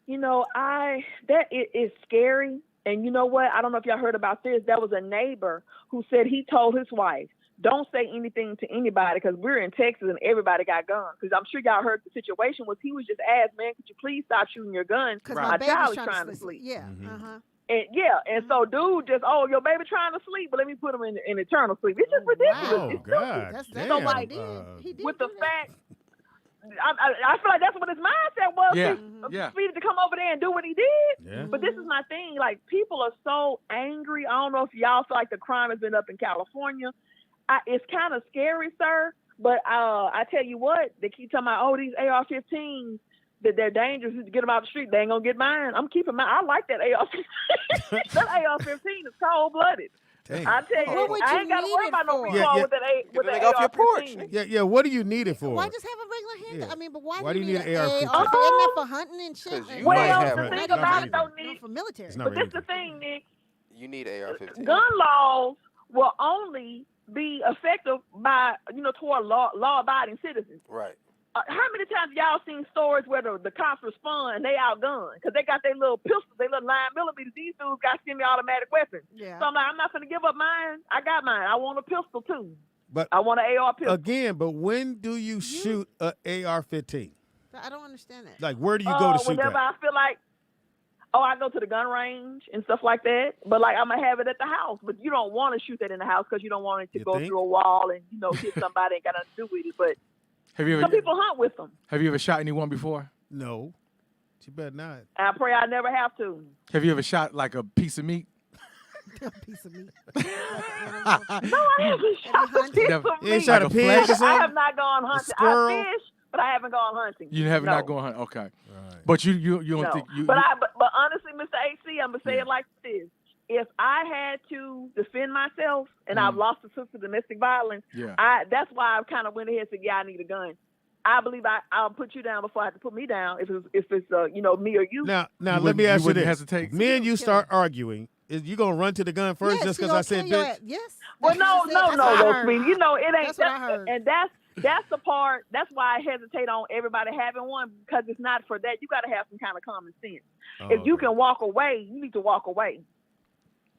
It is scary. And you know what? I don't know if y'all heard about this. There was a neighbor who said he told his wife, don't say anything to anybody because we're in Texas and everybody got guns. Because I'm sure y'all heard the situation was he was just asked, man, could you please stop shooting your gun? Because My child is trying to sleep. Yeah. And so dude just, your baby trying to sleep, but let me put him in eternal sleep. It's just ridiculous. Oh, It's God. stupid. Damn. So like, He did with the fact, I feel like that's what his mindset was. Yeah. Speedy to come over there and do what he did. Yeah. But this is my thing. Like, people are so angry. I don't know if y'all feel like the crime has been up in California. It's kind of scary, sir. But I tell you what, they keep talking about, these AR-15s, that they're dangerous. To get them out the street, they ain't gonna get mine. I'm keeping mine. I like that AR-15. That AR-15 is cold-blooded. Dang. I tell you, What would I you ain't got to need worry it about no for? recall with that AR-15. Yeah. What do you need it for? Why just have a regular handgun? Yeah. I mean, but why Why do you need an AR-15? AR? Isn't that for hunting and shit? you Well, might have the one. thing It's not about it, for though, Nick, for military. It's not but this for the thing, Nick. You need AR-15. Gun laws will only be effective by, toward law-abiding citizens. Right. How many times y'all seen stories where the cops respond and they outgunned because they got their little pistols, their little 9mm. These dudes got semi-automatic weapons. Yeah. So I'm like, I'm not going to give up mine. I got mine. I want a pistol too. But I want an AR pistol. again, but when do you shoot a AR-15? I don't understand that. Like, where do you go to shoot whenever that? I feel like, I go to the gun range and stuff like that. But like, I'm gonna have it at the house. But you don't want to shoot that in the house because you don't want it to You go think? through a wall and hit somebody. Ain't got nothing to do with it. But some people hunt with them. Have you ever shot anyone before? No. You better not. I pray I never have to. Have you ever shot like a piece of meat? A piece of meat. No, I haven't shot a piece of You ain't meat. shot a Like a pig flesh? or something? I have not gone hunting. squirrel? I fish, but I haven't gone hunting. You have no. not gone hunt. Okay. But you don't No. think you. But honestly, Mr. AC, I'm gonna say it like this: if I had to defend myself and I've lost a sister to domestic violence, that's why I kind of went ahead and said, yeah, I need a gun. I believe I'll put you down before I have to put me down if it's me or you. Now You let me wouldn't- ask you you wouldn't this. hesitate? Me and you start arguing. Is you gonna run to the gun first just because I said bitch? Yes. Well, no, Speedy. It ain't. That's what I heard. And that's the part. That's why I hesitate on everybody having one because it's not for that. You got to have some kind of common sense. If you can walk away, you need to walk away.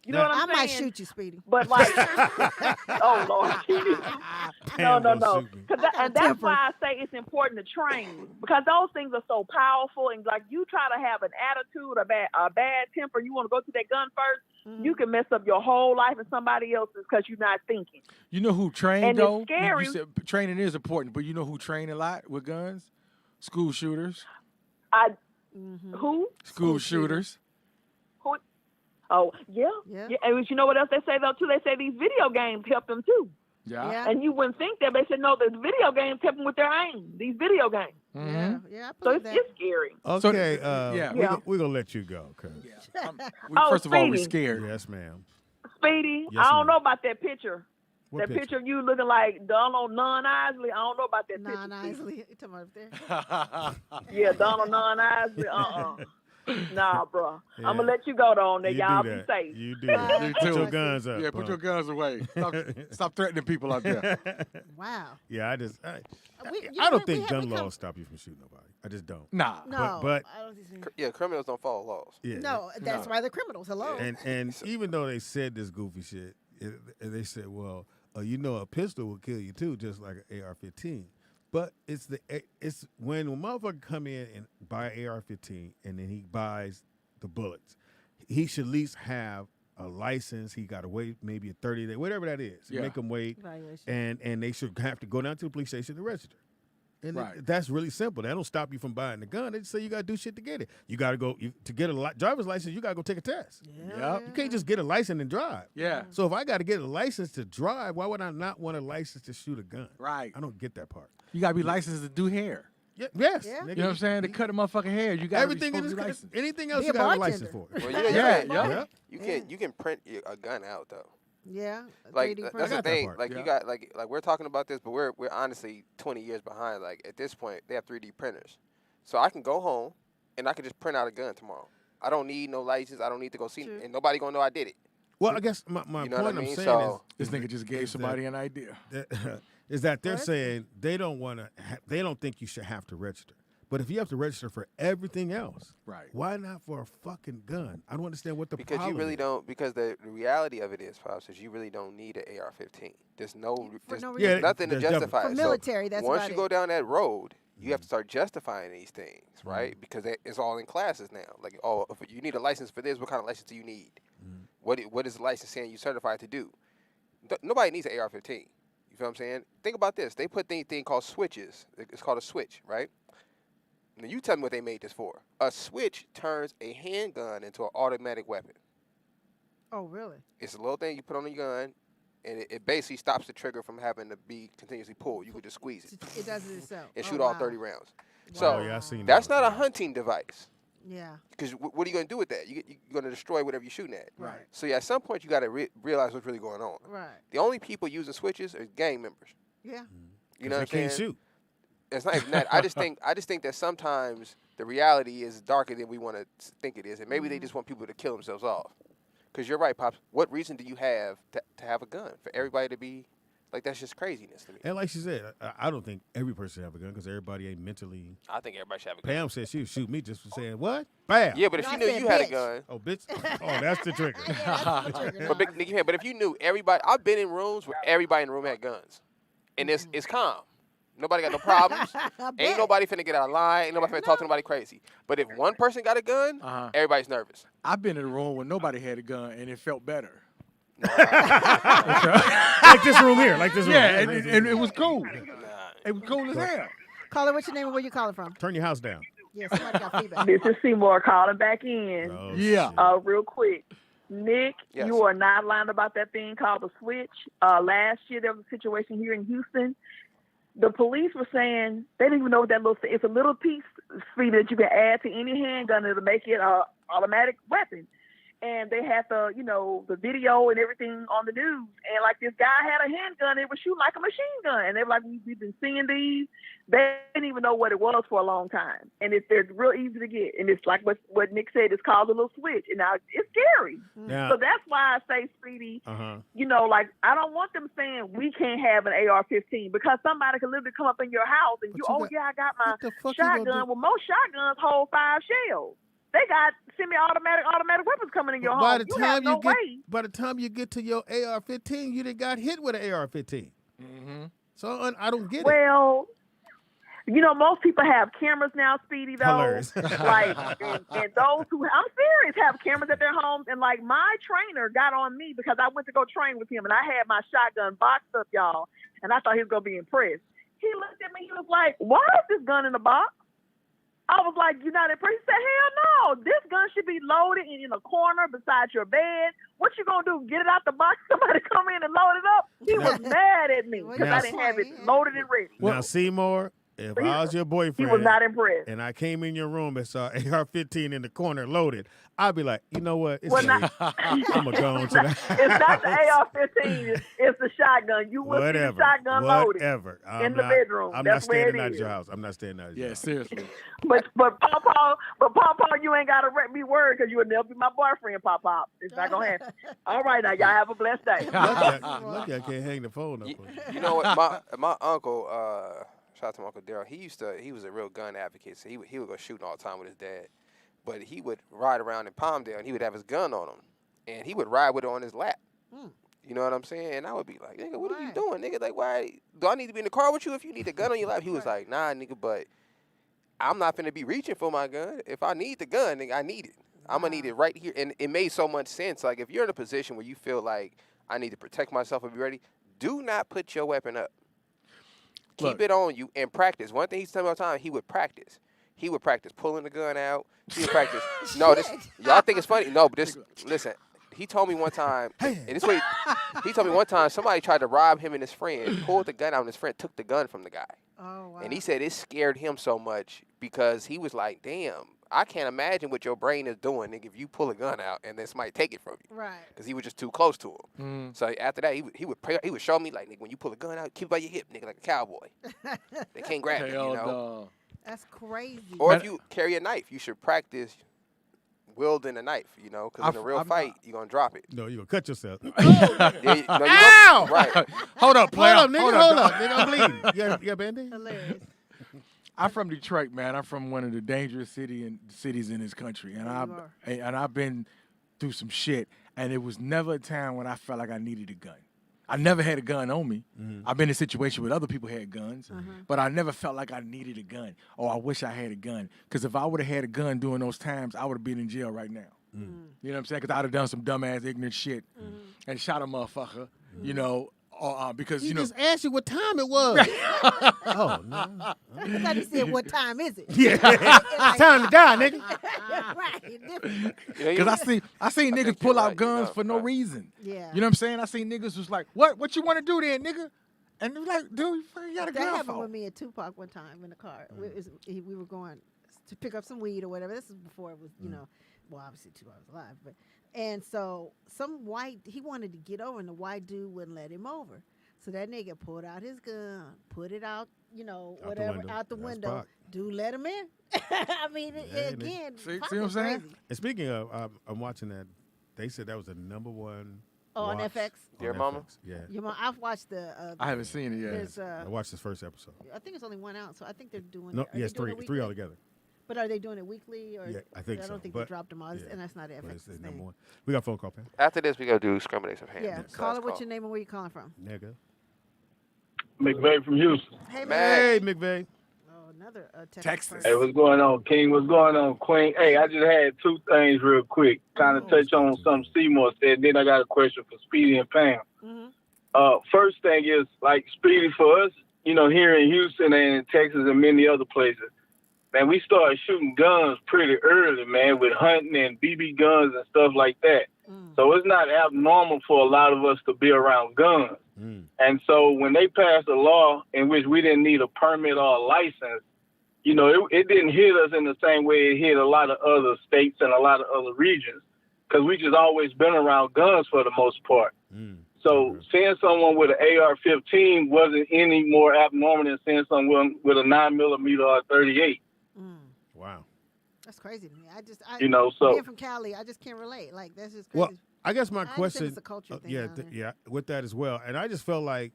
You know what I'm saying? I might shoot you, Speedy. But like, oh Lord, no. And that's why I say it's important to train because those things are so powerful. And like, you try to have an attitude, a bad temper, you want to go to that gun first, you can mess up your whole life and somebody else's because you're not thinking. You know who trained And though? it's scary. You said training is important, but you know who train a lot with guns? School shooters. Who? School shooters. Who? Oh, yeah. And you know what else they say, though, too? They say these video games help them, too. Yeah. And you wouldn't think that. They said, no, the video games help them with their aim. These video games. Yeah, So it's scary. Okay, we're going to let you go. First of all, we're Speedy. scared. Yes, ma'am. Speedy, Yes, I don't ma'am. know about that picture. What that picture of you looking like Donald Non-Isley. I don't know about that picture. Non-Isley. You talking about up there? Yeah, Donald Non-Isley. Nah, bro. Yeah. I'm going to let you go, though, on there. You Y'all do be that. safe. You do that. Put your guns up. Yeah, put your guns away. Stop threatening people out there. Wow. Yeah, I don't we think have gun become- laws stop you from shooting nobody. I just don't. Nah. No. But I don't think so. Yeah, criminals don't follow laws. yeah. No, that's why they're criminals. Hello. And even though they said this goofy shit, they said, well, a pistol will kill you too, just like an AR-15. But it's when a motherfucker come in and buy an AR-15 and then he buys the bullets, he should at least have a license. He got to wait maybe a 30-day, whatever that is. Yeah. Make him wait, Evaluation. and they should have to go down to the police station to register. And Right. that's really simple. That don't stop you from buying the gun. They just say you got to do shit to get it. You got to go to get a driver's license. You got to go take a test. Yep. You can't just get a license and drive. Yeah. So if I got to get a license to drive, why would I not want a license to shoot a gun? Right. I don't get that part. You gotta be licensed to do hair. Yeah, yes. Yeah. Nigga, You know what I'm saying? To cut a motherfucking hair, you got Everything in be this licensed. anything else Be you a got to have a license bartender. for. Well, Yeah. You can print a gun out though. Yeah. Like 3D that's printer. the got that thing. part. Like you got like we're talking about this, but we're honestly 20 years behind. Like at this point, they have 3D printers, so I can go home and I can just print out a gun tomorrow. I don't need no license. I don't need to go see, and nobody gonna know I did it. Well, I guess my You know point what I I'm mean? saying So- This nigga just gave is somebody an idea. is that they're saying they don't want to. They don't think you should have to register. But if you have to register for everything else, Right. why not for a fucking gun? I don't understand what the Because problem you really is. don't. Because the reality of it is, Pops, is you really don't need an AR-15. There's there's no reason. nothing to there's definitely- justify For it. military, so that's once about you it. go down that road, you have to start justifying these things, right? Because it's all in classes now. Like, oh, if you need a license for this, what kind of license do you need? What is the license saying you're certified to do? Nobody needs an AR-15. You feel what I'm saying? Think about this. They put thing called switches. It's called a switch, right? Now you tell me what they made this for. A switch turns a handgun into an automatic weapon. Oh, really? It's a little thing you put on your gun, and it basically stops the trigger from having to be continuously pulled. You could just squeeze it It does it itself. and Oh, shoot all wow. 30 rounds. Wow. So Oh, yeah, I seen that's that. not a hunting device. Yeah. Because what are you going to do with that? You're going to destroy whatever you're shooting at. Right. So yeah, at some point you got to realize what's really going on. Right. The only people using switches are gang members. Yeah. You know what I'm they can't saying? shoot. It's not even that. I just think that sometimes the reality is darker than we want to think it is, and maybe they just want people to kill themselves off. Because you're right, Pops. What reason do you have to have a gun for everybody to be like? That's just craziness to me. And like she said, I don't think every person should have a gun because everybody ain't mentally. I think everybody should have a gun. Pam said she would shoot me just for saying what? Bam. Yeah, but if No, she I knew said you had a bitch. gun, Oh, bitch. Oh, that's the trigger. but big Nikki had. But if you knew everybody, I've been in rooms where everybody in the room had guns, and it's calm. Nobody got no problems. Ain't nobody finna get out of line. Ain't nobody finna talk to nobody crazy. But if one person got a gun, everybody's nervous. I've been in a room where nobody had a gun and it felt better. Like this room here. Like this room. Yeah, and it was cool. It was cool as hell. Caller, what's your name and where you calling from? Turn your house down. Yeah, somebody got feedback. This is Seymour calling back in. Oh, Yeah. Real quick. Nick, Yes. you are not lying about that thing called the switch. Last year there was a situation here in Houston. The police were saying they didn't even know what that little. It's a little piece, Speedy, that you can add to any handgun that'll make it an automatic weapon. And they had the video and everything on the news. And like this guy had a handgun, it was shooting like a machine gun. And they were like, we've been seeing these. They didn't even know what it was for a long time. And they're real easy to get. And it's like what Nick said, it's called a little switch. And now it's scary. Yeah. So that's why I say, Speedy, Uh-huh. like I don't want them saying we can't have an AR-15 because somebody could literally come up in your house and I got my the fuck you gonna shotgun. do? Well, most shotguns hold 5 shells. They got semi-automatic weapons coming in your By home. the You time have no you get, way. by the time you get to your AR-15, you done got hit with an AR-15. Mm-hmm. So I don't get it. Well, most people have cameras now, Speedy, though. Hilarious. Like, and those who, I'm serious, have cameras at their homes. And, like, my trainer got on me because I went to go train with him, and I had my shotgun boxed up, y'all, and I thought he was going to be impressed. He looked at me, he was like, why is this gun in a box? I was like, you're not impressed? He said, hell no. This gun should be loaded in a corner beside your bed. What you going to do, get it out the box, somebody come in and load it up? He was mad at me because I didn't have it loaded and ready. Now, Seymour, if I was your boyfriend, He was not impressed. and I came in your room and saw AR-15 in the corner loaded, I'd be like, you know what? It's Well, late. I'm going to go on to that. It's not the AR-15. It's the shotgun. You will see the shotgun loaded in the bedroom. I'm That's not where standing it out of is. your house. I'm not standing out of your house. Seriously. But Papa, you ain't gotta be worried because you will never be my boyfriend, Papa. It's not gonna happen. All right, now y'all have a blessed day. Lucky I can't hang the phone up. You know what? My uncle, shout out to my Uncle Daryl. He was a real gun advocate. So he would go shooting all the time with his dad. But he would ride around in Palmdale and he would have his gun on him, and he would ride with it on his lap. You know what I'm saying? And I would be like, nigga, what are you doing, nigga? Like, why do I need to be in the car with you if you need a gun on your lap? He was like, nah, nigga, but I'm not finna be reaching for my gun. If I need the gun, nigga, I need it. I'm gonna need it right here. And it made so much sense. Like, if you're in a position where you feel like I need to protect myself and be ready, do not put your weapon up. Keep it on you and practice. One thing he's telling me all the time, he would practice. He would practice pulling the gun out. He would practice. No, this y'all think it's funny. No, but this, listen. He told me one time, and this way, he told me one time somebody tried to rob him and his friend, pulled the gun out, and his friend took the gun from the guy. Oh, wow. And he said it scared him so much because he was like, damn, I can't imagine what your brain is doing, nigga, if you pull a gun out and then somebody take it from you. Right. Because he was just too close to him. So after that, he would show me, like, nigga, when you pull a gun out, keep it by your hip, nigga, like a cowboy. They can't grab it, you know? That's crazy. Or if you carry a knife, you should practice wielding a knife, you know, because in a real fight, you're going to drop it. No, you're going to cut yourself. Ow! Right. Hold up, player. Hold up, nigga, I'm bleeding. You got a Band-Aid? Hilarious. I'm from Detroit, man. I'm from one of the dangerous cities in this country, and I've been through some shit. And it was never a time when I felt like I needed a gun. I never had a gun on me. I've been in a situation where other people had guns, but I never felt like I needed a gun. Oh, I wish I had a gun. Because if I would have had a gun during those times, I would have been in jail right now. You know what I'm saying? Because I'd have done some dumbass, ignorant shit and shot a motherfucker, you know, because, He just asked you what time it was. Oh, no. I thought he said, what time is it? Yeah. It's time to die, nigga. Right. Because I seen niggas pull out guns for no reason. Yeah. You know what I'm saying? I seen niggas was like, what you want to do then, nigga? And they're like, dude, you got a That gun happened for? with me and Tupac one time in the car. We were going to pick up some weed or whatever. This is before it was, you know, well, obviously Tupac was alive, but and so he wanted to get over, and the white dude wouldn't let him over. So that nigga pulled out his gun, put it out, you know, out the window. Dude, let him in. I mean, again, See Pac what I'm was saying? crazy. And speaking of, I'm watching that. They said that was the #1. Oh, on watch FX? Dear Mama? Yeah. Your mom, I've watched the. I haven't seen it yet. There's, I watched this first episode. I think it's only one out, so I think they're doing. No, are they yes, doing three it weekly? altogether. But are they doing it weekly? Or Yeah, I think so. I don't think but, they dropped them all, and that's not but FX. it's the #1. We got a phone call, Pam. After this, we got to do discrimination of hands. Yeah, caller, what's your name and where you calling from? Nigga. McVeigh from Houston. Hey, Hey, McVeigh. Oh, another Texas. Hey, what's going on, King? What's going on, Queen? Hey, I just had two things real quick. Kind of touch on something Seymour said. Then I got a question for Speedy and Pam. First thing is, like, Speedy, for us, you know, here in Houston and in Texas and many other places, man, we started shooting guns pretty early, man, with hunting and BB guns and stuff like that. So it's not abnormal for a lot of us to be around guns. And so when they passed a law in which we didn't need a permit or a license, you know, it didn't hit us in the same way it hit a lot of other states and a lot of other regions, because we just always been around guns for the most part. So seeing someone with an AR-15 wasn't any more abnormal than seeing someone with a 9mm or a 38. Wow. That's crazy to me. You know, so- being from Cali, I just can't relate. Like, that's just crazy. Well, I guess my understand question, it's a culture thing down yeah, with that as well. And I just felt like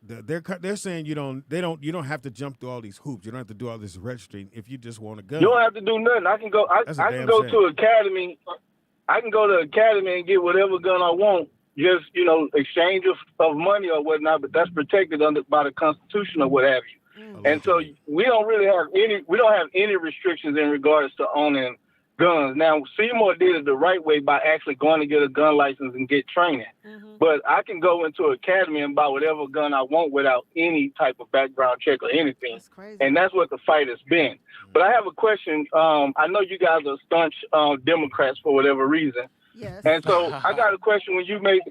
they're saying you don't have to jump through all these hoops. You don't have to do all this registering if you just want a gun. You don't have to do nothing. I can go. I can go to academy. I can go to academy and get whatever gun I want. Just, you know, exchange of money or whatnot. But that's protected by the Constitution or what have you. And so we don't really have any restrictions in regards to owning guns. Now, Seymour did it the right way by actually going to get a gun license and get training. But I can go into academy and buy whatever gun I want without any type of background check or anything. And that's what the fight has been. But I have a question. I know you guys are staunch Democrats for whatever reason. Yes. And so I got a question. When you made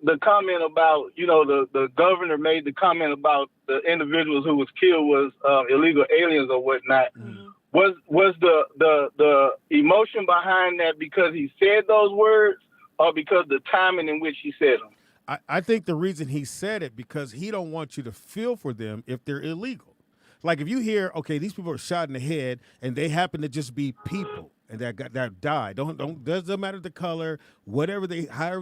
the comment about, you know, the governor made the comment about the individuals who was killed was illegal aliens or whatnot. Was the emotion behind that because he said those words, or because the timing in which he said them? I think the reason he said it because he don't want you to feel for them if they're illegal. Like if you hear, okay, these people are shot in the head and they happen to just be people and that died. Doesn't matter the color, however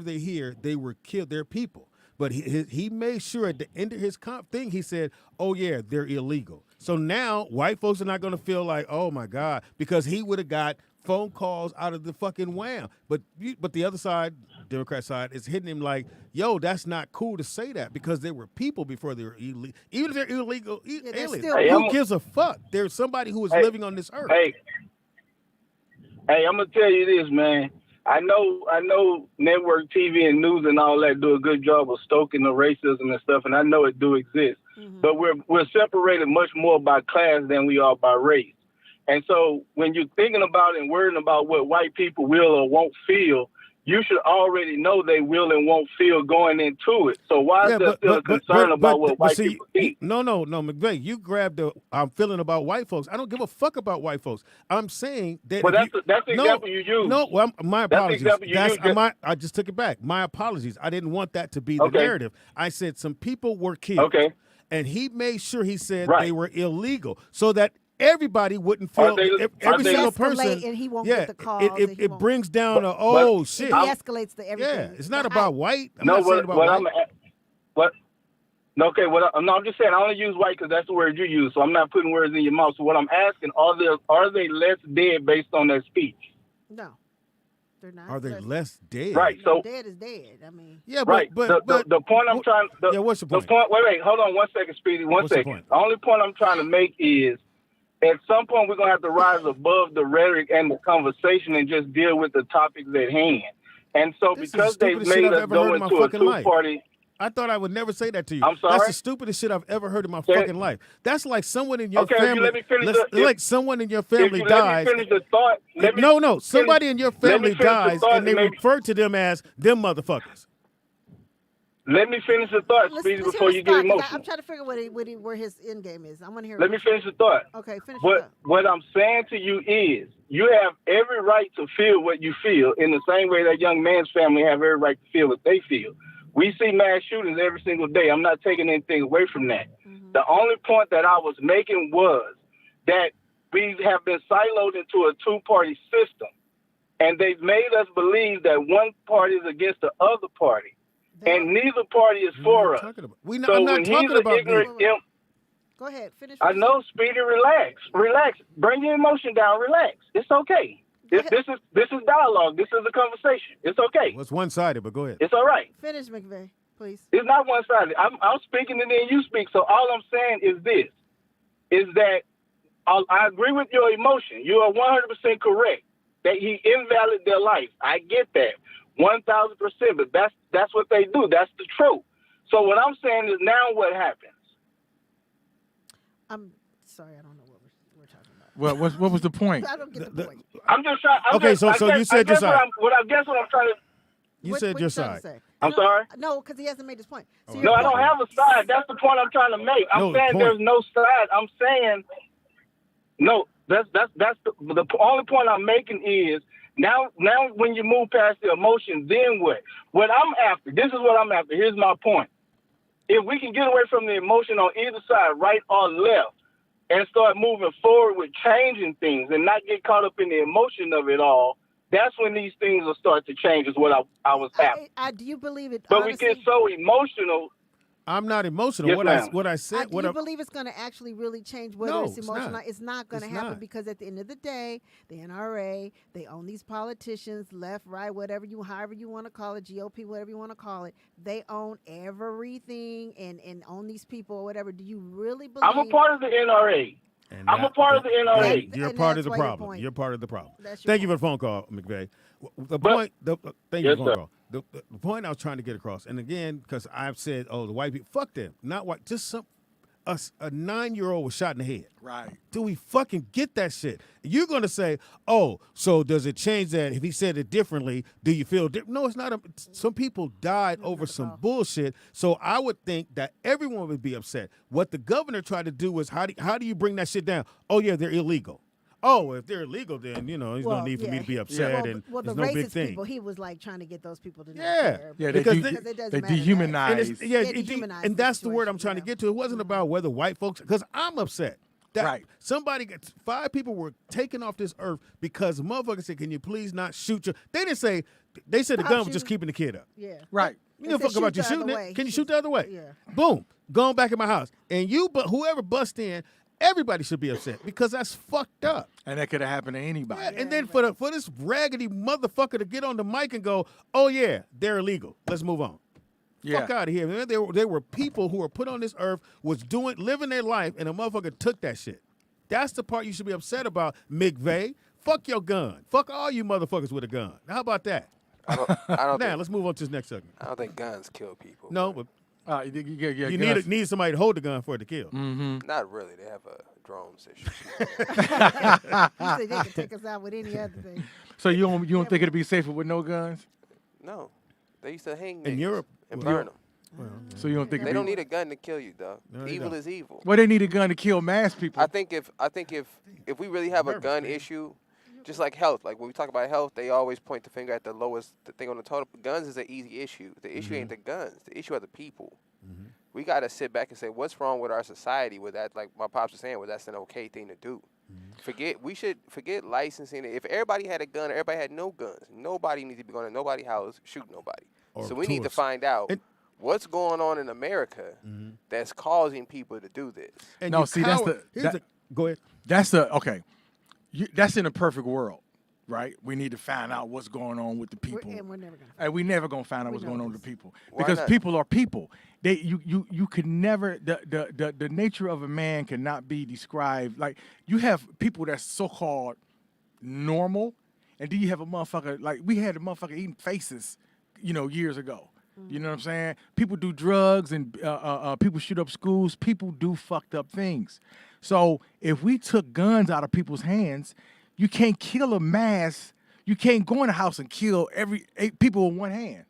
they hear, they were killed. They're people. But he made sure at the end of his thing, he said, oh, yeah, they're illegal. So now white folks are not going to feel like, oh, my God, because he would have got phone calls out of the fucking wham. But the other side, Democrat side, is hitting him like, yo, that's not cool to say that because there were people before they were illegal. Even if they're illegal aliens, who gives a fuck? There's somebody who is living on this earth. Hey, I'm gonna tell you this, man. I know network TV and news and all that do a good job of stoking the racism and stuff, and I know it do exist. But we're separated much more by class than we are by race. And so when you're thinking about and worrying about what white people will or won't feel, you should already know they will and won't feel going into it. So why is there still a concern about what white people think? No, McVeigh, you grabbed the I'm feeling about white folks. I don't give a fuck about white folks. I'm saying that. Well, that's the example you use. No, well, my apologies. That's the example you use. I just took it back. My apologies. I didn't want that to be the narrative. I said some people were killed. Okay. And he made sure he said they were illegal so that everybody wouldn't feel every single person. And he won't get the calls. It brings down shit. He escalates the everything. Yeah, it's not about white. I'm no, not saying about white. I'm just saying I only use white because that's the word you use. So I'm not putting words in your mouth. So what I'm asking, are they less dead based on that speech? No. They're not. Are they less dead? Right. So dead is dead. I mean. Yeah, but the point I'm trying. What's the point? The point. Wait. Hold on 1 second, Speedy. One second. The only point I'm trying to make is, at some point we're gonna have to rise above the rhetoric and the conversation and just deal with the topics at hand. And so because they've made us go into a two-party. I thought I would never say that to you. I'm sorry? That's the stupidest shit I've ever heard in my fucking life. That's like someone in your family. Let me finish like someone in your family dies. Let me finish the thought. No. Somebody in your family dies and they refer to them as them motherfuckers. Let me finish the thought, Speedy, before you get emotional. I'm trying to figure where his end game is. I want to hear. Let me finish the thought. Okay, finish the thought. What I'm saying to you is, you have every right to feel what you feel in the same way that young man's family have every right to feel what they feel. We see mass shootings every single day. I'm not taking anything away from that. The only point that I was making was that we have been siloed into a two-party system, and they've made us believe that one party is against the other party, and neither party is for us. I'm not talking about Go ahead, finish. I know, Speedy, relax. Bring your emotion down, relax. It's okay. This is dialogue. This is a conversation. It's okay. Well, it's one-sided, but go ahead. It's all right. Finish, McVeigh, please. It's not one-sided. I'm speaking and then you speak. So all I'm saying is this, is that I agree with your emotion. You are 100% correct that he invalidated their life. I get that, 1,000%. But that's what they do. That's the truth. So what I'm saying is now what happens? I'm sorry, I don't know what we're talking about. Well, what was the point? I don't get the point. I'm just trying. You said your side. I guess what I'm trying to. You said your side. I'm sorry? No, because he hasn't made his point. So No, I don't have a side. That's the point I'm trying to make. I'm saying there's no side. I'm saying no. That's the only point I'm making is now when you move past the emotion, then what? What I'm after. This is what I'm after. Here's my point. If we can get away from the emotion on either side, right or left, and start moving forward with changing things and not get caught up in the emotion of it all, that's when these things will start to change, is what I was after. Do you believe it? But honestly, we get so emotional. I'm not emotional. Yes, what I said. Do you believe it's going to actually really change? Whether it's emotional, not. It's not going to happen because at the end of the day, the NRA, they own these politicians, left, right, however you want to call it, GOP, whatever you want to call it. They own everything and own these people or whatever. Do you really believe? I'm a part of the NRA. I'm a part of the NRA. You're part of the problem. You're part of the problem. Thank you for the phone call, McVeigh. Thank you for the phone call. The point I was trying to get across, and again, because I've said, the white people, fuck them, not white, just a 9-year-old was shot in the head. Right. Do we fucking get that shit? You're going to say, so does it change that if he said it differently, do you feel different? No, it's not. Some people died over some bullshit, so I would think that everyone would be upset. What the governor tried to do was, how do you bring that shit down? Oh, yeah, they're illegal. Oh, if they're illegal, then, there's no need for me to be upset, and the there's no big racist thing. people, he was like trying to get those people to not care. Yeah, because they dehumanize. And that's the word I'm trying to get to. It wasn't about whether white folks, because I'm upset. Right. Somebody, 5 people were taken off this earth because motherfuckers said, can you please not shoot you? They didn't say, they said the gun was just keeping the kid up. Yeah. Right. You don't fuck about you shooting it. Can you shoot the other way? Yeah. Boom. Going back in my house. And whoever bust in, everybody should be upset because that's fucked up. And that could have happened to anybody. Yeah, and then for this raggedy motherfucker to get on the mic and go, "Oh yeah, they're illegal. Let's move on." Yeah. Fuck out of here, man. There were people who were put on this earth, living their life, and a motherfucker took that shit. That's the part you should be upset about, McVeigh. Fuck your gun. Fuck all you motherfuckers with a gun. How about that? I don't Now, think, let's move on to this next segment. I don't think guns kill people. No, but you guns. need somebody to hold the gun for it to kill. Mm-hmm. Not really. They have a drones issue. You said they can take us out with any other thing. So you don't think it'd be safer with no guns? No. They used to hang In niggas Europe, and well, burn them. Well, So you don't think They don't need a gun to kill you, dog. No, they Evil don't. is evil. Well, they need a gun to kill mass people. I think if we really have a gun issue, just like health, like when we talk about health, they always point the finger at the lowest thing on the totem. Guns is an easy issue. The issue ain't the guns. The issue are the people. We got to sit back and say, what's wrong with our society with that? Like my pops was saying, well, that's an okay thing to do. We should forget licensing. If everybody had a gun, or everybody had no guns, nobody needs to be going to nobody's house, shoot nobody. Or So we need to tourists. find out what's going on in America that's causing people to do this. And No, you see, that's coward- the- here's that- go ahead. That's okay. That's in a perfect world, right? We need to find out what's going on with the people. We're never gonna. And we never gonna find out We what's know going on this. with the people Why because not? people are people. You could never the nature of a man cannot be described. Like you have people that's so called normal, and then you have a motherfucker like we had a motherfucker eating faces, years ago. You know what I'm saying? People do drugs and people shoot up schools. People do fucked up things. So if we took guns out of people's hands, you can't kill a mass. You can't go in a house and kill 8 people with one hand.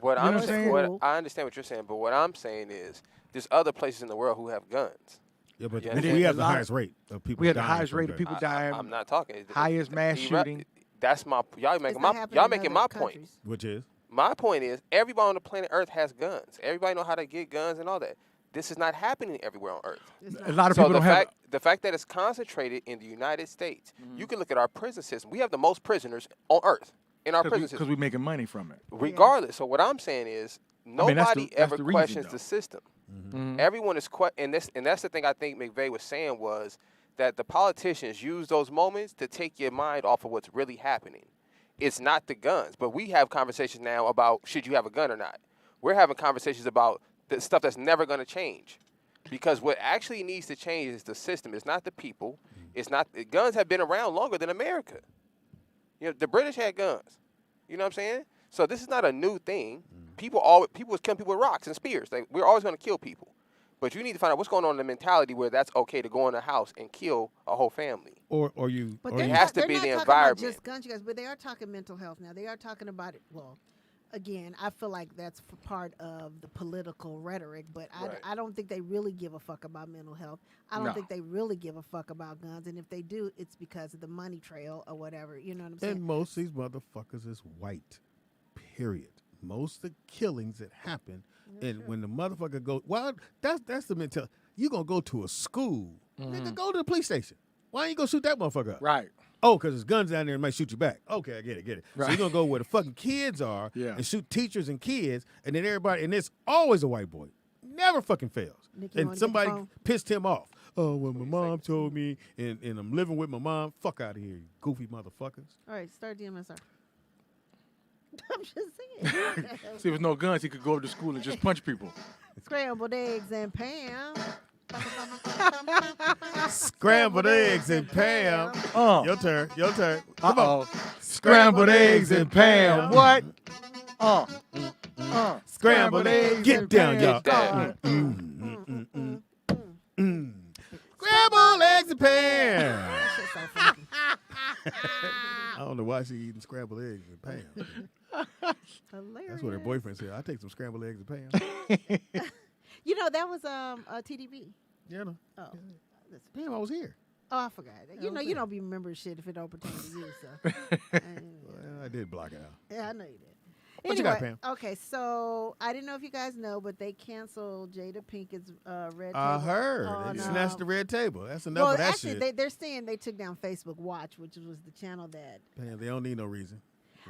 What You know I'm what I'm saying, saying? I understand what you're saying, but what I'm saying is there's other places in the world who have guns. Yeah, but You we understand? have the highest rate of people. We have the dying highest from rate of guns. people dying. I'm not talking. Highest mass shooting. That's my y'all making not my happening y'all in making other my countries. point. Which is My point is everybody on the planet Earth has guns. Everybody know how to get guns and all that. This is not happening everywhere on Earth. A lot of So people don't have. the fact that it's concentrated in the United States, you can look at our prison system. We have the most prisoners on Earth in our prison Because system, we're making money from it. regardless. So what I'm saying is nobody that's the ever reason, questions though. the system. Mhm. Everyone is and that's the thing I think McVeigh was saying was that the politicians use those moments to take your mind off of what's really happening. It's not the guns, but we have conversations now about should you have a gun or not. We're having conversations about the stuff that's never going to change. Because what actually needs to change is the system. It's not the people. It's not guns have been around longer than America. The British had guns. You know what I'm saying? So this is not a new thing. People was killing people with rocks and spears. We're always going to kill people. But you need to find out what's going on in the mentality where that's okay to go in a house and kill a whole family. or you. But or they're you It has not, to be they're the not talking about environment. just guns, you guys, but they are talking mental health now. They are talking about it. Well, again, I feel like that's part of the political rhetoric, but Right. I don't think they really give a fuck about mental health. I don't No. think they really give a fuck about guns, and if they do, it's because of the money trail or whatever. You know what I'm saying? And most of these motherfuckers is white. Period. Most of the killings that happen, and when the motherfucker goes, well, that's the mentality. You gonna go to a school, nigga, go to the police station. Why ain't you gonna shoot that motherfucker up? Right. Oh, because there's guns down there and might shoot you back. Okay, I get it. So Right. you're gonna go where the fucking kids are Yeah. and shoot teachers and kids, and then everybody, and it's always a white boy. Never fucking fails. Nikki, you wanna And get the somebody phone? pissed him off. Oh, well, my mom told me, and I'm living with my mom. Fuck out of here, you goofy motherfuckers. All right, start DMSR. I'm just saying. See, if there's no guns, he could go to school and just punch people. Scrambled eggs and Pam. Scrambled eggs and Pam. Your turn. Come on. Scrambled eggs and Pam. What? Scrambled eggs. Get down, y'all. Get Scrambled eggs and Pam. I don't know why she eating scrambled eggs and Pam. Hilarious. That's what her boyfriend said. I take some scrambled eggs and Pam. You know, that was a TDB. Yeah, no. Oh. Pam, I was here. Oh, I forgot. You know, you don't be remembering shit if it don't pertain to you, so. Well, I did block it out. Yeah, I know you did. What you got, Pam? Okay, so I didn't know if you guys know, but they canceled Jada Pinkett's Red Table. I heard. on, They snatched the red table. That's enough well, of that actually, shit. they're saying they took down Facebook Watch, which was the channel that. Pam, they don't need no reason.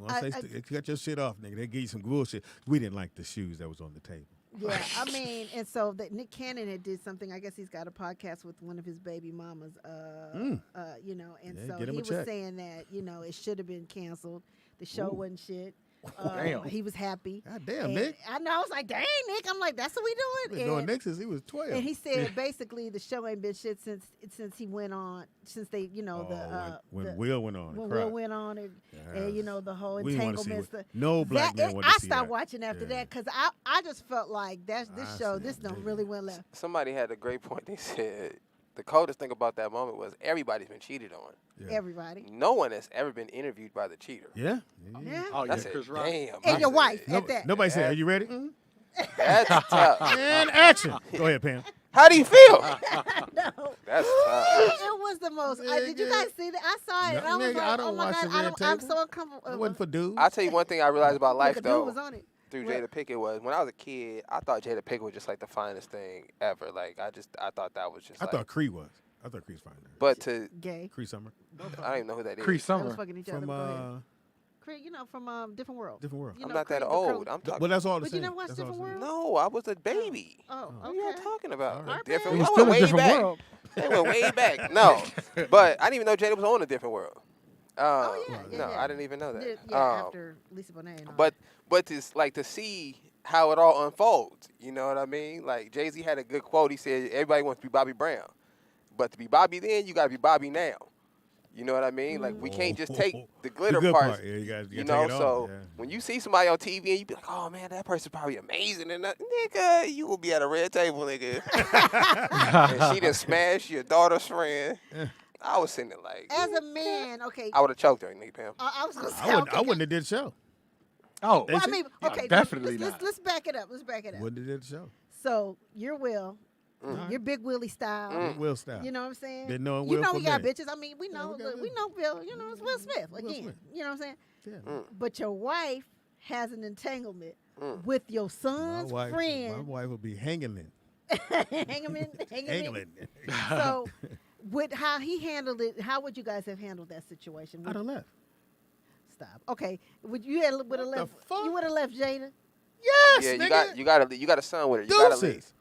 Once they cut your shit off, nigga, they give you some bullshit. We didn't like the shoes that was on the table. Yeah, I mean, and so that Nick Cannon had did something. I guess he's got a podcast with one of his baby mamas. You know, and Yeah, so get him he a was check. saying that it should have been canceled. The show wasn't shit. Damn. He was happy. God damn, And Nick. I know. I was like, dang, Nick. I'm like, that's what we Been doing. doing Nick since he was 12. And he said basically the show ain't been shit since he went on. Since they, when Will went on. when crap. Will went on and the whole We wanna see entanglement what- stuff. no black man wanted to I see stopped that. watching after that because I just felt like this show don't really went left. Somebody had a great point. They said the coldest thing about that moment was everybody's been cheated on. Everybody. No one has ever been interviewed by the cheater. Yeah. Yeah. Oh, That's yeah, it. Chris Rock. Damn. And your wife No- at that. Nobody said, "Are you ready?" That's tough. And action. Go ahead, Pam. How do you feel? No. That's It tough. was the most. Did you guys see that? I saw it. No, and I was nigga, like, I don't oh my watch god, the Red I'm Table. so uncomfortable. It wasn't for dudes. I'll tell you one thing I realized about life, Look, a dude though, was on it. through What? Jada Pinkett was when I was a kid, I thought Jada Pinkett was just like the finest thing ever. Like, I thought that was just I like. thought Cree was. I thought Cree was fine. But to. Gay. Cree Summer. I don't even know who that is. Cree They Summer. was fucking each other. From Go ahead. Cree, from Different World. Different World. You I'm know, not Cree, that the old. crew. I'm talking. Well, that's all the But same. you never watched That's all the Different same. World? No, I was a baby. Oh, What are you okay. talking about? All right. Different. It was I still went a way different back. world. They went way back. No, but I didn't even know Jada was on a different world. Oh, yeah, No, yeah. I didn't even know that. Yeah, after Lisa Bonet and all But to see how it all unfolds, you know what I mean? Like Jay-Z had a good quote. He said, "Everybody wants to be Bobby Brown, but to be Bobby then, you gotta be Bobby now." You know what I mean? Like we can't just take the glitter good parts. part. Yeah, you gotta you take know, it all, so yeah. when you see somebody on TV and you be like, "Oh man, that person's probably amazing," and nigga, you will be at a red table, nigga. And she done smashed your daughter's friend. I was sitting there like, As a man, okay. I would have choked her, nigga, Pam. I was gonna say, I wouldn't have did the show. Oh, Well, I mean, okay, definitely let's, not. let's back it up. Let's back it up. Wouldn't have did the show. So you're Will, you're Big Willie style. Big Will style. You know what I'm saying? Been knowing you Will know for we a got minute. bitches. I mean, we know we got we know Bill. You know it's Will Smith again. Smith. You know what I'm saying? Yeah. But your wife has an entanglement with your son's My friend. wife would be hanging in. hanging in. Hanging in. So, with how he handled it, how would you guys have handled that situation? I'd have left. Stop. Okay, would you would have left? You would have left Jada. Yes, Yeah, nigga. you got a son with her. You gotta leave. Deuces.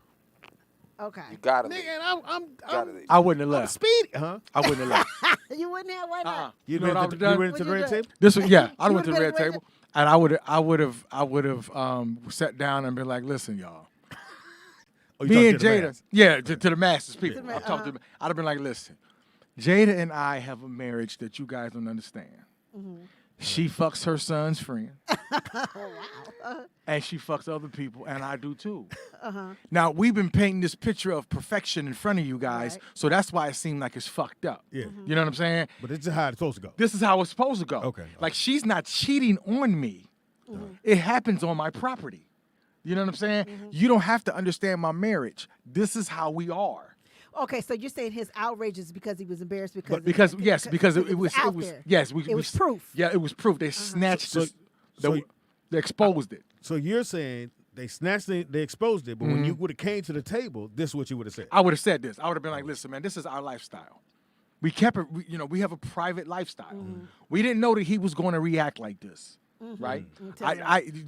Okay. You gotta leave. Nigga, and I'm Gotta leave. I wouldn't have I'm left. Speedy, huh? I wouldn't have left. You wouldn't have. Why not? You know what I went would've to done? you went to the What'd red you do? table? This was yeah. I You went to the red would've been table, and I would have sat down and been like, "Listen, y'all, Oh, you me talking and to the Jada, mass. yeah, to the masses people. the I ma- talked to them. I'd have been like, listen, Jada and I have a marriage that you guys don't understand. She fucks her son's friend, and she fucks other people, and I do too. Now we've been painting this picture of perfection in front of you guys, Right. so that's why it seemed like it's fucked up. Yeah. You know what I'm saying? But this is how it's supposed to go. This is how it's supposed to go. Okay. Like she's not cheating on me. It happens on my property. You know what I'm saying? You don't have to understand my marriage. This is how we are. Okay, so you're saying his outrage is because he was embarrassed because But because it was out there. yes, It was proof. Yeah, it was proof. They snatched So- this, so- they exposed it. So you're saying they snatched it, they exposed it, but when you would have came to the table, this is what you would have said. I would have said this. I would have been like, listen, man, this is our lifestyle. We kept it, we have a private lifestyle. We didn't know that he was going to react like this, right?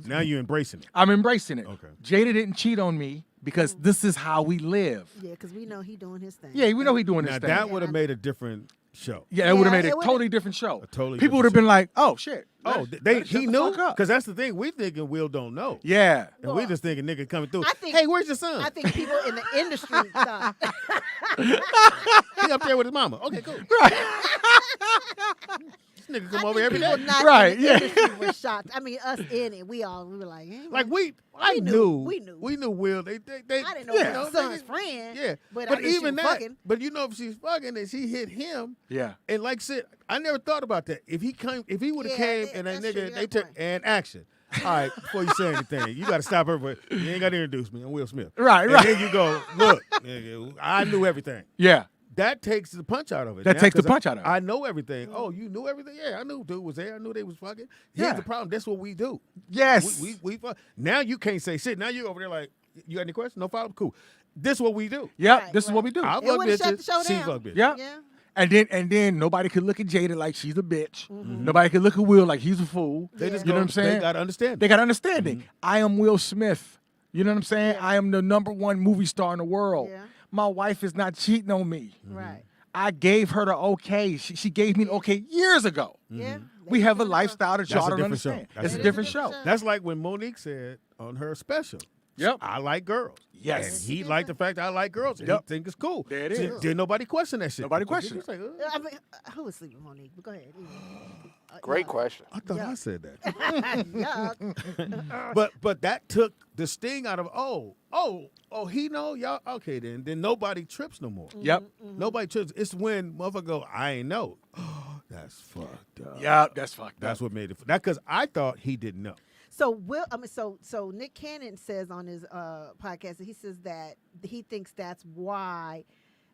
Now you're embracing it. I'm embracing it. Okay. Jada didn't cheat on me because this is how we live. Yeah, because we know he doing his thing. Yeah, we know he doing Now this thing. that would have made a different show. Yeah, it would have made it a would've- totally different show. totally People would have different been like, oh, shit. Oh, he knew? Because that's the thing. We thinking Will don't know. Yeah. And we just thinking nigga coming through. I think- Hey, where's your son? I think people in the industry thought. He up there with his mama. Okay, cool. This nigga come over every day. People not Right, in the yeah. industry were shocked. I mean, us in it, we were like, eh, Like we knew. we knew Will. They I didn't know you he was his son's nigga, friend. Yeah, but I knew she even was that. fucking. But you know, if she's fucking and she hit him, Yeah. and like I said, I never thought about that. If he would have Yeah, came yeah, and that that's true. nigga, You they got a took point. and action. All right, before you say anything, you got to stop her. But you ain't got to introduce me. I'm Will Smith. Right, and right. then you go, look, nigga, I knew everything. Yeah. That takes the punch out of it. That now, takes the 'cause punch out of it. I know everything. Oh, you knew everything? Yeah, I knew dude was there. I knew they was fucking. Here's Yeah. the problem. That's what we do. Yes. We fuck. Now you can't say shit. Now you over there like, you got any questions? No follow up? Cool. This is what we do. Yeah, Right, this is what we do. I It fuck would've shut the bitches. show She down. fuck bitches. Yeah. Yeah. And then nobody could look at Jada like she's a bitch. Nobody could look at Will like he's a fool. They just You know go, what I'm saying? They got to understand. They got understanding. I am Will Smith. You know what I'm saying? I am the #1 movie star in the world. Yeah. My wife is not cheating on me. Right. I gave her the okay. She gave me the okay years ago. Yeah. We have a lifestyle that y'all don't different show. understand. It's a different show. That's like when Monique said on her special. Yep. I like girls. Yes. And he liked the fact that I like girls. And Yep. he think it's cool. There it See, is. Didn't nobody question that shit. Nobody questioned He was like, I mean, who was sleeping, Monique? But go ahead. Great question. I thought I said that. Yuck. but that took the sting out of he know y'all okay then nobody trips no more. Yep. Nobody trips. It's when motherfucker go, I ain't know. That's fucked up. Yeah, that's fucked up. That's what made it. That because I thought he didn't know. So so Nick Cannon says on his podcast that he says that he thinks that's why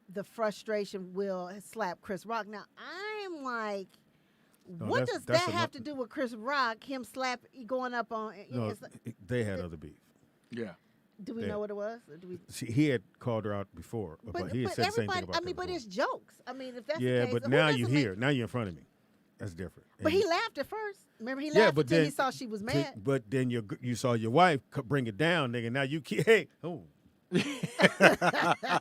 the frustration will slap Chris Rock. Now I'm like, what does that have to do with Chris Rock? Him going up on? No, they had other beef. Yeah. Do we know what it was? Or do we? He had called her out before, but he had said the same thing about I mean, but it's jokes. I mean, if that's the case, but now you're here. Now you're in front of me. That's different. But he laughed at first. Remember, he laughed until he saw she was mad. But then you saw your wife bring it down, nigga. Now you keep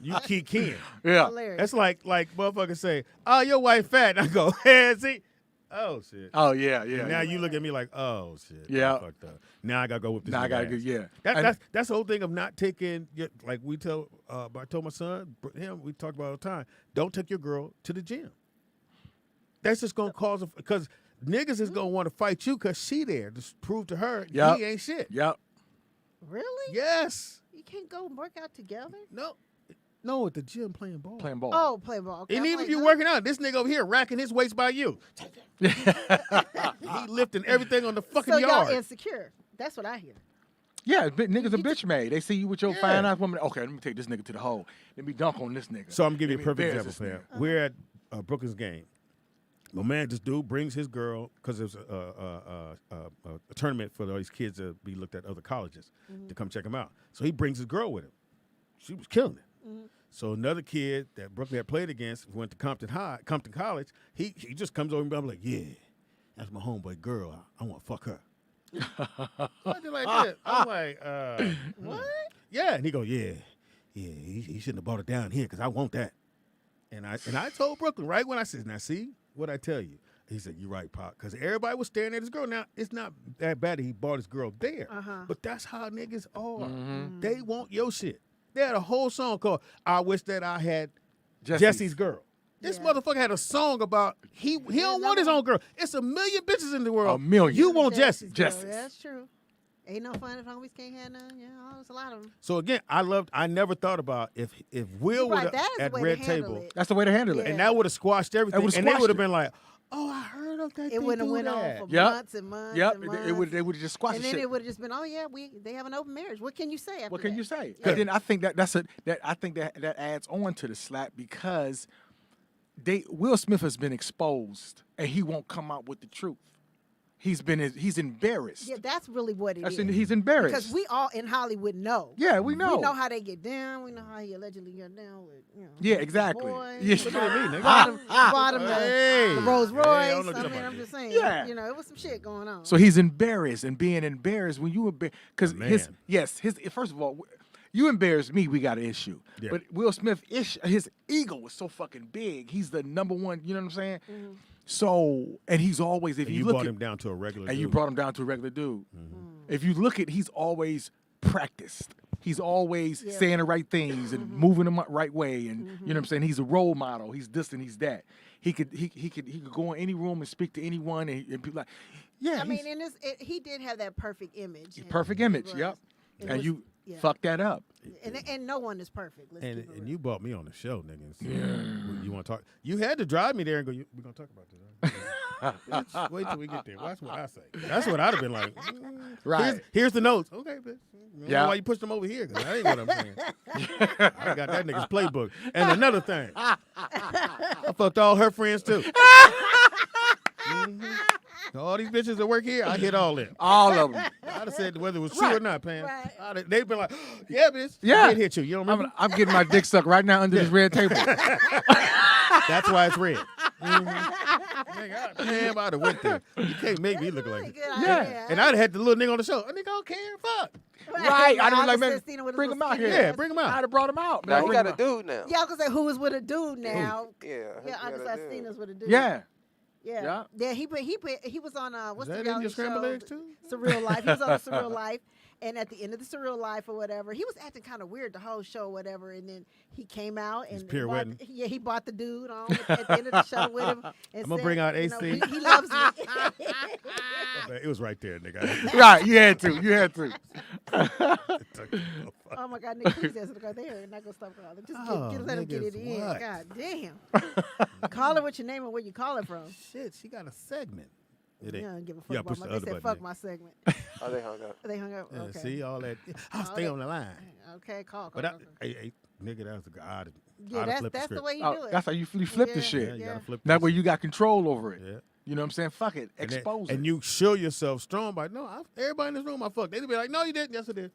you keep keying. Yeah. Hilarious. That's like motherfuckers say, "Oh, your wife fat." And I go, "Hey, see." Oh shit. Oh yeah. And now you look at me like, oh shit. Yeah. I'm fucked up. Now I gotta go with this. Now I gotta nigga go. ass. Yeah. That's the whole thing of not taking like we tell. I told my son, we talk about it all the time. Don't take your girl to the gym. That's just gonna cause because niggas is gonna want to fight you because she there to prove to her he ain't shit. Yep. Really? Yes. You can't go and work out together? No, at the gym playing ball. Playing ball. Oh, play ball. Okay, And I'm even like, if you're huh? working out, this nigga over here racking his weights by you. He lifting everything on the fucking so yard. y'all insecure. That's what I hear. Yeah, niggas a bitch made. They see you with your fine ass woman. Okay, let me take this nigga to the hole. Let me dunk on this nigga. So I'm gonna give you a Let me perfect embarrass example, this fam. We're at Brooklyn's game. My man, this dude brings his girl because there's a tournament for all these kids to be looked at other colleges to come check him out. So he brings his girl with him. She was killing it. So another kid that Brooklyn had played against went to Compton College. He just comes over and I'm like, yeah, that's my homeboy girl. I want to fuck her. I did like that. I'm like, what? Yeah, and he go, yeah. He shouldn't have brought it down here because I want that. And I told Brooklyn right when I said, now see what I tell you. He said, you're right, Pop, because everybody was staring at his girl. Now it's not that bad that he brought his girl there, but that's how niggas are. They want your shit. They had a whole song called "I Wish That I Had Jesse's Girl." This motherfucker had a song about he don't want his own girl. It's a million bitches in the world. A million. You want Jesse. Jesse. That's true. Ain't no fun if homies can't have none. Yeah, there's a lot of them. So again, I never thought about if Will would have at Red Table. That's the way to handle it. And that would have squashed everything. And they would have been like, oh, I heard of that. It wouldn't have went on for months and months. Yep. And months. They would have just squashed and the then shit. it would have just been, oh yeah, they have an open marriage. What can you say? After What can that? you say? Yeah. And then I think that adds on to the slap because Will Smith has been exposed and he won't come out with the truth. He's embarrassed. Yeah, that's really what it is. He's embarrassed. Because we all in Hollywood know. Yeah, we know. We know how they get down. We know how he allegedly got down with, Yeah, exactly. Boys, Yeah. Look at me, nigga. Bottom of the Rolls Royce. I'm just saying. Yeah. It was some shit going on. So he's embarrassed, and being embarrassed when you because his first of all, you embarrass me, we got an issue. Yeah. But Will Smith, his ego was so fucking big. He's the #1. You know what I'm saying? So, and he's always if and you brought look him down to a regular. and dude. you brought him down to a regular dude. If you look at, he's always practiced. He's always saying the right things and moving them the right way, and you know what I'm saying. He's a role model. He's this and he's that. He could go in any room and speak to anyone and be like, yeah. I mean, he did have that perfect image. Perfect image. Yep. And you fucked that up. And no one is perfect. And you brought me on the show, nigga. So you want to talk? You had to drive me there and go. We're gonna talk about this. Bitch, wait till we get there. Watch what I say. That's what I'd have been like. Right. Here's the notes. Okay, bitch. Yeah. Why you pushed them over here? Because that ain't what I'm saying. I got that nigga's playbook. And another thing, I fucked all her friends too. All these bitches that work here, I hit all them. All of them. I'd have said whether it was true or not, Pam. They'd been like, yeah, bitch. Yeah. I did hit you. You don't remember? I'm getting my dick sucked right now under this red table. That's why it's red. Damn, I'd have went there. You can't make me look like it. Yeah. And I'd have had the little nigga on the show. A nigga don't care. Fuck. Right. I'd have been like, man, Seen him with bring his him out little here. Yeah, bring him out. I'd have brought him out. Now Man, he bring got him a out. dude now. Yeah, I was gonna say who was with a dude now. Yeah. Yeah, he August got a dude. Alsina's with a dude. Yeah. Yeah. He was on what's Is the that in reality your scrambled show? eggs too? Surreal Life. He was on Surreal Life. And at the end of the Surreal Life or whatever, he was acting kind of weird the whole show or whatever. And then he came out and he bought the dude on at the end of the show with him. And I'm gonna said, bring out you know, AC. he loves me. It was right there, nigga. Right, you had to. You had to. Oh my God, Nick, please answer the call. They are not gonna stop calling. Just let him get it in. what? God damn. Call her what your name and where you call it from. Shit, she got a segment. It You ain't. don't give a fuck Yeah, about push my. the They other said button. fuck my segment. Oh, they hung up. They hung up. Yeah, Okay. see all that. I'll stay on the line. Okay, call. But hey, nigga, that was the odd. Yeah, that's the way you do it. That's how you flip the Yeah, shit. Yeah, you gotta flip. That way you got control over it. Yeah. You know what I'm saying? Fuck it. And then- Expose it. And you show yourself strong by everybody in this room I fucked. They'd be like, no, you didn't. Yes, I did.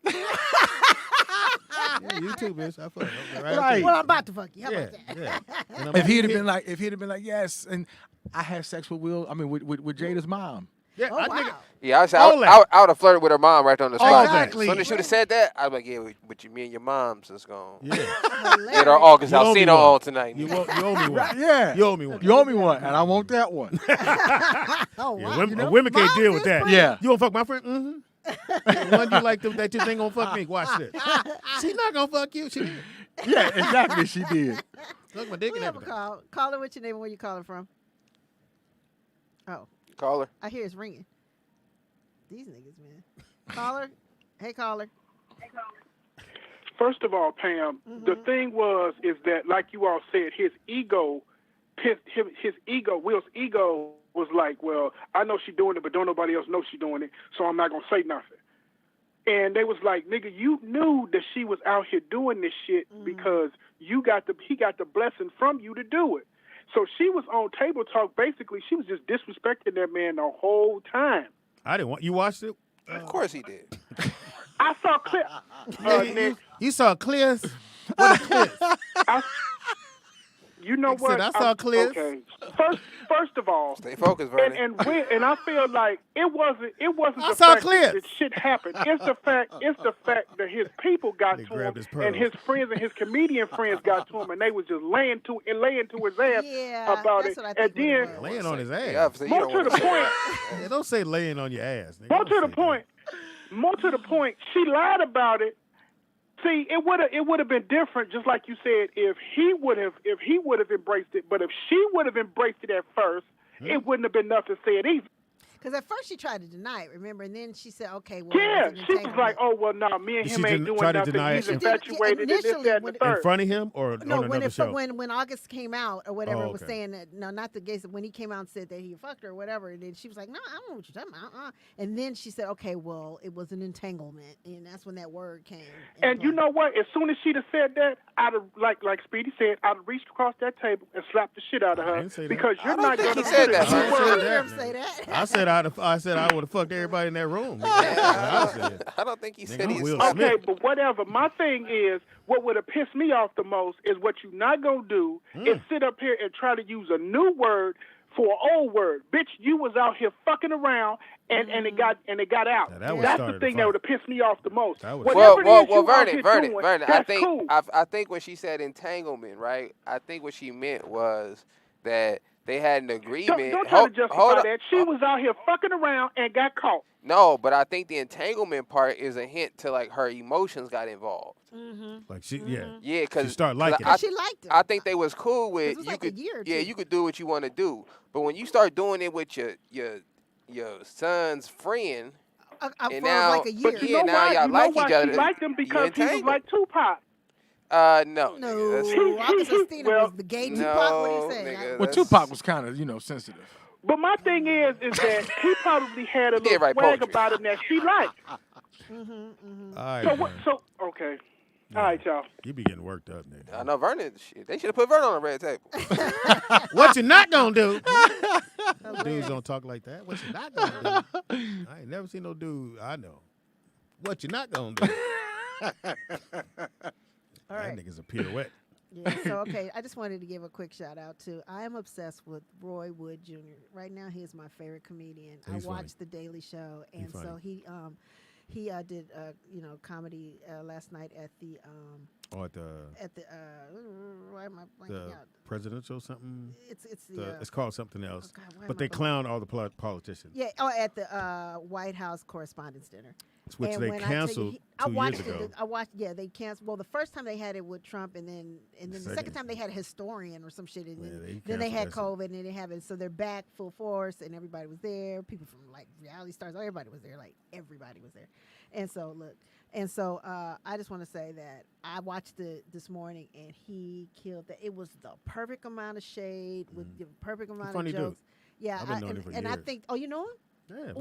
Yeah, you too, bitch. I fucked. Right. Well, I'm about to fuck you. How Yeah, about that? yeah. And I'm If he'd have like, been like, yes, and I had sex with with Jada's mom. Yeah, Oh, wow. Yeah, All I would have flirted with her mom right on the spot. Exactly. As soon as she would have said that, I was like, yeah, but me and your mom's is gone. Yeah. Get our August You owe me Alsina one. on tonight. You owe me one. Yeah. You owe me one. You owe me one, and I want that one. Oh, Yeah, wow. women can't deal with that. Yeah. You want to fuck my friend? Mm-hmm. The one you like that you think gonna fuck me. Watch this. She not gonna fuck you. She did. Yeah, exactly. She did. Look my dick We and have a everything. call. Call her. What's your name and where you calling from? Oh, Call her. I hear it's ringing. These niggas, man. Caller. Hey, caller. First of all, Pam, the thing is that, like you all said, his ego, Will's ego was like, well, I know she's doing it, but don't nobody else know she's doing it, so I'm not going to say nothing. And they was like, nigga, you knew that she was out here doing this shit because he got the blessing from you to do it. So she was on Table Talk. Basically, she was just disrespecting that man the whole time. I didn't want you watched it. Of course he did. I saw clips. You saw Clears? What a Clears? You know Nick what? said, I saw clips. Okay. First of all, stay focused, Vernon. And I feel like it wasn't I the saw fact clips. that shit happened. It's the fact that his people got They to him, grabbed his and his friends and his comedian friends got to him, and they was just laying to his ass Yeah, about that's it. what I And think it then Laying on his ass. Yeah, so you more don't to wanna the say point. that. Yeah, don't say laying on your ass. Nigga. More Don't to the say point. More to the point. She lied about it. See, it would have been different, just like you said, if he would have embraced it. But if she would have embraced it at first, it wouldn't have been nothing said either. Because at first she tried to deny it, remember? And then she said, okay, well, Yeah, it was an she was entanglement. like, "Oh well, no, me and Did him she ain't doing try to nothing. deny He's it? infatuated." And this, Initially, that, and the when- In third. front of him or No, on when another show? when August came out or whatever, Oh, was okay. saying that, no, not the gays, when he came out and said that he fucked her or whatever, and then she was like, no, I don't know what you're talking about. And then she said, okay, well, it was an entanglement, and that's when that word came. And you know what? As soon as she'd have said that, I'd have, like Speedy said, I'd have reached across that table and slapped the shit out of her didn't say that. because you're not think going to he said that, put man. it. I I said heard him that. say that. I said I would have fucked everybody in that room. I don't think he said Nigga, he Will was. Okay, Smith. but whatever. My thing is, what would have pissed me off the most is what you're not gonna do is sit up here and try to use a new word for an old word. Bitch, you was out here fucking around and it got out. Now, that would That's start the a thing fight. that would have pissed me off the most. That would- Whatever it is you out Vernon, here Vernon. doing, I that's think cool. I think when she said entanglement, right? I think what she meant was that they had an agreement. Don't try Hold- to hold justify up. that. She was out here fucking around and got caught. No, but I think the entanglement part is a hint to like her emotions got involved. Like she, yeah. Yeah, because She started liking I, it. She liked him. I think they was cool with It was you like a could year or yeah two. you could do what you want to do, but when you start doing it with your son's friend, For and now like a year. But you yeah know now why? y'all You know like why each other. she liked him? you Because he was entangled. like Tupac. No, No, nigga, that's- August Alsina well, was the gay Tupac. What no, he saying? nigga, Well, that's- Tupac was kind of, sensitive. But my thing is that he probably had a He did little write swag poetry. about him that she liked. All right, So what? man. So okay. All right, y'all. You be getting worked up, nigga. I know Vernon. Shit, they should have put Vernon on the red table. What you not gonna do? Dudes don't talk like that. What you not gonna do? I ain't never seen no dude I know. What you not gonna do? All right. That nigga's a pirouette. Yeah, so okay, I just wanted to give a quick shout out to. I am obsessed with Roy Wood Jr. Right now, he is my favorite comedian. I watched The Daily Show, and so he did comedy last night at the why am I blanking out? Presidential something. It's called something else, God, why but am they I clown all the politicians. Yeah, at the White House Correspondents' Dinner. Which And they when canceled I 2 watched years ago. I watched. Yeah, they canceled. Well, the first time they had it with Trump, and then the second time they had a historian or some shit, and then they had COVID, and then they have it. So they're back full force, and everybody was there. People from like reality stars, everybody was there. Like everybody was there. And so I just want to say that I watched it this morning, and he killed that. It was the perfect amount of shade with the perfect amount of jokes. Dude. Yeah, I've been knowing him for and I years. think. Oh, you know him?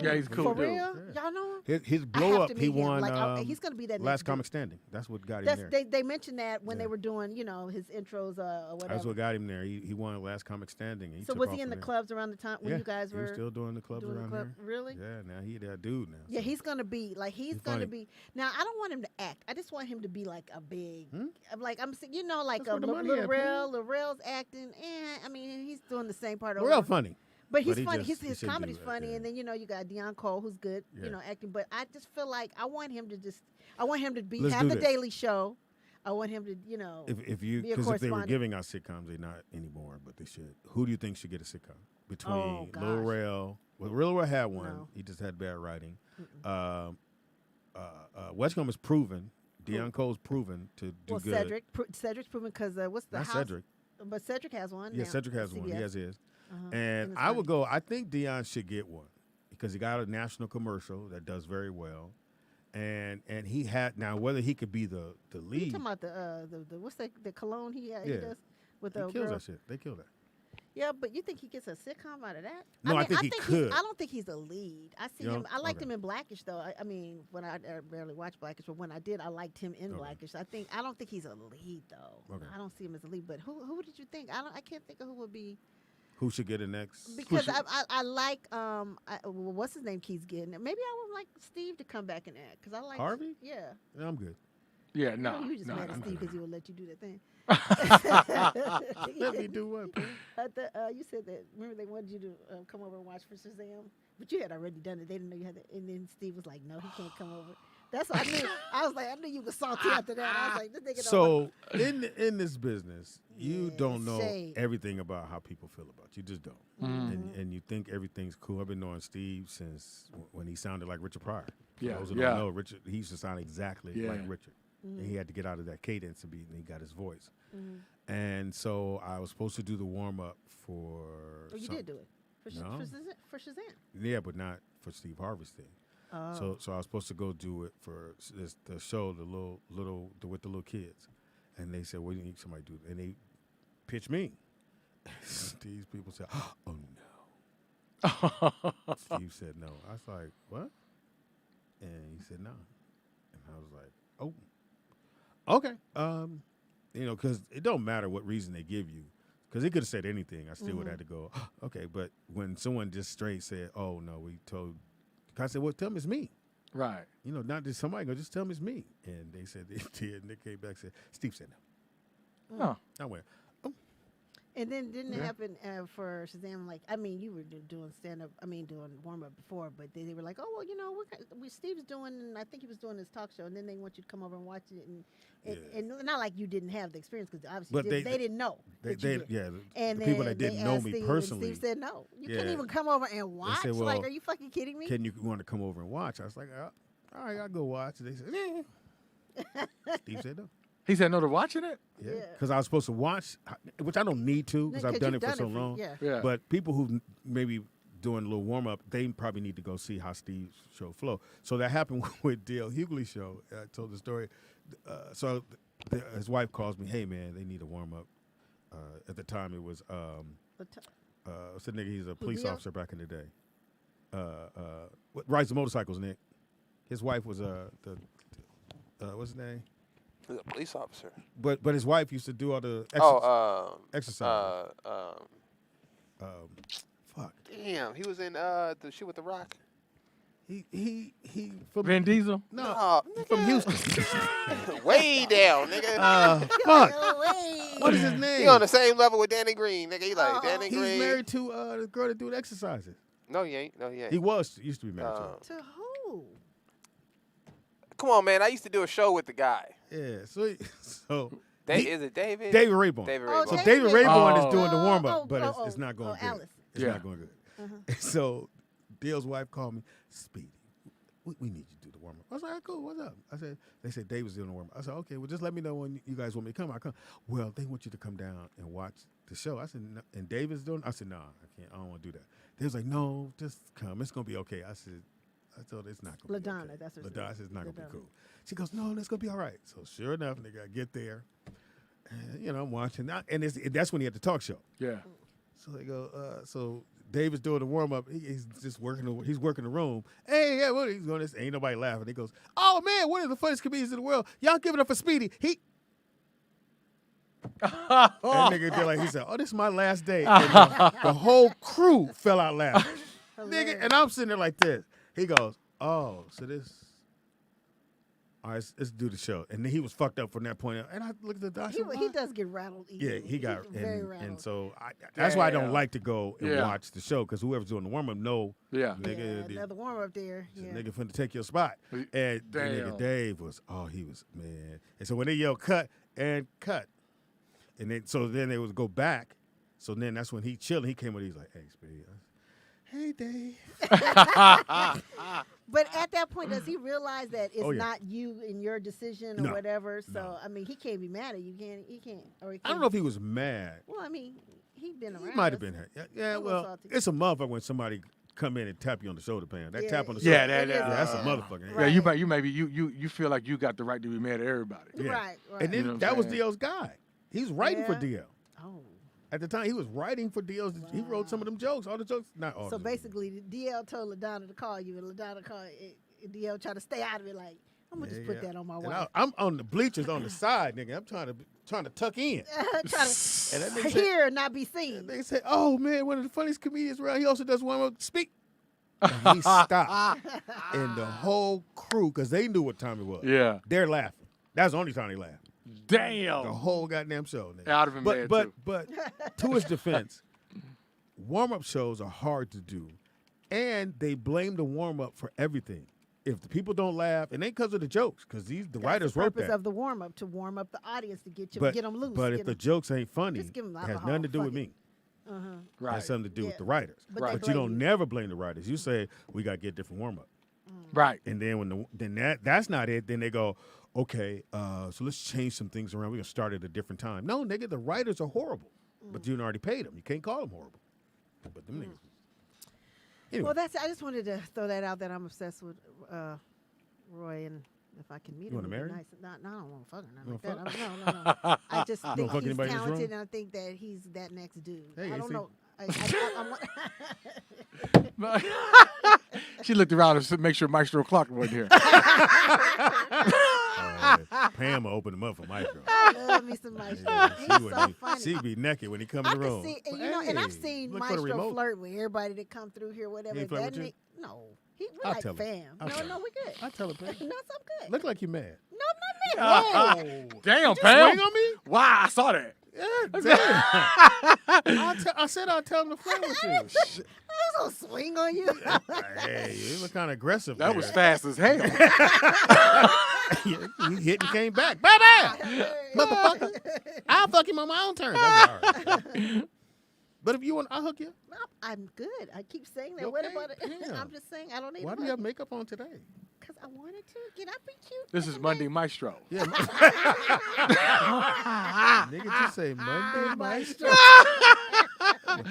Yeah, he's a cool For dude. real? Yeah. Y'all know him? His I blow have up, to he meet him. won. Like, he's gonna be that Last next Comic dude. Standing. That's what got him there. They mentioned that when they were doing, his intros or whatever. That's what got him there. He won Last Comic Standing. So was he in the clubs around the time when you guys were? He was still doing the clubs around here. Really? Yeah, now he that dude now. Yeah, he's gonna be like He's gonna funny. be. Now I don't want him to act. I just want him to be like a big, like like That's a where the money Lil at, Rel. Lil Rel's acting. I mean, he's doing the same part. Real funny. But he's But he funny. just- His he shouldn't comedy's do that, funny, yeah. and then you got Deion Cole, who's good, Yeah. acting. But I just feel like I want him to be Let's have do the this. Daily Show. I want him to If you be a because if they were correspondent. giving out sitcoms, they're not anymore, but they should. Who do you think should get a sitcom between Oh, gosh. Lil Rel? Well, Lil Rel had one. No. He just had bad writing. Westcombe is proven. Deion Cole's proven to do Well, good. Cedric's proven because what's the Not house? Cedric. But Cedric has one. Yeah, now, Cedric has one. He CBS. has his. Uh-huh. And it's I would funny. go. I think Deion should get one because he got a national commercial that does very well, and he had now whether he could be the You lead. talking about the what's that the cologne he Yeah. does with He the kills girl? that shit. They kill that. Yeah, but you think he gets a sitcom out of that? No, I think he could. I don't think he's the lead. I see You him. don't? I liked Okay. him in Blackish though. I mean, when I barely watched Blackish, but when I did, I liked him in Blackish. I don't think he's a lead though. Okay. I don't see him as a lead. But who did you think? I can't think of who would be. Who should get it next? Because I like what's his name keeps getting it. Maybe I would like Steve to come back and act because I like Harvey? Yeah. Yeah, I'm good. Yeah, You no. know, you just no, mad at I'm Steve good. because he would let you do that thing. Let me do what? You said that. Remember they wanted you to come over and watch for Shazam, but you had already done it. They didn't know you had it. And then Steve was like, "No, he can't come over." That's what I knew. I was like, I knew you were salty after that. I was like, this nigga don't So in this business, you don't know shade. everything about how people feel about you. You just don't. And you think everything's cool. I've been knowing Steve since when he sounded like Richard Pryor. For Yeah, those who yeah. don't know, Richard, he used to sound exactly Yeah. like Richard. And he had to get out of that cadence and he got his voice. Mhm. And so I was supposed to do the warm up for. Oh, you did do it for Shazam. Yeah, but not for Steve Harvey's thing. Oh. So I was supposed to go do it for the show, the little with the little kids, and they said, "Well, you need somebody to do it," and they pitched me. These people said, "Oh no." Steve said no. I was like, "What?" And he said no, and I was like, "Oh, okay." Because it don't matter what reason they give you, because he could have said anything. I still would have had to go, okay. But when someone just straight said, "Oh no," we told. I said, well, tell me it's me. Right. Not just somebody go, just tell me it's me. And they said they did. And they came back and said, Steve said no. Oh. I went, And then didn't it Yeah. happen for Shazam? Like, I mean, you were doing stand up. I mean, doing warm up before, but they were like, oh well, Steve's doing. And I think he was doing his talk show, and then they want you to come over and watch it, and not like you didn't have the experience because obviously But they didn't know. They that you did. yeah. And The people then that didn't they know asked me Steve, and personally. Steve said no. You Yeah. couldn't even come over and watch. said, Like, well, are you fucking kidding me? Can you want to come over and watch? I was like, all right, I'll go watch. They said, Steve said no. He said no to watching it? Yeah, because I was supposed to watch, which I don't need to because No, I've 'cause done you've it for so done it for- long. yeah. But people who maybe doing a little warm up, they probably need to go see how Steve's show flow. So that happened with D.L. Hughley's show. I told the story. So his wife calls me, hey man, they need a warm up. At the time it was what's the nigga? He's a police D.L.? officer back in the day. Rides the motorcycles, Nick. His wife was what's his name? He's a police officer. But his wife used to do all the exercise. Fuck. Damn, he was in the shit with The Rock. He from Vin Diesel? No, from Houston. Way down, nigga. Fuck. What is his name? He on the same level with Danny Green, nigga. He like Danny Green. He's married to the girl that do the exercises. No, he ain't. No, he ain't. He used to be married to her. To who? Come on, man. I used to do a show with the guy. Yeah, so is it David? David Rayborn. David Oh, Rayborn. So David David Rayborn is doing the Oh, warm up, oh, but oh, it's not going good. Alice. It's not going good. So Dale's wife called me, Speedy. We need you to do the warm up. I was like, all right, cool. What's up? They said David's doing the warm up. I said, okay, well, just let me know when you guys want me to come. I'll come. Well, they want you to come down and watch the show. I said, no. And David's doing it? I said, no, I can't. I don't want to do that. They was like, no, just come. It's going to be okay. I told her it's not going to be okay. That's what she LaDonna said it's not going to be cool. She goes, no, it's going to be all right. So sure enough, nigga, I get there. And, I'm watching. And that's when he had the talk show. Yeah. So they go, so David's doing the warm up. He's just working. He's working the room. Hey, yeah, what? He's going. This ain't nobody laughing. He goes, oh man, one of the funniest comedians in the world. Y'all give it up for Speedy. That nigga did like he said, oh, this is my last day. And the whole crew fell out laughing. Nigga, and I'm sitting there like this. He goes, oh, so this. All right, let's do the show. And then he was fucked up from that point. And I looked at the doctor. He does get rattled easily. Yeah, he got very rattled. And so that's why I don't like to go and watch the show, because whoever's doing the warm up nigga, another warm up there. Yeah. Nigga finna take your spot. And the nigga Dave was, he was, man. And so when they yelled cut, and then they would go back. So then that's when he chilling. He came with, he's like, hey, Speedy. Hey, Dave. But at that point, does he realize that it's Oh, yeah. not you and your decision or No, whatever? So I mean, he can't be mad at you. He can't. Or he I don't know if he was mad. Well, I mean, he'd been around. He might have us. been here. Yeah, A little well, salty. it's a motherfucker when somebody come in and tap you on the shoulder, Pam. That Yeah, tap on the Yeah, shoulder. That's a that- motherfucker. Yeah, you feel like you got the right to be mad at everybody. Yeah. Right. And then You know what that I'm was saying? DL's guy. He was writing for Yeah. DL. Oh. At the time, he was writing for DL. He wrote some of them jokes. All the jokes. Not all. So of them. basically, DL told LaDonna to call you, and LaDonna called DL, trying to stay out of it. Like, I'm gonna just put that on my And wife. I'm on the bleachers on the side, nigga. I'm trying to tuck in. trying to And that nigga hear and not be seen. They said, "Oh man, one of the funniest comedians around. He also does one more speak." And he stopped, and the whole crew, because they knew what time it was. Yeah. They're laughing. That's the only time they laughed. Damn. The whole goddamn show. Nigga. I'd have been mad, too. But to his defense, warm-up shows are hard to do, and they blame the warm-up for everything. If the people don't laugh, it ain't because of the jokes, because the writers the wrote purpose that. of the warm up, to warm up the audience, to get them loose. But if get the 'em- jokes ain't funny, just give 'em it has alcohol, nothing to do fuck with it. me. Right. It has something to do Yeah. with the writers. But they But you blame don't you. never blame the writers. You say we got to get different warm up. Right. And then that's not it. Then they go, okay, so let's change some things around. We're gonna start at a different time. No, nigga, the writers are horrible, but you already paid them. You can't call them horrible. But them niggas. Anyway. Well, I just wanted to throw that out, that I'm obsessed with Roy, and if I can meet You him, wanna it'd be marry nice. No, I don't want to fuck her. Nothing You like that. wanna No. I just You think don't fuck he's anybody in this room? talented, and I think that he's that next dude. Hey, I don't see? know. She looked around to make sure Maestro Clark wasn't here. Pam will open him up for Maestro. I love me some Maestro. He's so funny. She'd be naked when he come in the room. See, and, and I've seen look for the Maestro remote. flirt with everybody that come through here, whatever. He ain't flirt with you? No, we're I'll like tell him. fam. I'll tell him. No, we're good. I tell her, Pam. No, I'm good. Look like you mad. No, I'm not mad. Whoa. Damn, Did you Pam. swing on me? Wow, I saw that. Yeah, damn. I said I'll tell him to flirt with you. I was gonna swing on you. Hey, you look kind of aggressive. That there. was fast as hell. He hit and came back. Bye-bye. Motherfucker. I'll fuck him on my own terms. That's all right. But if you want, I'll hook you. No, I'm good. I keep saying that. You What okay? about it? Yeah. I'm just saying I don't need. Why do you have makeup on today? Because I wanted to. Can I be cute? This is Monday Maestro. Yeah. Nigga, just say Monday Maestro.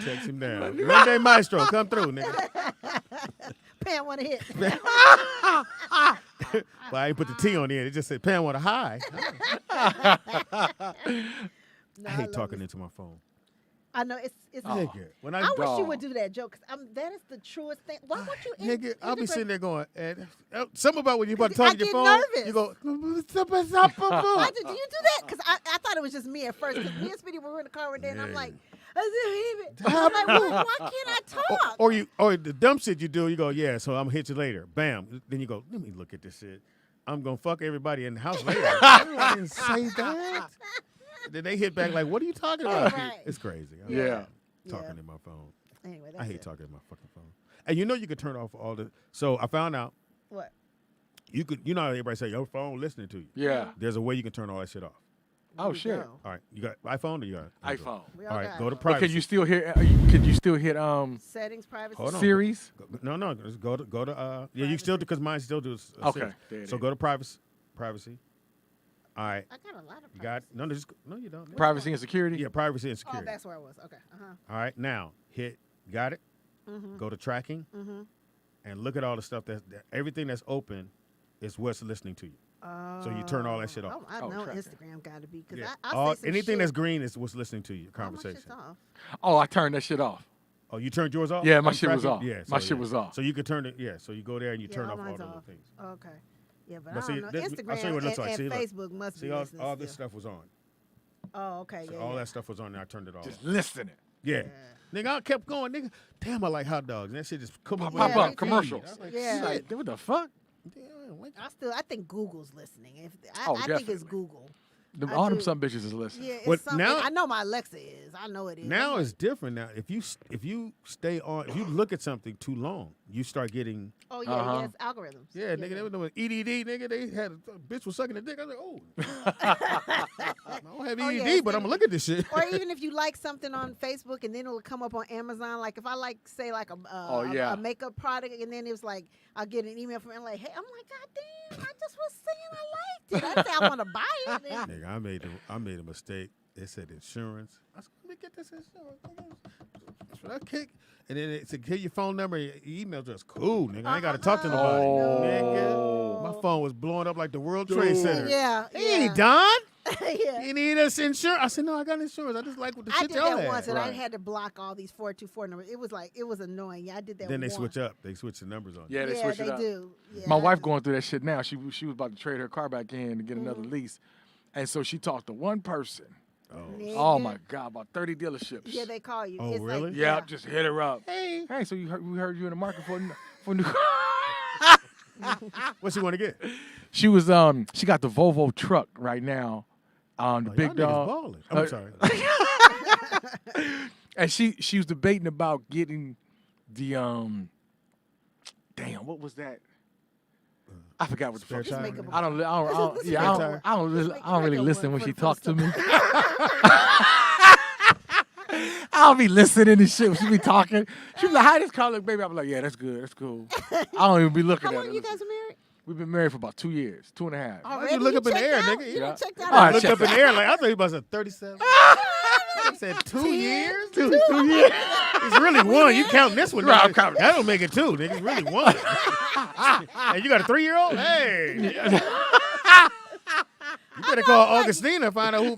Text him down. Monday Maestro, come through, nigga. Pam want to hit. Well, I ain't put the T on the end. It just said Pam want a high. I hate talking into my phone. I know it's. Nigga, when I wish you would do that joke, because that is the truest thing. Why would you? Nigga, I'll be sitting there going, and something about when you're about to I talk to your get phone, nervous. you go, Do you do that? Because I thought it was just me at first. Because me and Speedy were in the car one day, and I'm like, I'm like, well, why can't I talk? Or the dumb shit you do, you go, yeah, so I'm gonna hit you later. Bam. Then you go, let me look at this shit. I'm gonna fuck everybody in the house later. I didn't say that. Then they hit back like, what are you talking about? Right. It's crazy. Talking in my phone. Anyway, I hate talking in my fucking phone. And you know you could turn off all the. So I found out. What? You could. You know how everybody say your phone listening to you. Yeah. There's a way you can turn all that shit off. Oh shit! All right, you got iPhone or you got Android? iPhone. All right, go to But privacy. can you still hear? Can you still hit settings, privacy, Hold on. Series? No, just go to yeah, you still do because mine still does. Okay, there so it go to privacy. All right. I got a lot of You got no, you don't. Privacy and security. Yeah, privacy and Oh, security. that's where I was. Okay. All right, now got it. Mhm. Go to tracking, and look at all the stuff that everything that's open is what's listening to you. So you turn all that shit off. Oh, I know Instagram got to be because Yeah. I say some anything shit. that's green is what's listening to your Oh, my conversation. shit's off. Oh, I turned that shit off. Oh, you turned yours off? Yeah, my On shit was tracking? off. Yeah, My so, shit was off. So you could turn it. Yeah, so you go there and you turn all off all mine's the little off. things. Okay. Yeah, but But I see, don't know. I'll show you Instagram what it looks like. and See, look. Facebook must See, be listening all this still. stuff was on. Oh, okay. So Yeah. all yeah. that stuff was on there. I turned it off. Just listening. Yeah. Nigga, I kept going, nigga. Damn, I like hot dogs. And that shit just come up with Pop all up the commercials. feed. I was like, Yeah. shit. What the fuck? I think Google's listening. Oh, I think it's Google. I All them do. some bitches is listening. Yeah, it's What, something. now- I know my Alexa is. I know it is. Now I'm it's different. Now, if you stay on, if you look at something too long, you start getting. Oh yeah, yes, algorithms. Yeah, nigga, they were doing EDD, nigga. They had a bitch was sucking a dick. I was like, oh, I don't have Oh, EDD, yeah, but I'm gonna look at this shit. Or even if you like something on Facebook and then it'll come up on Amazon. Like if I like, say, like yeah. a makeup product, and then it was like I'll get an email from like, hey, I'm like, God damn, I just was saying I liked it. I didn't say I want to buy it. And- Nigga, I made a mistake. It said insurance. I said, let me get this insurance. Should I kick? And then it said, get your phone number, your email address. Cool, nigga. I ain't got to talk to nobody. Nigga, my phone was blowing up like the World Trade Center. Yeah. Hey, Don. Yeah. You need us insurance? I said, no, I got insurance. I just like what the I shit did y'all that had. once, and I had to block all these 424 numbers. It was annoying. Yeah, I did that. Then they once. switch up. They switch the numbers on. Yeah, they switch it up. do. Yeah, My wife going through that shit now. She was about to trade her car back in to get another Mm-hmm. lease, and so she talked to one person. Nigga. Oh my God, about 30 dealerships. Yeah, they call you. Oh, It's like, really? Yeah, just hit her up. Hey. Hey, so we heard you in the market for new. What she want to get? She was she got the Volvo truck right now. The big y'all niggas dog. ballin'. I'm sorry. And she was debating about getting the damn, what was that? I forgot what the fuck. Spare I tire? don't Spare tire? really listen when she talks to me. I'll be listening and shit when she be talking. She be like, "Hi, this car look, baby." I'm like, "Yeah, that's good, that's cool." I don't even be looking How at long her. you guys are married? We've been married for about 2 years, 2.5. Why'd you look up in the air, nigga? You don't check that All out. right, Look check up in the that. air like I thought you about to say 37. I said 2 years. 2 years. It's really one. You count this one? Right, nigga. I'm counting. That don't make it 2. Nigga, it's really 1. Hey, you got a 3-year-old? Hey. You better call Augustine and find out who.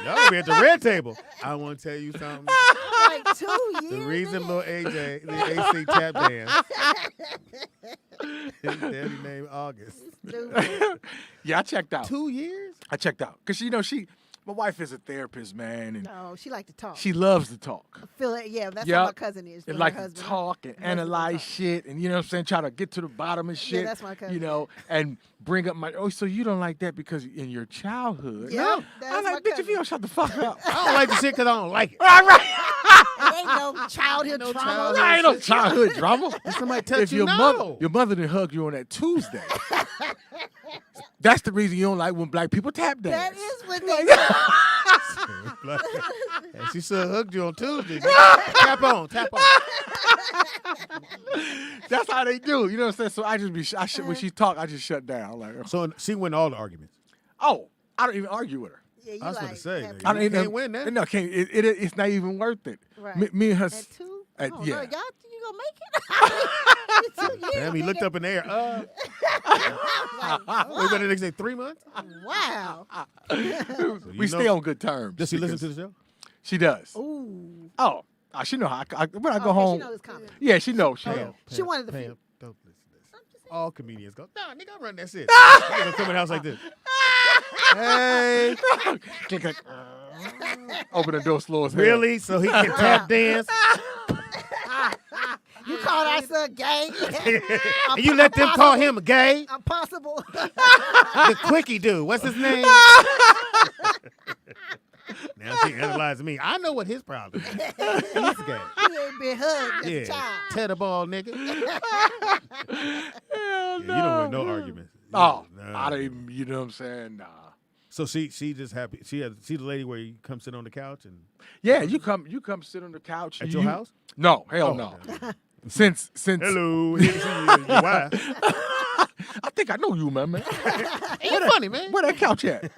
Y'all gonna be at the red table. I want to tell you something. Like 2 years. The reason little AJ, the AC tap dance, his daddy named August. Yeah, I checked out. 2 years? I checked out because my wife is a therapist, man, and No, she like to talk. she loves to talk. Feel it. Yeah, that's Yep. what my cousin is. And her like to husband. talk and Her husband analyze talk. shit, and you know what I'm saying, try to get to the bottom of shit. that's my cousin. You know, and bring up so you don't like that because in your childhood. Yeah, No, that's I'm my like, bitch, if cousin. you don't shut the fuck up. I don't like the shit because I don't like it. All right. It ain't no childhood trauma. childhood I ain't no childhood drama. If somebody touch If you, your no. mother didn't hug you on that Tuesday, that's the reason you don't like when black people tap dance. That is what they do. And she said hugged you on Tuesday. Tap on. That's how they do. You know what I'm saying? So I just when she talk, I just shut down. I'm like, So she win all the arguments. oh, I don't even argue with her. Yeah, you I was like, about to say, have- nigga. I don't You even can't win that. No, can't. It's not even worth it. Right. Me and her. At 2? At, Oh, yeah. no, y'all, you gonna make it? 2 years, Damn, he looked nigga. up in the air. Like, Wait, better next say 3 months? wow. We stay on good terms. Does she listen because to the show? She does. Ooh. Oh, she know how. When I go Okay, home. she knows it's coming. Yeah, she knows. She Pam, knows. She wanted the Pam, food. don't listen to this. All comedians go, nah, nigga, I run that shit. Nigga come in the house like this. Hey. Click, click. Open the door slow as hell. Really? So he can tap dance? You call our son gay? And you let them call him gay? Impossible. The quickie dude. What's his name? Now she analyzing me. I know what his problem is. He's gay. He ain't been hugged as a child. Tetherball, nigga. You don't want no arguments. Oh, Nah. I don't even, you know what I'm saying? Nah. So she just happy. She the lady where you come sit on the couch and Yeah, you come sit on the couch. at your house? No, hell Oh, no. okay. Since Hello, here to see you and your wife. I think I know you, man. Hey, you funny, man. Where that couch at?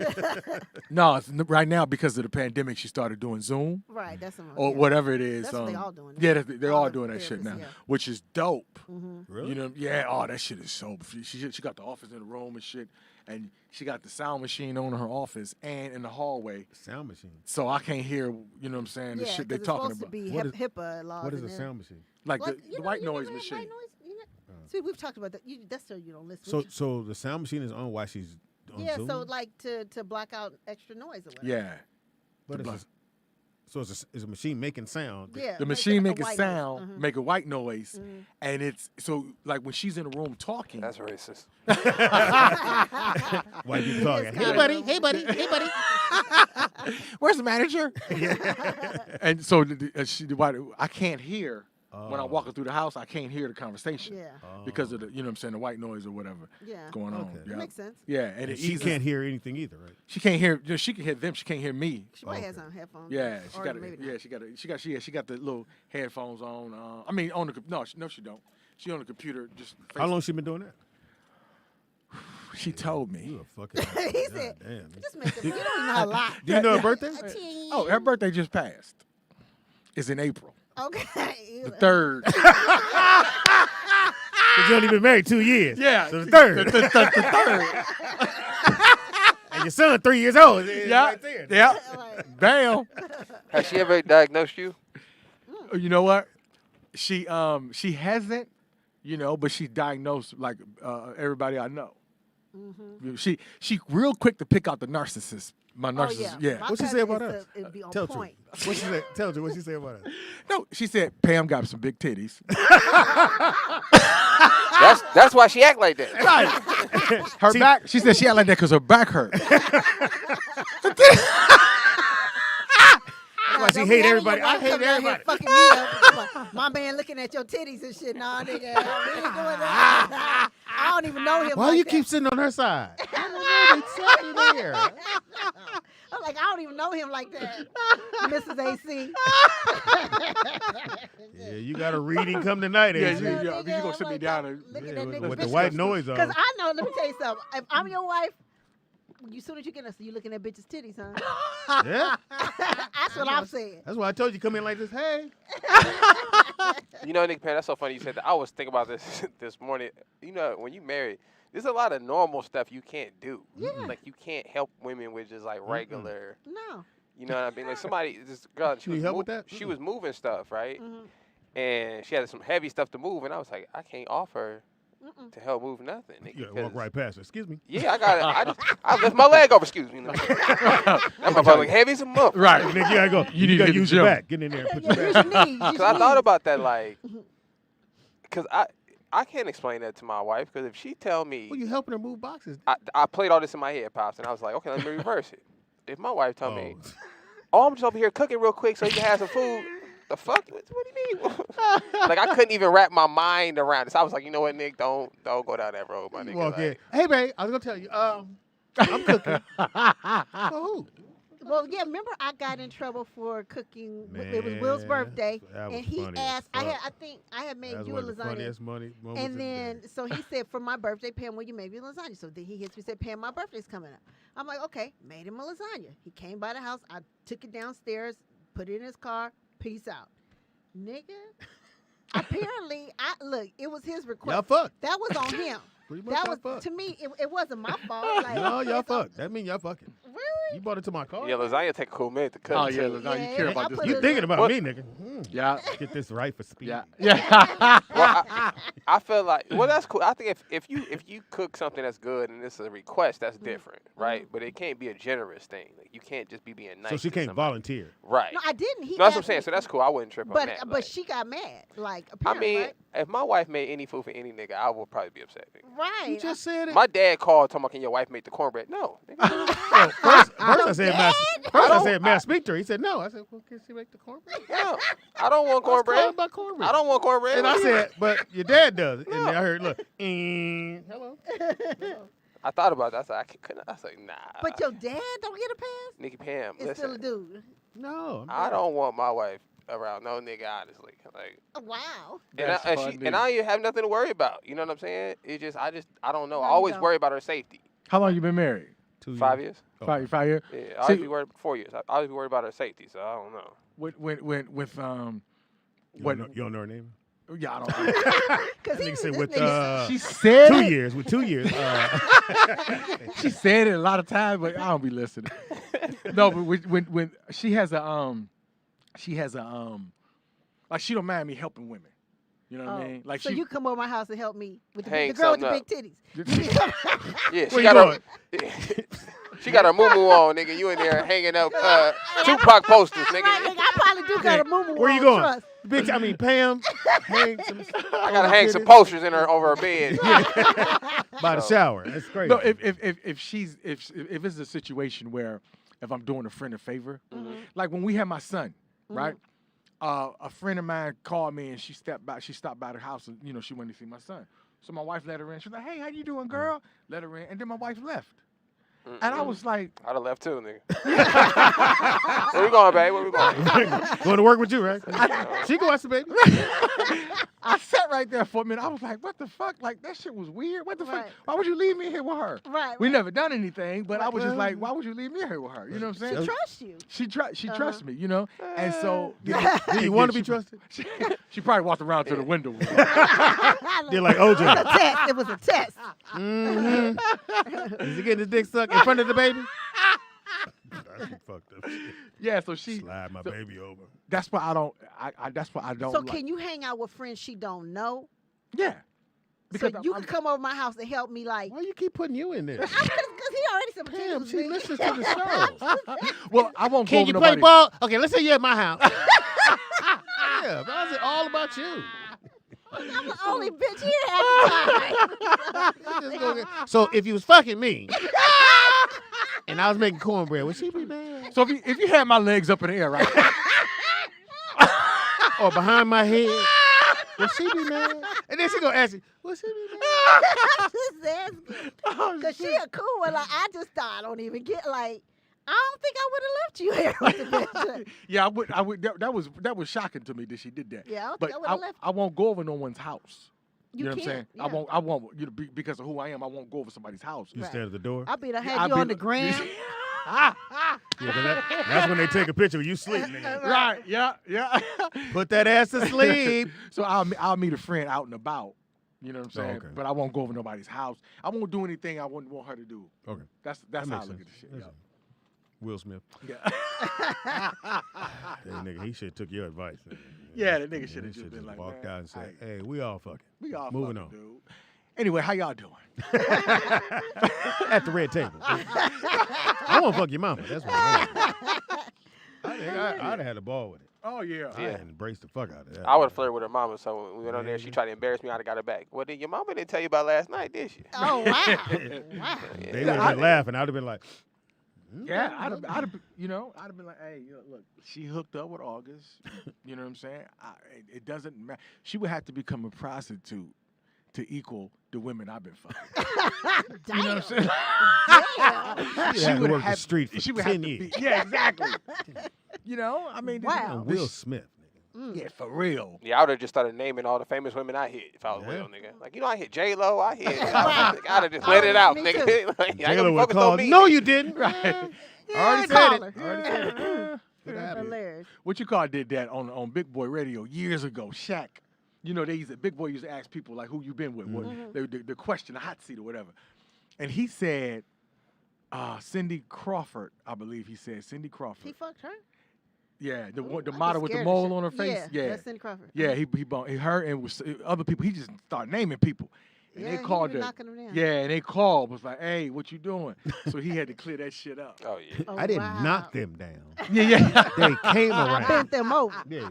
No, it's right now because of the pandemic, she started doing Zoom. Right, that's what or whatever it is. That's what they all doing. Yeah, they're all the doing that shit therapists, now, yeah. which is dope. Really? You know, yeah. Oh, that shit is so. She got the office in the room and shit, and she got the sound machine on in her office and in the hallway. Sound machine. So I can't hear. You know what I'm saying? The shit they're talking about. What is- HIPAA laws. What is and a then- sound machine? Like Like, the white noise machine. See, we've talked about that. That's so you don't listen. So the sound machine is on while she's on yeah, Zoom? so like to block out extra noise or whatever. Yeah. But it's a machine making sound. Yeah, The make machine a make a white noise. sound, make a white noise, and it's so like when she's in the room talking. That's racist. White people talking. Hey, buddy. Hey, buddy. Hey, buddy. Where's the manager? And so I can't hear when I'm walking through the house. I can't hear the conversation. Yeah. Because of the, you know what I'm saying, the white noise or whatever going on. Okay. Yeah. Makes sense. Yeah, And it she easily- can't hear anything either, right? She can't hear. She can hear them. She can't hear me. She probably has on headphones. Yeah, she or got it. maybe Yeah, she got the little headphones on. I mean, on the no, she don't. She on the computer. Just How long she been doing that? She told me. You a fucking. He said, damn. "Just make it. You don't even know a lot." Do you know her birthday? Oh, her birthday just passed. It's in April. Okay. The 3rd. Because you only been married 2 years. Yeah. So the 3rd. The 3rd. And your son 3 years old. Yeah. Right there. Yeah. Bam. Has she ever diagnosed you? You know what? She hasn't, but she diagnosed like everybody I know. She real quick to pick out the narcissist. My narcissist, yeah. My What'd she say about us? It'd be on Tell point. What she say? Tell you what she say about us. No, she said Pam got some big titties. That's why she act like that. Right. Her back. She said she act like that because her back hurt. Why she hate everybody. I hate everybody. Fucking me up. My man looking at your titties and shit. Nah, nigga, we ain't doing that. I don't even know him. Why like you that. keep sitting on her side? I don't know. They sat me there. I'm like, I don't even know him like that, Mrs. AC. Yeah, you got a reading come tonight, Yeah, ain't you? you gonna sit me down and With the white noise on. Because I know, let me tell you something. If I'm your wife, as soon as you get us, you looking at bitches' titties, huh? Yeah. That's what I'm saying. That's why I told you come in like this. Hey. You know, Nick Pan, that's so funny you said that. I was thinking about this this morning. You know, when you married, there's a lot of normal stuff you can't do. Yeah. Like you can't help women with just like regular. No. You know what I mean? Like this girl, she Need was help with that? She was moving stuff, right? And she had some heavy stuff to move, and I was like, I can't offer to help move nothing. Nigga, You gotta walk right past her. Excuse me. Yeah, I got it. I lift my leg over. Excuse me. That motherfucker look heavy as a motherfucker. Right. Nigga, you gotta go. You gotta need to use get your the back. Get in there and put your back. Because I thought about that, like, because I can't explain that to my wife. Because if she tell me, Well, you helping her move boxes. I played all this in my head, pops, and I was like, okay, let me reverse it. If my wife tell me, oh, I'm just over here cooking real quick so you can have some food. The fuck? What do you mean? Like I couldn't even wrap my mind around this. I was like, you know what, Nick? Don't go down that road, my nigga. Walk in. Like, Hey, babe, I was gonna tell you. I'm cooking. For who? Well, yeah. Remember, I got in trouble for cooking. It was Will's birthday, that was and he funny as asked. I fuck. think I had made That's you one a of the lasagna. funniest moments And of the then, day. so he said, for my birthday, Pam, will you make me lasagna? So then he hits me, said, Pam, my birthday's coming up. I'm like, okay, made him a lasagna. He came by the house. I took it downstairs, put it in his car. Peace out, nigga. Apparently, look. It was his request. Y'all fucked. That was on him. Pretty much That y'all was fucked. to me. It wasn't my fault. Like, No, y'all it's- fucked. That mean y'all fucking. Really? You brought it to my car. Yeah, lasagna take a cool minute to cut. Oh it, yeah, too. lasagna. You care Yeah, about I this? put You it- thinking about What? me, nigga? Yeah. Get this right for speed. Yeah. Yeah. Well, I feel like that's cool. I think if you cook something that's good and it's a request, that's different, right? But it can't be a generous thing. Like, you can't just be being nice. So she to can't somebody. volunteer. Right. No, I didn't. He No, that's what I'm asked saying. me- So that's cool. I wouldn't trip on But that. but like, she got mad. Like I apparently, mean, right? if my wife made any food for any nigga, I would probably be upset. Nigga. Right. You just said it. My dad called, talking about, can your wife make the cornbread? No. Nigga. First I said, don't- "May I speak to her?" He said, "No." I said, "Well, can she make the cornbread?" No, I don't want I was cornbread. calling about cornbread. I don't want cornbread. And I said, "But your dad does." And then I heard, "Look, hello." I thought about that. I said, couldn't. I was like, nah. But your dad don't get a pass. Nikki Pam, It's still a listen. dude. No, I don't want my wife around no nigga, honestly. Like, Wow. That's and funny. I don't even have nothing to worry about. You know what I'm saying? It just, I don't know. I No, you always don't. worry about her safety. How long you been married? 2 years. 5 years. 5 years. Yeah, I See- always be worried. 4 years. I always be worried about her safety. So I don't know. With You don't know her name? yeah, I don't. That nigga said with She said 2 it. years. With 2 years. She said it a lot of times, but I don't be listening. No, but when she has a like she don't mind me helping women. You know what I mean? Like so she, you come over my house and help me with the Hang girl with the big something titties. Yeah, Where she you got her. She got her moo-moo on, nigga. You in there hanging up Tupac posters, nigga. Right, nigga, I probably do got a moo Where you going? Bitch, Pam. Hang some, I gotta hang some posters in her over her bed. by the shower. That's crazy. no, if it's a situation where if I'm doing a friend a favor, like when we had my son, right? A friend of mine called me and she stopped by the house and she wanted to see my son. So my wife let her in. She was like, "Hey, how you doing, girl?" Let her in, and then my wife left. And I was like, I'd have left too, nigga. Where we going, babe? Where we going? Going to work with you, right? She go watch the baby. I sat right there for a minute. I was like, what the fuck? Like, that shit was weird. What the fuck? Why would you leave me here with her? Right. We never done anything, but I was just like, why would you leave me here with her? You know what I'm saying? She trusts you. She trusts me, And so, Do you want to be trusted? She probably walked around to the window. They're like, OJ. It was a test. It was a test. Is he getting his dick sucked in front of the baby? That's some fucked up shit. Yeah, so she slide my baby over. That's why I don't. That's why I don't. So like. can you hang out with friends she don't know? Yeah. Because you can come over my house and help me, like. Why you keep putting you in there? Because he already said Damn, she me. listens to the show. Well, I won't go Can over you play nobody. ball? Okay, let's say you're at my house. Yeah, but I was all about you. I'm the only bitch here half the time. So if you was fucking me and I was making cornbread, would she be mad? So if you had my legs up in the air, right? Or behind my head, would she be mad? And then she gonna ask you, would she be mad? I'm just asking. Because she a cool one. Like, I just thought I don't even get, like, I don't think I would have left you here with the bitch. Yeah, I would. That was shocking to me that she did that. Yeah, I don't but think I would've left I won't go over no one's house. You know what I'm can't, saying? yeah. I won't. Because of who I am, I won't go over somebody's house. You stand at the door. I be done had I'll you be on the like- ground. Yeah, 'cause that's when they take a picture of you sleeping. Nigga. Right? Yeah. Put that ass to sleep. So I'll meet a friend out and about. You know what I'm saying? okay. But I won't go over nobody's house. I won't do anything I wouldn't want her to do. Okay. That's That how I makes look sense. at the shit. That's Yeah. Will Smith. Yeah. That nigga, he should have took your advice. Yeah, that nigga should He have just been like, walked man, out and said, "Hey, we all fucking. we all moving fucking, on." dude. Anyway, how y'all doing? At the red table. I want to fuck your mama. That's what I want. I'd have had a ball with it. Oh yeah. I had embraced the fuck out of that. I would have flirted with her mama, so when we went on there, she tried to embarrass me. I'd have got her back. Well, your mama didn't tell you about last night, did she? Oh, wow. Wow. They would have been laughing. I'd have been like, Yeah, I'd have been like, hey, look, she hooked up with August. You know what I'm saying? It doesn't matter. She would have to become a prostitute to equal the women I've been fucking. Damn. You know what I'm saying? Damn. She had to work the street for she would 10 have to years. be, yeah, exactly. I mean, Wow. Will Smith. Yeah, for real. Yeah, I would have just started naming all the famous women I hit if I was Will, nigga. Like, I hit J-Lo, I hit. I'd have just let it out, Me nigga. too. Like, I ain't J-Lo gonna be would focused on call. me. No, you didn't. Right. I already said call it. her. I already said it. Could happen. Hilarious. What you call did that on Big Boy Radio years ago. Shaq you know, Big Boy used to ask people like, who you been with, what, the question, the hot seat or whatever. And he said, Cindy Crawford, I believe he said, Cindy Crawford. He fucked her? Yeah, the model with the mole on her face. Yeah, that's Cindy Crawford. Yeah, he bumped her and was other people. He just started naming people. And they called her. Knocking them down. Yeah, and they called, was like, hey, what you doing? So he had to clear that shit up. Oh, yeah. Oh, I didn't wow. knock them down. Yeah. They came around. I bent them over. Yeah.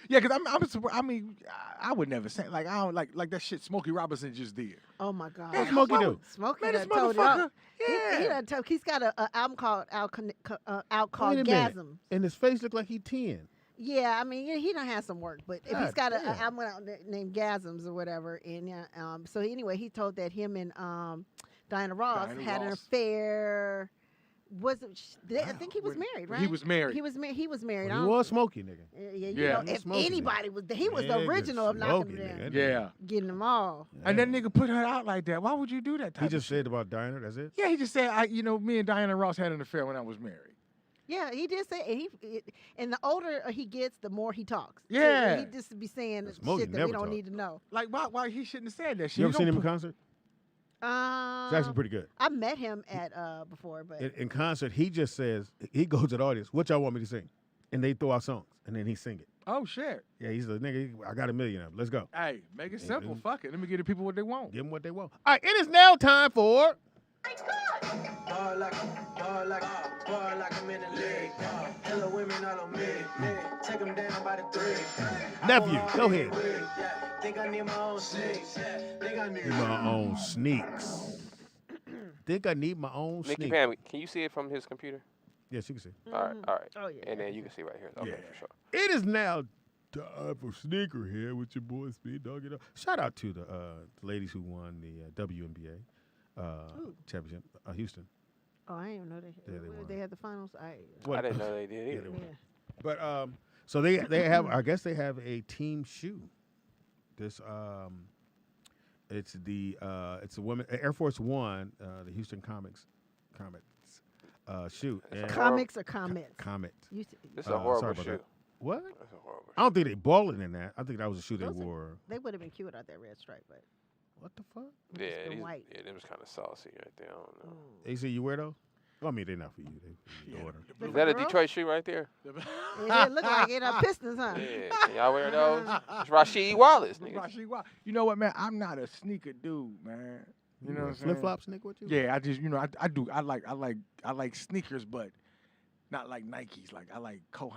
Yeah, because I mean, I would never say, like, I don't like that shit Smokey Robinson just did. Oh, my God. What Smokey do? Smokey Man, this done told motherfucker. y'all. Yeah. He done told, he's got an album called Out called Wait a minute. Gasm. And his face looked like he 10. Yeah, I mean, he done had some work, but if he's got an damn. album out named Gasms or whatever, and so anyway, he told that him and Diana Ross had an affair. Was it? I think he was married, right? He was married. He was married. He was married. Well, he was Smokey, nigga. Yeah, you Yeah. know, He was if Smokey, anybody was, he was the Nigga, original of knocking Smokey, them down, nigga. Yeah. getting them all. And that nigga put her out like that. Why would you do that type He of just shit? said about Diana, that's it? Yeah, he just said, me and Diana Ross had an affair when I was married. Yeah, he did say, and the older he gets, the more he talks. Yeah. He just be saying Smokey shit that never we don't talk. need to know. Like, why he shouldn't have said that shit? You ever don't seen him in put- concert? It's actually pretty good. I met him at before, but In concert, he just says, he goes to the audience, what y'all want me to sing? And they throw out songs, and then he sing it. Oh, shit. Yeah, he's like, nigga, I got $1 million of them. Let's go. Hey, make it simple. Fuck it. Let me give the people what they want. Give them what they want. All right, it is now time for... Ball like I'm in the league. Hello, women all on me. Take them down by the 3. Nephew, go ahead. Think I need my own sneaks. Think I need My own sneaks. Think I need my own Nikki sneaks. Pam, can you see it from his computer? Yes, you can see. All right. Oh, yeah. And then you can see right here. Okay, for sure. It is now time for Sneaker here with your boy Speed Dog. Shout out to the ladies who won the WNBA championship, Houston. oh, I didn't even know they had the finals. I didn't know they did either. But so they have, I guess they have a team shoe. This it's a women Air Force One, the Houston Comets shoe. And Comics or comments? Comet. This is a horrible sorry about shoe. that. What? That's a horrible I don't think they balling in that. I think that was a shoe they Those are- wore. They would have been cute out that red stripe, but What the fuck? Yeah, the white. it was kind of saucy right there. I don't know. AC, you wear those? Well, I mean, they're not for you. They for your daughter. Is that a Detroit shoe right there? it look like it. Pistons, huh? Yeah. Can y'all wear those? It's Rasheed Wallace, nigga. Rasheed Wallace. You know what, man? I'm not a sneaker dude, man. You know what I'm saying? Flip flops, Nick? What you? Yeah, I just, I do. I like sneakers, but not like Nikes. Like I like Kohans.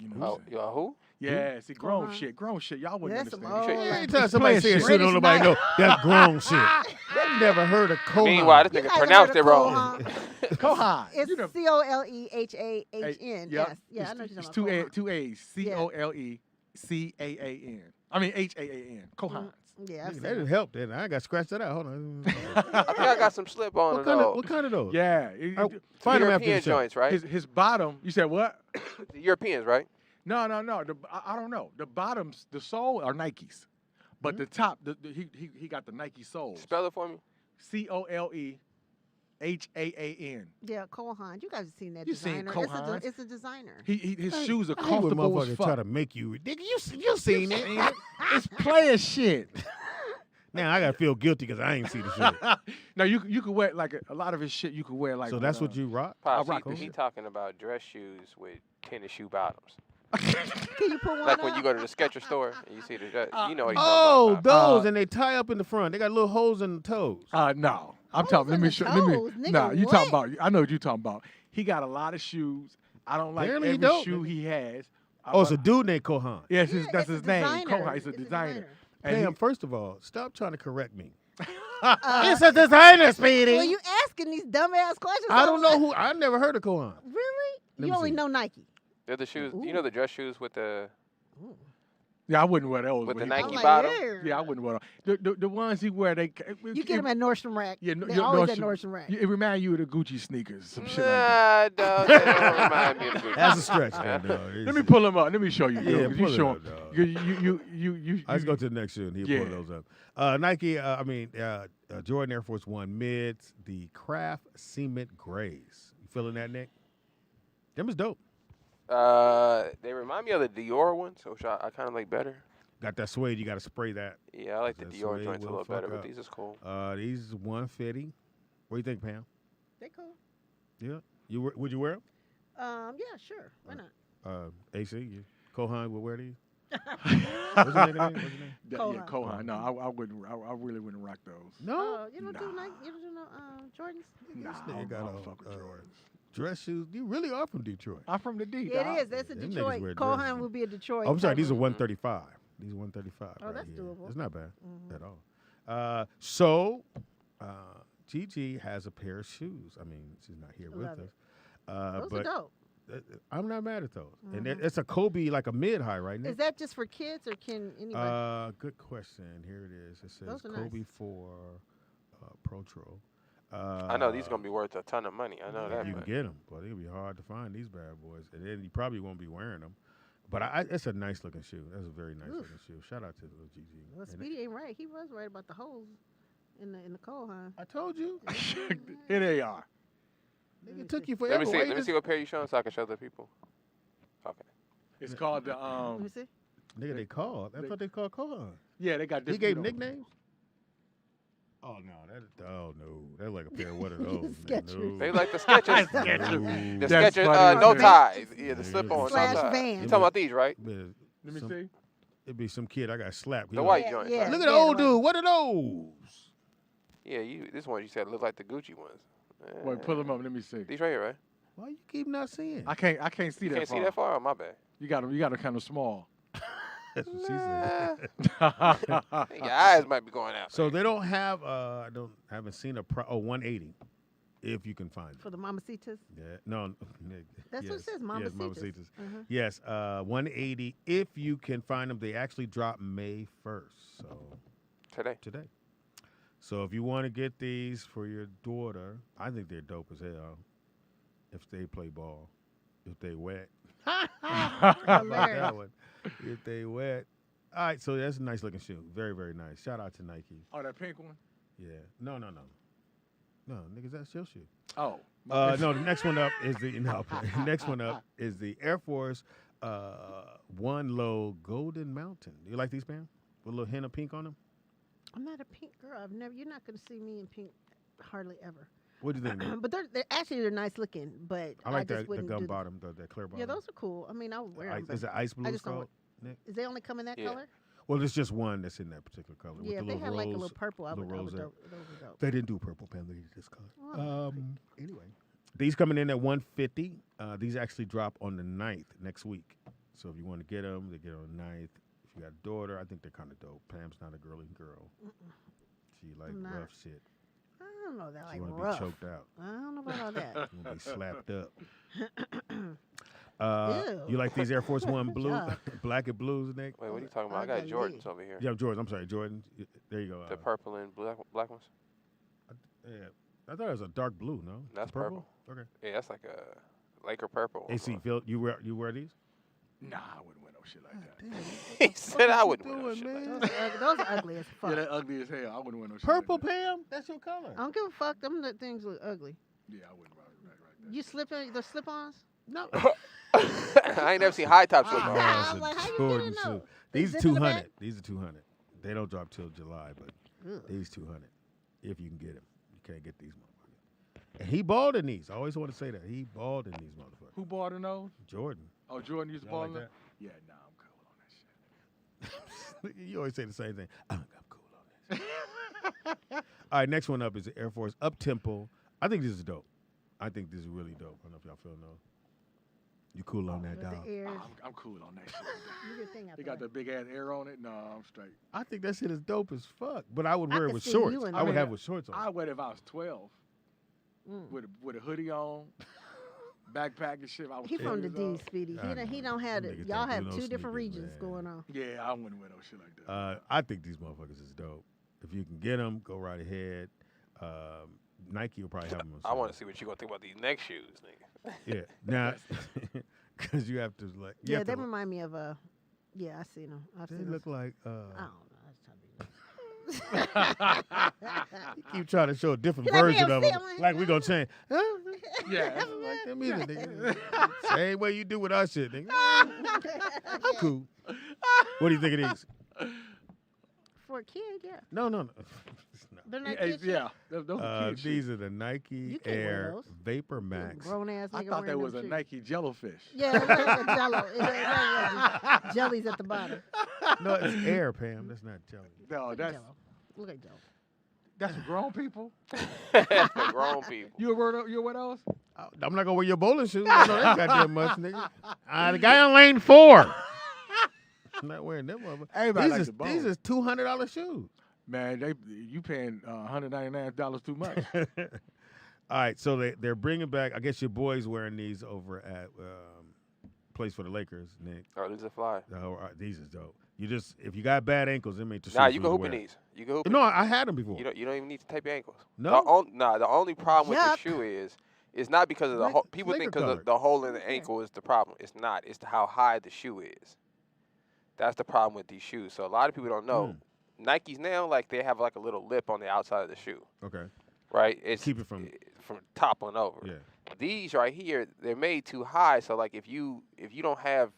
You know. What I'm saying? Y'all who? Yeah, see, grown Kohan. shit. Y'all wouldn't That's some understand. old, Yeah, like, anytime somebody say a shit. shit, don't nobody know that's grown shit. They've never heard of Kohan. Meanwhile, this nigga pronounced it wrong. Cohan. It's COLEHAHN. Yes. Yeah, I know what you're It's talking about. two A's. COLECAAN. I mean HAAN. Kohans. Yeah, I've That seen didn't them. help. Then I got scratched that out. Hold on. I think I got some slip on What kind of? those. What kind of those? Yeah. Find them after European the show. joints, right? His bottom. You said what? The Europeans, right? No. I don't know. The bottoms, the sole are Nikes, but the top, he got the Nike soles. Spell it for me. COLEHAAN. Yeah, Kohan. You guys have seen that You seen designer. Kohans? It's a designer. His shoes are I hate when comfortable as motherfuckers fuck. try to make you. Nigga, you seen it? It's player shit. Now I gotta feel guilty because I ain't see the shit. Now you could wear like a lot of his shit. You could wear like. So that's what you rock? Pops, rock he talking about dress shoes with tennis shoe bottoms. Can you put one Like up? when you go to the Skechers store and you see the dress, you know what he's Oh, talking about. those, and they tie up in the front. They got little holes in the toes. No, I'm talking. Let me show. Let toes, me. nigga, Nah, you what? talking about? I know what you talking about. He got a lot of shoes. I don't like Apparently he every don't, shoe nigga. he has. Oh, it's a dude named Kohan. Yes, Yeah, that's it's his a name. designer. Kohan. It's a designer. And Pam, he- first of all, stop trying to correct me. It's a designer, Speedy. Well, you asking these dumbass questions. I don't know who. I never heard of Kohan. Really? Let You me only see. know Nike. They're the shoes. You know the dress shoes with the Yeah, I wouldn't wear those. with the but Nike I'm like, bottom. yeah. Yeah, I wouldn't wear those. The ones he wear, they. You get them at Nordstrom Rack. Yeah, They're always at Nordstrom Rack. It remind you of the Gucci sneakers, some shit like that. Nah, dog, that don't remind me of the Gucci. That's a stretch, man, dog. Let me pull them up. Let me show you. Yeah, you pull it show up, 'em. dog. You. Let's go to the next shoe and he'll Yeah. pull those up. Nike, Jordan Air Force One mids, the Craft Cement Grays. You feeling that, Nick? Them is dope. They remind me of the Dior ones, which I kind of like better. Got that suede. You got to spray that. Yeah, I like the That Dior suede joints a will little better, fuck but up. these is cool. These is 150. What do you think, Pam? They cool. Yeah. Would you wear them? Yeah, sure. Why not? AC, Kohan would wear these. What's your name? Yeah, Kohan. No, I wouldn't. I really wouldn't rock those. No. You don't do Nike. You don't do no Jordans. Nah, This I nigga don't got fuck with Jordans. dress shoes. You really are from Detroit. I'm from the D. Yeah, it is. That's a Them niggas Detroit. wear Kohan dresses. would be a Detroit. Oh, I'm sorry. type These are of- 135. These are 135. Oh, right that's here. doable. It's not bad Mhm. at all. So, Gigi has a pair of shoes. I mean, she's not here with Love us. Those but are dope. I'm not mad at those. And Mhm. it's a Kobe, like a mid-high, right? Nick? Is that just for kids or can anybody? Good question. Here it is. It says Those are Kobe nice. for Protro. I know these gonna be worth a ton of money. I know that. You can But get them, but it'll be hard to find these bad boys, and then you probably won't be wearing them. But it's a nice looking shoe. That's a very nice looking shoe. Shout out to little Gigi. Well, And Speedy ain't right. He was right about the holes in the Kohan. I told you. Here they are. It took you let forever. me see. Why Let you me just- see what pair you showing so I can show the people. Okay. It's called the Let me see. Nigga, they called. I thought they called Kohan. Yeah, they got He different. gave you know. nicknames. Oh no, that's like a pair of one of those. Skechers. No. They like the Skechers. Skechers. The That's Skechers, funny no as hell. ties. Yeah, the slip on, no Slash ties. Vans. You talking about these, right? Yeah, Let me some- see. It'd be some kid I got slapped. He The like, white joints. yeah. right? Look at the old dude. What are those? Yeah, this one you said look like the Gucci ones. Wait, pull them up. Let me see. These right here, right? Why you keep not seeing? I can't see that Can't far. see that far. Oh, my bad. You got them kind of small. That's what she said. Your eyes might be going out. So they don't have. Haven't seen a 180, if you can find it. For the mamacitas. Yeah, no. That's what it says, Yes, mamacitas. mamacitas. Mhm. Yes, 180 if you can find them. They actually drop May 1st, so Today. So if you want to get these for your daughter, I think they're dope as hell. If they play ball, if they wet. How about that one? If they wet. All right, so that's a nice looking shoe. Very, very nice. Shout out to Nike. Oh, that pink one? Yeah. No, niggas, that's your shoe. Oh. No, the next one up is the Air Force One Low Golden Mountain. You like these, Pam? With a little hint of pink on them? I'm not a pink girl. You're not going to see me in pink hardly ever. What do you think, Nick? But they're nice looking. But I like just the wouldn't gum do bottom, the clear bottom. Yeah, those are cool. I mean, I would wear them. Is it ice blue called, Nick? Is they only come in that color? Well, there's just one that's in that particular color. Yeah, with if the they had little like a rose, little purple, I would little rose there. those are dope. They didn't do purple, Pam. They did this color. Oh, Anyway, these coming in at 150. These actually drop on the 9th next week. So if you want to get them, they get on the 9th. If you got a daughter, I think they're kind of dope. Pam's not a girly girl. She like I'm not. rough shit. I don't know that She like want to rough. be choked out. I don't know about all that. You want to be slapped up. Ew. You like these Air Force One blue, Yuck. black and blues, Nick? Wait, what are you talking about? I got Ugly. Jordans over here. Yeah, Jordan. I'm sorry, Jordan. There you go. The purple and black ones. Yeah, I thought it was a dark blue. No, That's purple. purple. Okay. Yeah, that's like a Laker purple. AC, Phil, you wear these? Nah, I wouldn't wear no shit like that. He said I wouldn't wear no shit like Those that. those are ugly as fuck. Yeah, that ugly as hell. I wouldn't wear no shit Purple, like that. Pam. That's your color. I don't give a fuck. Them things look ugly. Yeah, I wouldn't wear that. You the slip-ons? No. I ain't never seen high tops look like Oh, I'm like, how you Jordan didn't know? shoe. These They are zip in the 200. back? These are 200. They don't drop till July, but Ugh. these 200. If you can get them, you can't get these motherfuckers. And he balled in these. I always want to say that he balled in these motherfuckers. Who bought in those? Jordan. Oh, Jordan used to Y'all ball like in that? that? Yeah, nah, I'm cool on that shit. You always say the same thing. I'm cool on this. All right, next one up is the Air Force Up Tempo. I think this is dope. I think this is really dope. I don't know if y'all feel no. You cool on that, With dog? the ears. I'm cool on that shit. Look at the thing out They there. got that big ass air on it. No, I'm straight. I think that shit is dope as fuck. But I would I wear it could with see shorts. you in I would that. have with shorts on. I wear it if I was 12 Mm. with a hoodie on, backpack and shit. I was He 10 from the years D, old. Speedy. I He know. don't have Them it. niggas Y'all don't do have no two different sneakers, regions man. going on. Yeah, I wouldn't wear no shit like that. I think these motherfuckers is dope. If you can get them, go right ahead. Nike will probably have them. I want to see what you gonna think about these next shoes, nigga. Yeah. Now, because you have to like. You Yeah, have they to, remind me of yeah, I seen them. I've they seen look like. I don't know. You keep trying to show a different He like, version "Man, of see, them. I'm like, Like we gonna change. Yeah. I don't like them either, nigga. Same way you do with our shit, nigga. I'm cool. What do you think of these? for a kid, yeah. No. They're not Yeah, kid shoes? yeah. Those are kid These shoes. are the Nike You can't wear Air those. Vapor Max. Grown ass nigga I thought that wearing was them a shoes. Nike jellyfish. Yeah, it's like a jello. It's like jellies at the bottom. No, it's Air, Pam. That's not jelly. No, that's Jello. Look like jello. that's for grown people. For grown people. You wear those? I'm not gonna wear your bowling shoes. I know that goddamn much, nigga. The guy on lane 4. I'm not wearing them. Everybody likes the bowl. These is $200 shoes. Man, you paying $199 too much. All right, so they're bringing back. I guess your boy's wearing these over at place for the Lakers, Nick. Oh, these are fly. These is dope. You just if you got bad ankles, them ain't the shoes. Nah, you can to hoop in wear. these. You can hoop. No, in I had them before. You don't even need to tape your ankles. No? The only problem with Yuck. the shoe is it's not because of the hole. People Laker think because colored. of the hole in the ankle is the problem. It's not. It's how high the shoe is. That's the problem with these shoes. So a lot of people don't know. Nikes now, like they have like a little lip on the outside of the shoe. Okay. Right. It's Keep it from toppling over. Yeah. These right here, they're made too high. So like if you don't have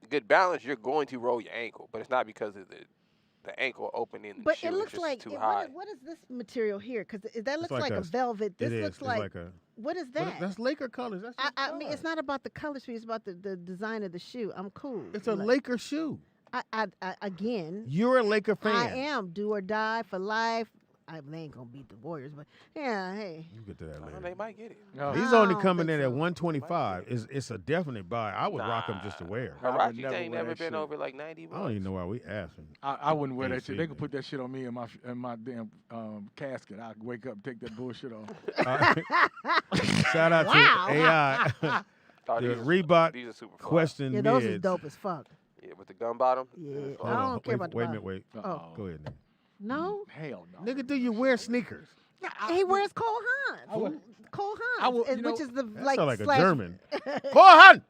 good balance, you're going to roll your ankle. But it's not because of the ankle opening in the But shoe. it looks it's just like too high. what is this material here? Because that looks like like a velvet. This it is. looks It's like a. what is But that? that's Laker colors. That's I mean, it's not about the color scheme. It's about the design of the shoe. I'm cool. It's a Like, Laker shoe. I again. You're a Laker fan. I am do or die for life. They ain't gonna beat the Warriors, but yeah, hey. You get to that later. They might get it. He's I only don't coming think in at so. 125. It's a definite buy. I would rock them just to wear. Karachi never ain't wear never that been shit. over like 90 I bucks. don't even know why we asking. I wouldn't wear that AC, shit. They could man. put that shit on me in my damn casket. I'd wake up and take that bullshit off. Shout out Wow. to AI. Oh, The these are- Reebok these are super fly. question Yeah, those is mids. dope as fuck. Yeah, with the gun bottom. Yeah, That's I fly. Hold on. don't care about the Wait a bottom. minute. Wait. Oh. Go ahead, Nick. No, Hell no. Nigga, do you wear sneakers? he wears Cole Haan. Cole Haan, would- you which know, is the That like sound like a slash- German. Kohan!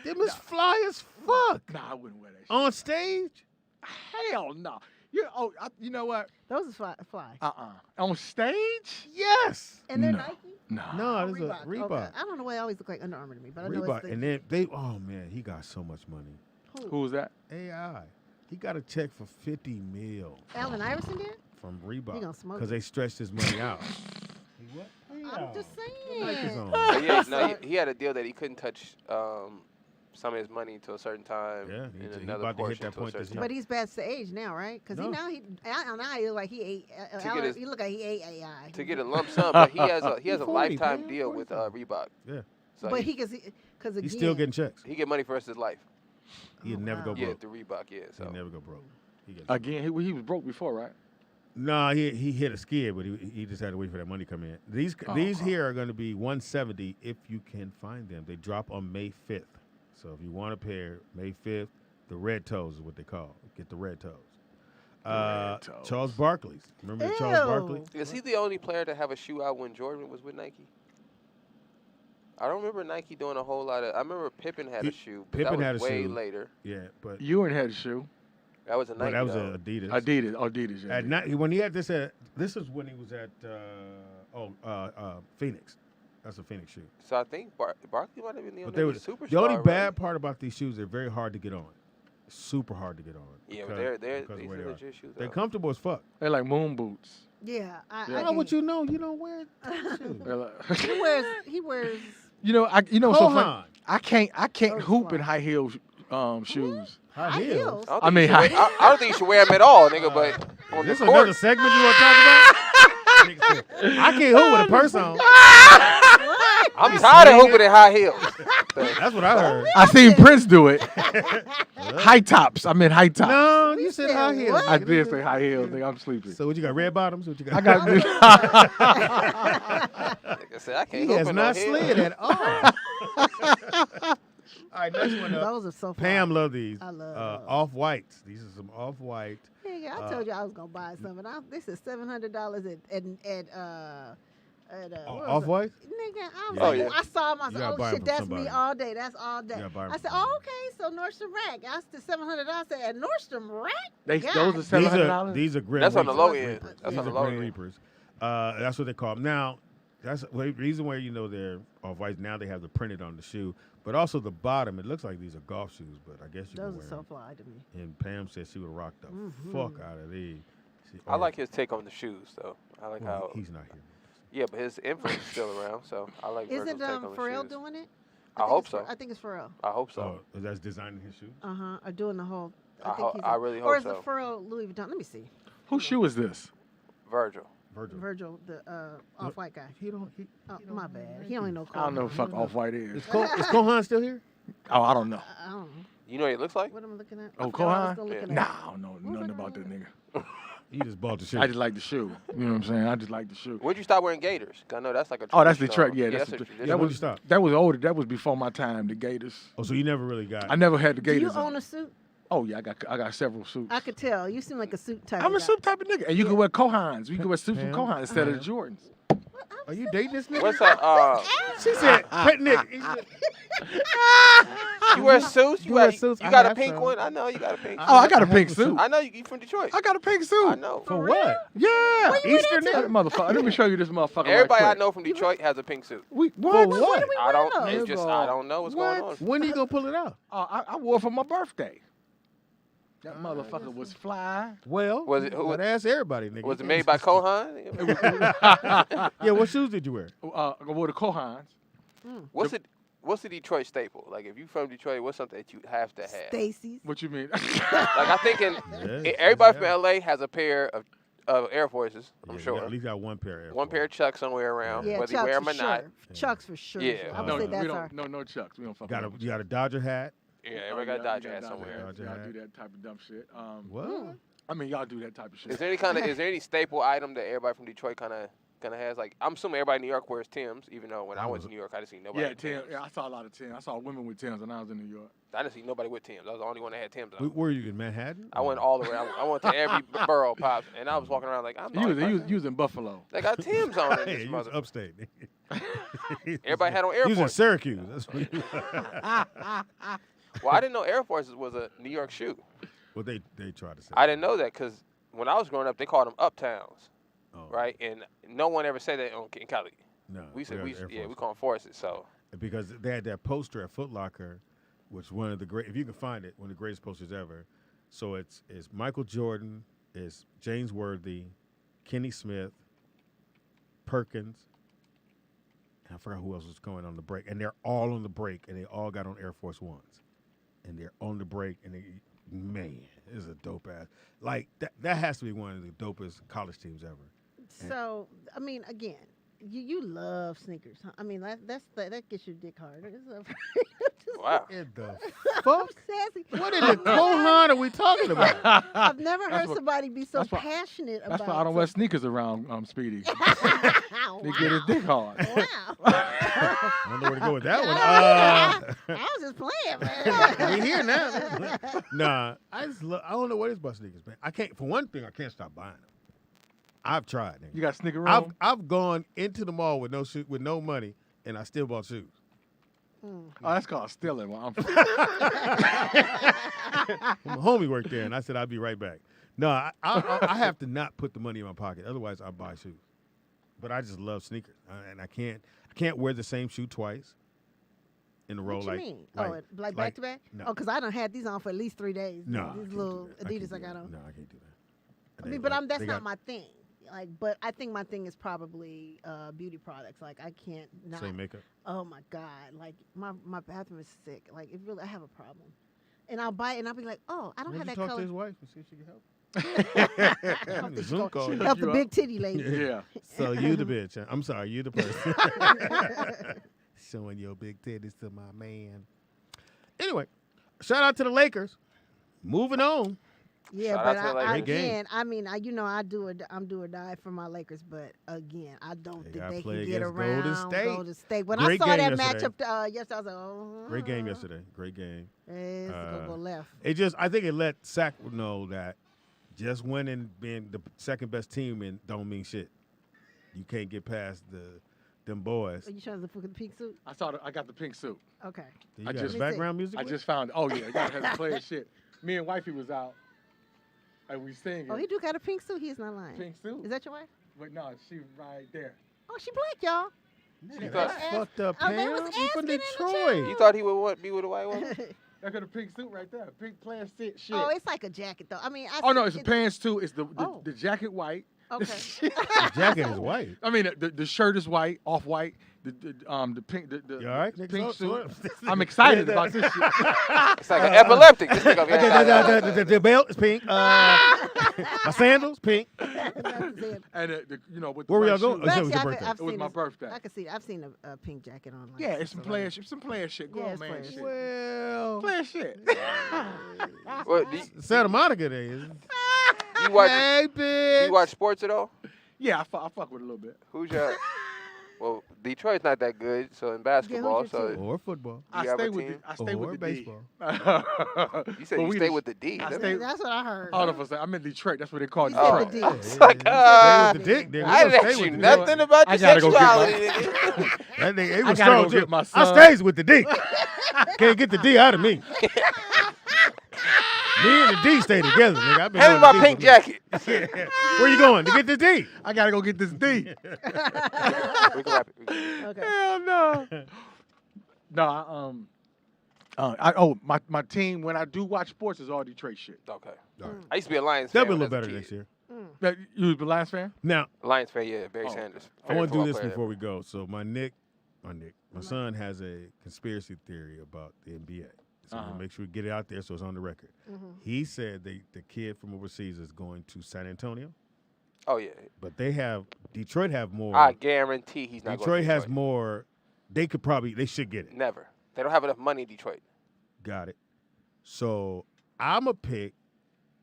Them is fly as fuck. Nah, I wouldn't wear that shit. On stage? Hell no. You know what? Those is fly. On stage? Yes. And they're No. Nike. No. No, this is a Okay. Reebok. I don't know why they always look like Under Armour to me, but I know Reebok. it's the, And then they, oh man, he got so much money. Who was that? AI. He got a check for $50 million Allen Iverson did. from He Reebok gonna smoke because it. they stretched his money out. What? I'm just Nike's saying. on. But yeah, no, he had a deal that he couldn't touch some of his money until a certain time. Yeah, and he another about to hit portion that till a point this certain year. But he's past the age now, right? Because No. now he look like he ate. get his- He look like he ate AI. to get a lump sum, but he has a He's 40, lifetime man, deal with Reebok. Yeah. So But he because again, He's still getting checks. he get money for the rest of his life. He'll never go Yeah, broke. through Reebok. Yeah, so He'll never go broke. He gets- Again, he was broke before, right? No, he hit a skid, but he just had to wait for that money to come in. These here are going to be $170 if you can find them. They drop on May 5th. So if you want a pair, May 5th, the red toes is what they call. Get the red toes. Red toes. Charles Barkley's. Remember Charles Ew. Barkley? is he the only player to have a shoe out when Jordan was with Nike? I don't remember Nike doing a whole lot of. I remember Pippen had a shoe, but Pippen that had was a way shoe. later. Yeah, but Ewan had a shoe. That was a Nike. that was though. a Adidas. Adidas, yeah. At night, when he had this this is when he was at Phoenix. That's a Phoenix shoe. So I think Barkley might have been the But only they were superstar. the only right? bad part about these shoes. They're very hard to get on. Super hard to get on. Yeah, because- but they're because of these where are they are. legit shoes. They're though. comfortable as fuck. They're like moon boots. Yeah, I Yeah. How would you know? You don't wear shoes. They're like- He wears. You know, so funny. Kohan. I can't Those hoop fly. in high heel shoes. High heels. I mean, I don't think you should wear them at all, nigga. But on This the another court, segment you want to talk about? I can't hoop with a purse on. I'm tired of hooping in high heels. That's what I heard. I seen Prince do it. High tops. I meant high tops. No, you said high heels. I did say high heels. Nigga, I'm sleepy. So what you got? Red bottoms? What you got? I got. Nigga said, I can't He hoop has in not no heels. slid at all. All right, next one up. Those are so fun. Pam love these. I love those. Off whites. These are some off white. Nigga, I told you I was gonna buy some, and this is $700 at Off white? Nigga, I was Yeah. like, Oh, yeah. I saw him. I You said, gotta oh buy 'em shit, from that's somebody. me all day. That's all day. You gotta buy 'em I from said, oh okay, so Nordstrom Rack. I said $700. I said, at Nordstrom Rack. Those are These $700. These are Grim That's on the Reapers. low end. That's These on the are low Grim end. Reapers. That's what they call them. Now, that's the reason where you know they're off white. Now they have the printed on the shoe. But also the bottom, it looks like these are golf shoes, but I guess you Those can wear are so them. fly to me. And Pam said she would rock the fuck out of these. I like his take on the shoes, though. I like how he's not here. Yeah, but his influence is still around, so I like Virgil's Isn't take on the Pharrell shoes. doing it? I hope so. I think it's Pharrell. I hope so. Oh, that's designing his shoes? Or doing the whole. I really Or hope is so. it Pharrell Louis Vuitton? Let me see. Whose shoe is this? Virgil. Virgil, the off-white guy. He don't. My bad. He only know. I don't know what the fuck Off-White is. Is Kohan still here? Oh, I don't know. I don't know. You know what he looks like? What am I looking at? Oh, I forgot what I was Kohan? gonna look at. Nah, I don't know nothing about that nigga. You just bought the shoe. I just like the shoe. You know what I'm saying? I just like the shoe. When'd you stop wearing Gators? 'Cause I know that's like a Oh, that's traditional- Detroit. Yeah, that's a tradition. that was that was older. That was before my time. The Gators. Oh, so you never really got. I never had the Do you Gators. own a suit? Oh yeah, I got several suits. I could tell. You seem like a suit type. I'm a guy. suit type of nigga, and you can wear Kohans. You can wear suits from Pam? Kohan instead of the Jordans. Are you dating this nigga? What's that? She said, "Pet Nick." You wear suits? You wear suits? You I got a have pink some. one? I know you got a pink suit. Oh, I got a pink suit. I know you from Detroit. I got a pink suit. I know. For what? Yeah. Easter That nigga. motherfucker. Let me show you this motherfucker. Everybody I right quick. know from Detroit has a pink suit. What? For what? I don't. those? It's just I don't know what's going on. When are you gonna pull it out? I wore it for my birthday. That motherfucker was fly. Well, Was it- who- I'd ask everybody, nigga. Was it made by Kohan? Yeah, what shoes did you wear? I wore the Kohans. What's the Detroit staple? Like if you from Detroit, what's something that you have to have? Stacy's. What you mean? Like I think everybody from LA has a pair of Air Forces. I'm Yeah, sure. you at least got one pair. Of One pair of Chucks somewhere around, Yeah, whether Chucks you wear them for or not. sure. Chucks for sure. Yeah. I would No, say we that's our. don't. No Chucks. We don't fuck. Got a with you got a Dodger hat. Yeah, everybody got a Dodger hat somewhere. Dodger Y'all hat. do that type of dumb shit. What? I mean, y'all do that type of shit. Is there any staple item that everybody from Detroit kind of has? Like I'm assuming everybody in New York wears Timbs, even though when I went to New York, I didn't see nobody. Yeah, with Tim. Timbs. Yeah, I saw a lot of Tims. I saw women with Tims when I was in New York. I didn't see nobody with Timbs. I was the only one that had Timbs on. Where were you in Manhattan? I went all the way. I went to every borough, pops, and I was walking around like I'm. the only person. You was in Buffalo. They got Timbs on in Hey, this you was mother. upstate. Everybody had on Air You was in Force. Syracuse. That's what you Well, I didn't know Air Forces was a New York shoe. Well, they try to say. I didn't know that because when I was growing up, they called them Uptowns, Oh. right? And no one ever said that in Cali. No, We said we got Air we Force. call them Forces. So Because they had that poster at Foot Locker, which one of the great, if you can find it, one of the greatest posters ever. So it's Michael Jordan, it's James Worthy, Kenny Smith, Perkins, and I forgot who else was going on the break. And they're all on the break, and they all got on Air Force Ones. And they're on the break, and man, it's a dope ass. Like, that has to be one of the dopest college teams ever. So I mean, again, you love sneakers. Huh? I mean, that gets your dick hard. wow. In the I'm fuck? sassy. What in the Kohan are we talking about? I've never heard That's what- somebody be so that's why- passionate That's about. why I don't wear sneakers around Speedy. They get his dick hard. I don't know where to go with that one. I was just playing, man. We here now. Nah, I don't know what is about sneakers, man. I can't. For one thing, I can't stop buying them. I've tried. Nigga. You got sneaker room? I've gone into the mall with no money, and I still bought shoes. Oh, that's called stealing. Well, My homie worked there, and I said I'd be right back. No, I have to not put the money in my pocket, otherwise I buy shoes. But I just love sneakers, and I can't wear the same shoe twice in a row. What you like, mean? like back to back? No. Oh, because I done had these on for at least 3 days. No, these little Adidas I got on. No, I can't do that. I mean, but that's not my thing. Like, but I think my thing is probably beauty products. Like, I can't not. Same makeup. Oh my God! Like my bathroom is sick. Like, it really, I have a problem. And I'll buy it, and I'll be like, oh, I don't have that talk color. to his wife and see if she can help. Help the Zoom call. help the big titty lady. Yeah. So you the bitch. Huh? I'm sorry, you the person. Showing your big titties to my man. Anyway, shout out to the Lakers. Moving on. Yeah, Shout but out to the I Lakers. again, I mean, I'm do or die for my Lakers, but again, I don't think gotta they play can get against around Golden State. When Great I saw game that yesterday. matchup yesterday, I was like, oh, Great game yesterday. Great game. it's gonna go left. I think it let Sac know that just winning, being the second best team, and don't mean shit. You can't get past them boys. Are you trying to look at the pink suit? I got the pink suit. Okay. Do you got background music? I just found it. Oh yeah, I got to play shit. Me and wifey was out, and we singing. Oh, he do got a pink suit. He's not lying. Pink suit. Is that your wife? But no, she right there. Oh, she black, y'all. Nigga, that's fucked up, Oh, they Pam. was You from asking in the Detroit. You thought he would be with a white woman? Look at the pink suit right there. Pink player shit. Oh, it's like a jacket though. I mean, Oh no, it's the pants too. It's the Oh. the jacket white. Okay. The jacket is white. I mean, the shirt is white, off white. The pink You all right, nigga? pink So- suit. so- I'm excited about this shit. It's like an epileptic. This nigga over here. The belt is pink. My sandals pink. And with the Where were white y'all going? shoes. Oh, so it was your birthday. It was my birthday. I can see. I've seen a pink jacket online. Yeah, it's some player shit. Go Yeah, on, it's man. player Shit. shit. Well, Player shit. Santa Monica days. You watch? Hey, bitch. You watch sports at all? Yeah, I fuck with it a little bit. Who's your? Well, Detroit's not that good, so in basketball, Or football. you have a with team? I stay Or with the baseball. D. You said But you we stay the- with the D. I That's- stay. That's what I heard. All of us. I'm in Detroit. That's what they call You Detroit. said the D. It's like, Stay with the dick, nigga. I We didn't gonna ask stay you with the nothing dick. about I your gotta go get sexuality, my- nigga. That nigga, he I was gotta strong go too. get my I son. stays with the D. Can't get the D out of me. Me and the D stay together, nigga. I've been Hand me knowing my the D pink for jacket. minutes. Where you going? To get the D? I gotta go get this D. We can wrap it. Okay. Hell no. No, my team when I do watch sports is all Detroit shit. Okay. All right. I used to be a Lions They'll fan. be a when little I was better kid. next year. That, you was a Lions fan? Now, Lions fan, yeah, Barry Oh, Sanders. I want to do Favorite this football before player we go. So my son has a conspiracy theory about the NBA. So we'll make sure we get it out there so it's on the record. He said the kid from overseas is going to San Antonio, ever. Oh yeah. but Detroit have more. I guarantee he's not Detroit going to has more. They should get it. Never. They don't have enough money in Detroit. Got it. So I'm a pick.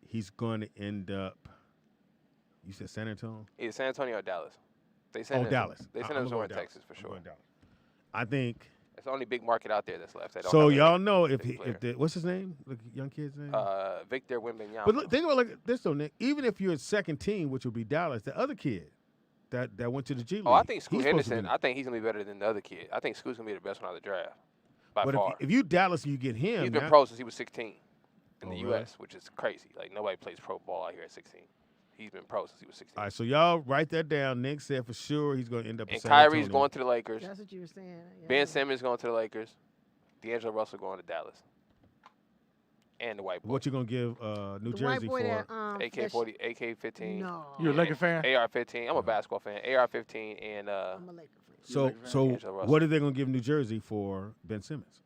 He's going to end up. You said San Antonio? Either San Antonio or Dallas. They send Dallas. They send I'm him going somewhere in Dallas. Texas for I'm sure. going Dallas. I think. It's the only big market out there that's left. They don't So have a y'all know if big player. what's his name? The young kid's name. Victor Wembanyama. But look, think about it like this though, Nick. Even if you're a second team, which would be Dallas, the other kid that went to the G League. Oh, I think Scoot he's supposed to Henderson. be- I think he's gonna be better than the other kid. I think Scoot's gonna be the best one out of the draft by But far. if you Dallas and you get him, He's been now- pro since he was 16 in the Oh, U.S., really? which is crazy. Like nobody plays pro ball out here at 16. He's been pro since he was 16. All right, so y'all write that down. Nick said for sure he's going to end up. in And San Kyrie's Antonio. going to the Lakers. That's what you were saying. Yeah. Ben Simmons going to the Lakers. D'Angelo Russell going to Dallas. And the white boy. What you gonna give New The Jersey white boy for? that AK-40, AK-15. No. You a Laker fan? AR-15. I'm a basketball fan. AR-15 and I'm a Laker fan. So D'Angelo Russell. what are they gonna give New Jersey for Ben Simmons?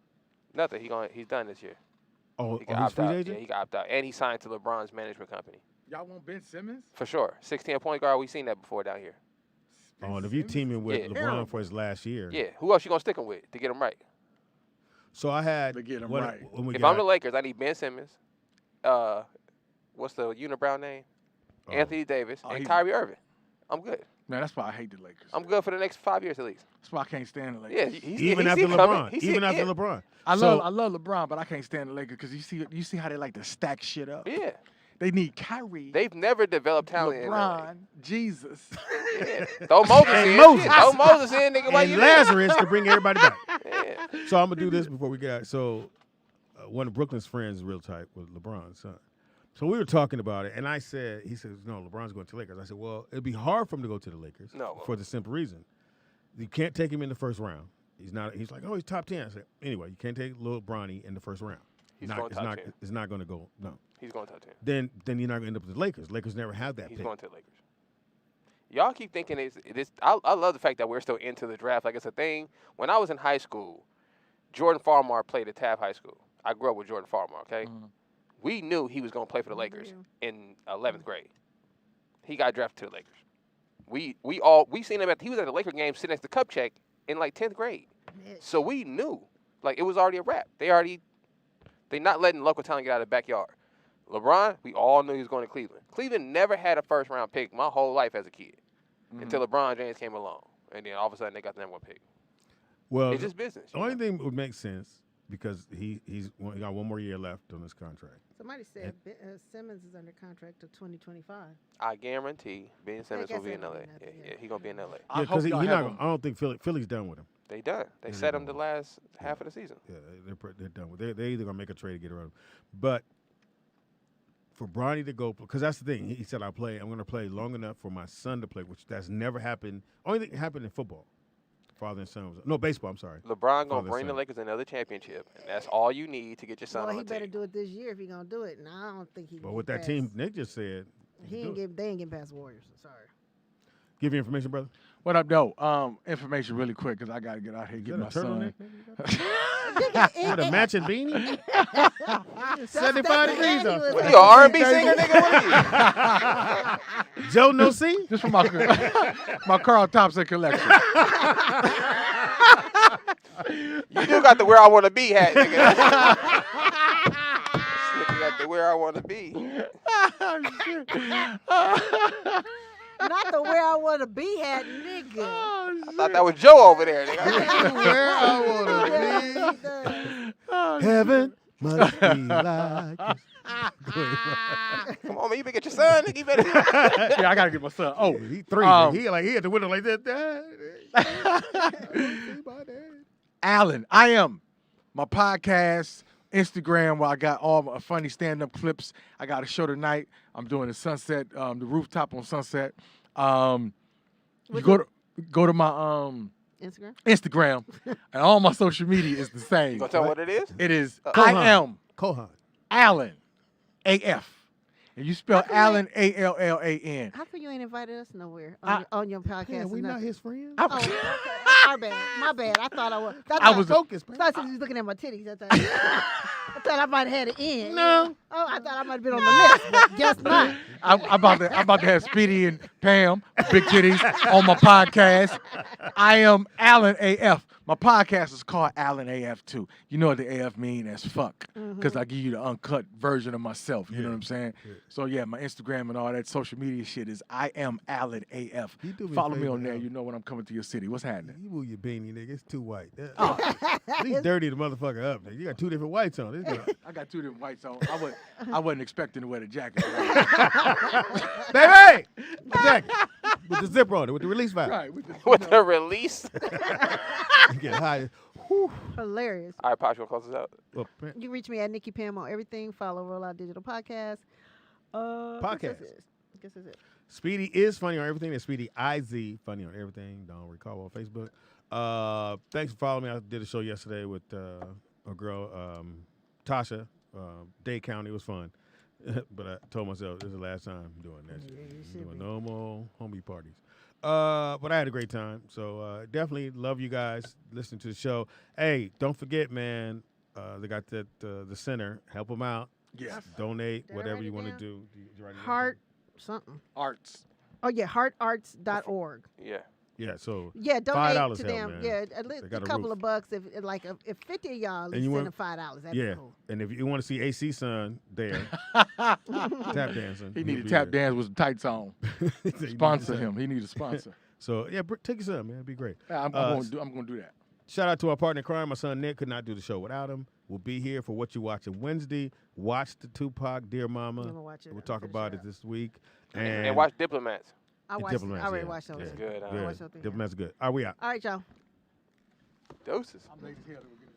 nothing. He's done this year. Oh, He can he's opt free out. agent? Yeah, he can opt out. And he signed to LeBron's management company. Y'all want Ben Simmons? For sure. 16 point guard. We've seen that before down here. Oh, and if you're teaming with Yeah. LeBron for his last year. Yeah. Who else you going to stick him with to get him right? So I had To get him what- right. when we If got, I'm the Lakers, I need Ben Simmons. What's the unibrow name? Oh. Anthony Davis and he's- Kyrie Irving. I'm good. Man, that's why I hate the Lakers. I'm good for the next 5 years at least. That's why I can't stand the Lakers. Yeah, he's even he's after coming. LeBron, He's even after yeah. LeBron. I So- love LeBron, but I can't stand the Lakers because you see how they like to stack shit up. Yeah. They need Kyrie, They've never developed talent in LA. LeBron, Jesus. Yeah. Throw Moses And in. Moses. Shit. Throw Moses in, nigga, while and you Lazarus to bring everybody back. there. Yeah. So I'm gonna do this before we get out. So one of Brooklyn's friends is real tight with LeBron's son. So we were talking about it, and he says, no, LeBron's going to the Lakers. I said, well, it'd be hard for him to go to the Lakers No. for the simple reason. You can't take him in the first round. He's like, oh, he's top 10. I said, anyway, you can't take Lil Bronny in the first round. He's going top 10. It's not going to go, no. He's going top 10. Then you're not going to end up with the Lakers. Lakers never have that He's pick. going to the Lakers. Y'all keep thinking it's I love the fact that we're still into the draft. Like it's a thing. When I was in high school, Jordan Farmar played at Taft High School. I grew up with Jordan Farmar, okay? We knew he was going to play for the Lakers in 11th grade. He got drafted to the Lakers. We seen him he was at the Laker game sitting next to Kupchak in like 10th grade. So we knew. Like it was already a wrap. They not letting local talent get out of the backyard. LeBron, we all knew he was going to Cleveland. Cleveland never had a first round pick my whole life as a kid until LeBron James came along. And then all of a sudden they got the number one pick. Well, It's just business. The only thing that would make sense, because he got one more year left on his contract. Somebody said Simmons is under contract to 2025. I guarantee Ben Simmons will be in guess LA. that'll be nothing, Yeah, he's going to be in LA. Yeah, because I don't think Philly's done with him. They done. They set him the last half of the season. Yeah, they're done with. They're either gonna make a trade to get around him, but for Bronny to go, because that's the thing. He said, I'm gonna play long enough for my son to play, which that's never happened. Only thing happened in football. father and son was. No, baseball. I'm sorry. LeBron gonna Father and bring the son. Lakers another championship, and that's all you need to get your son Well, on he the better team. do it this year if he gonna do it. And I don't think he. But with that team, Nick just said. They ain't getting past the Warriors. Sorry. Give you information, brother. What up, though? Information really quick because I got to get out here and get my son. With a matching beanie? 75 degrees out there. What are you, an R&B singer, nigga? What are you? Joe No C? Just for my Carl Thompson collection. You do got the Where I Want to Be hat, nigga. Nigga got the Where I Want to Be. Not the Where I Want to Be hat, nigga. I thought that was Joe over there, nigga. Where I want to be. Heaven must be like Come on, man, you better get your son, nigga. You better. Yeah, I gotta get my son. Oh, he 3. He at the window like that. Allen, I am my podcast, Instagram, where I got all my funny stand-up clips. I got a show tonight. I'm doing the Sunset, the rooftop on Sunset. You go to my Instagram, and all my social media is the same. You gonna tell what it is? It is Kohan. I am Kohan. Allen, AF. And you spell Allen, ALLAN. How come you ain't invited us nowhere on your podcast? Yeah, we not his friends. Oh, okay. My bad. I thought I was. I was focused, man. I thought he was looking at my titties. I thought I might have had it in. No. Oh, I thought I might have been on the list, but guess not. I'm about to have Speedy and Pam, big titties, on my podcast. I am Allen AF. My podcast is called Allen AF too. You know what the AF mean? That's fuck. Because I give you the uncut version of myself. You know what I'm saying? Yeah. So yeah, my Instagram and all that social media shit is I am Allen AF. Follow me on there. You know when I'm coming to your city. What's happening? You move your beanie, nigga. It's too white. At least dirty the motherfucker up. Nigga. You got 2 different whites on. I got 2 different whites on. I wasn't expecting to wear the jacket. Baby! The jacket. With the zipper on it, with the release valve. Right. With the release? Get high. Hilarious. All right, Posh, you want to close this out? Well, You can reach me at Nikki Pam on everything. Follow Roll Out Digital Podcast. Podcast. I guess that's it. Speedy is funny on everything. That's Speedy IZ, funny on everything. Don't recall on Facebook. Thanks for following me. I did a show yesterday with a girl, Tasha, Dade County. It was fun. But I told myself this is the last time I'm doing that shit. Doing no more homie parties. But I had a great time. So definitely love you guys listening to the show. Hey, don't forget, man, they got that the center. Help them out. Yes. Donate, whatever you want to do. Heart something. Arts. Oh, yeah, heartarts.org. Yeah. Yeah, so yeah, donate to $5 them. help, man. Yeah, at least a couple of bucks. If 50 of y'all at least send them $5, that'd be cool. And if you want to see AC Son there, tap dancing. He need to tap dance with some tights on. Sponsor him. He need a sponsor. So yeah, take your son, man. It'd be great. Yeah, I'm gonna do that. Shout out to our partner in crime. My son Nick could not do the show without him. We'll be here for What You Watching Wednesday. Watch the Tupac, Dear Mama. We'll talk about it this week. And watch Diplomats. I already watched those. It's good. Diplomats good. All right, we out. All right, y'all. Doses. I'm lazy as hell.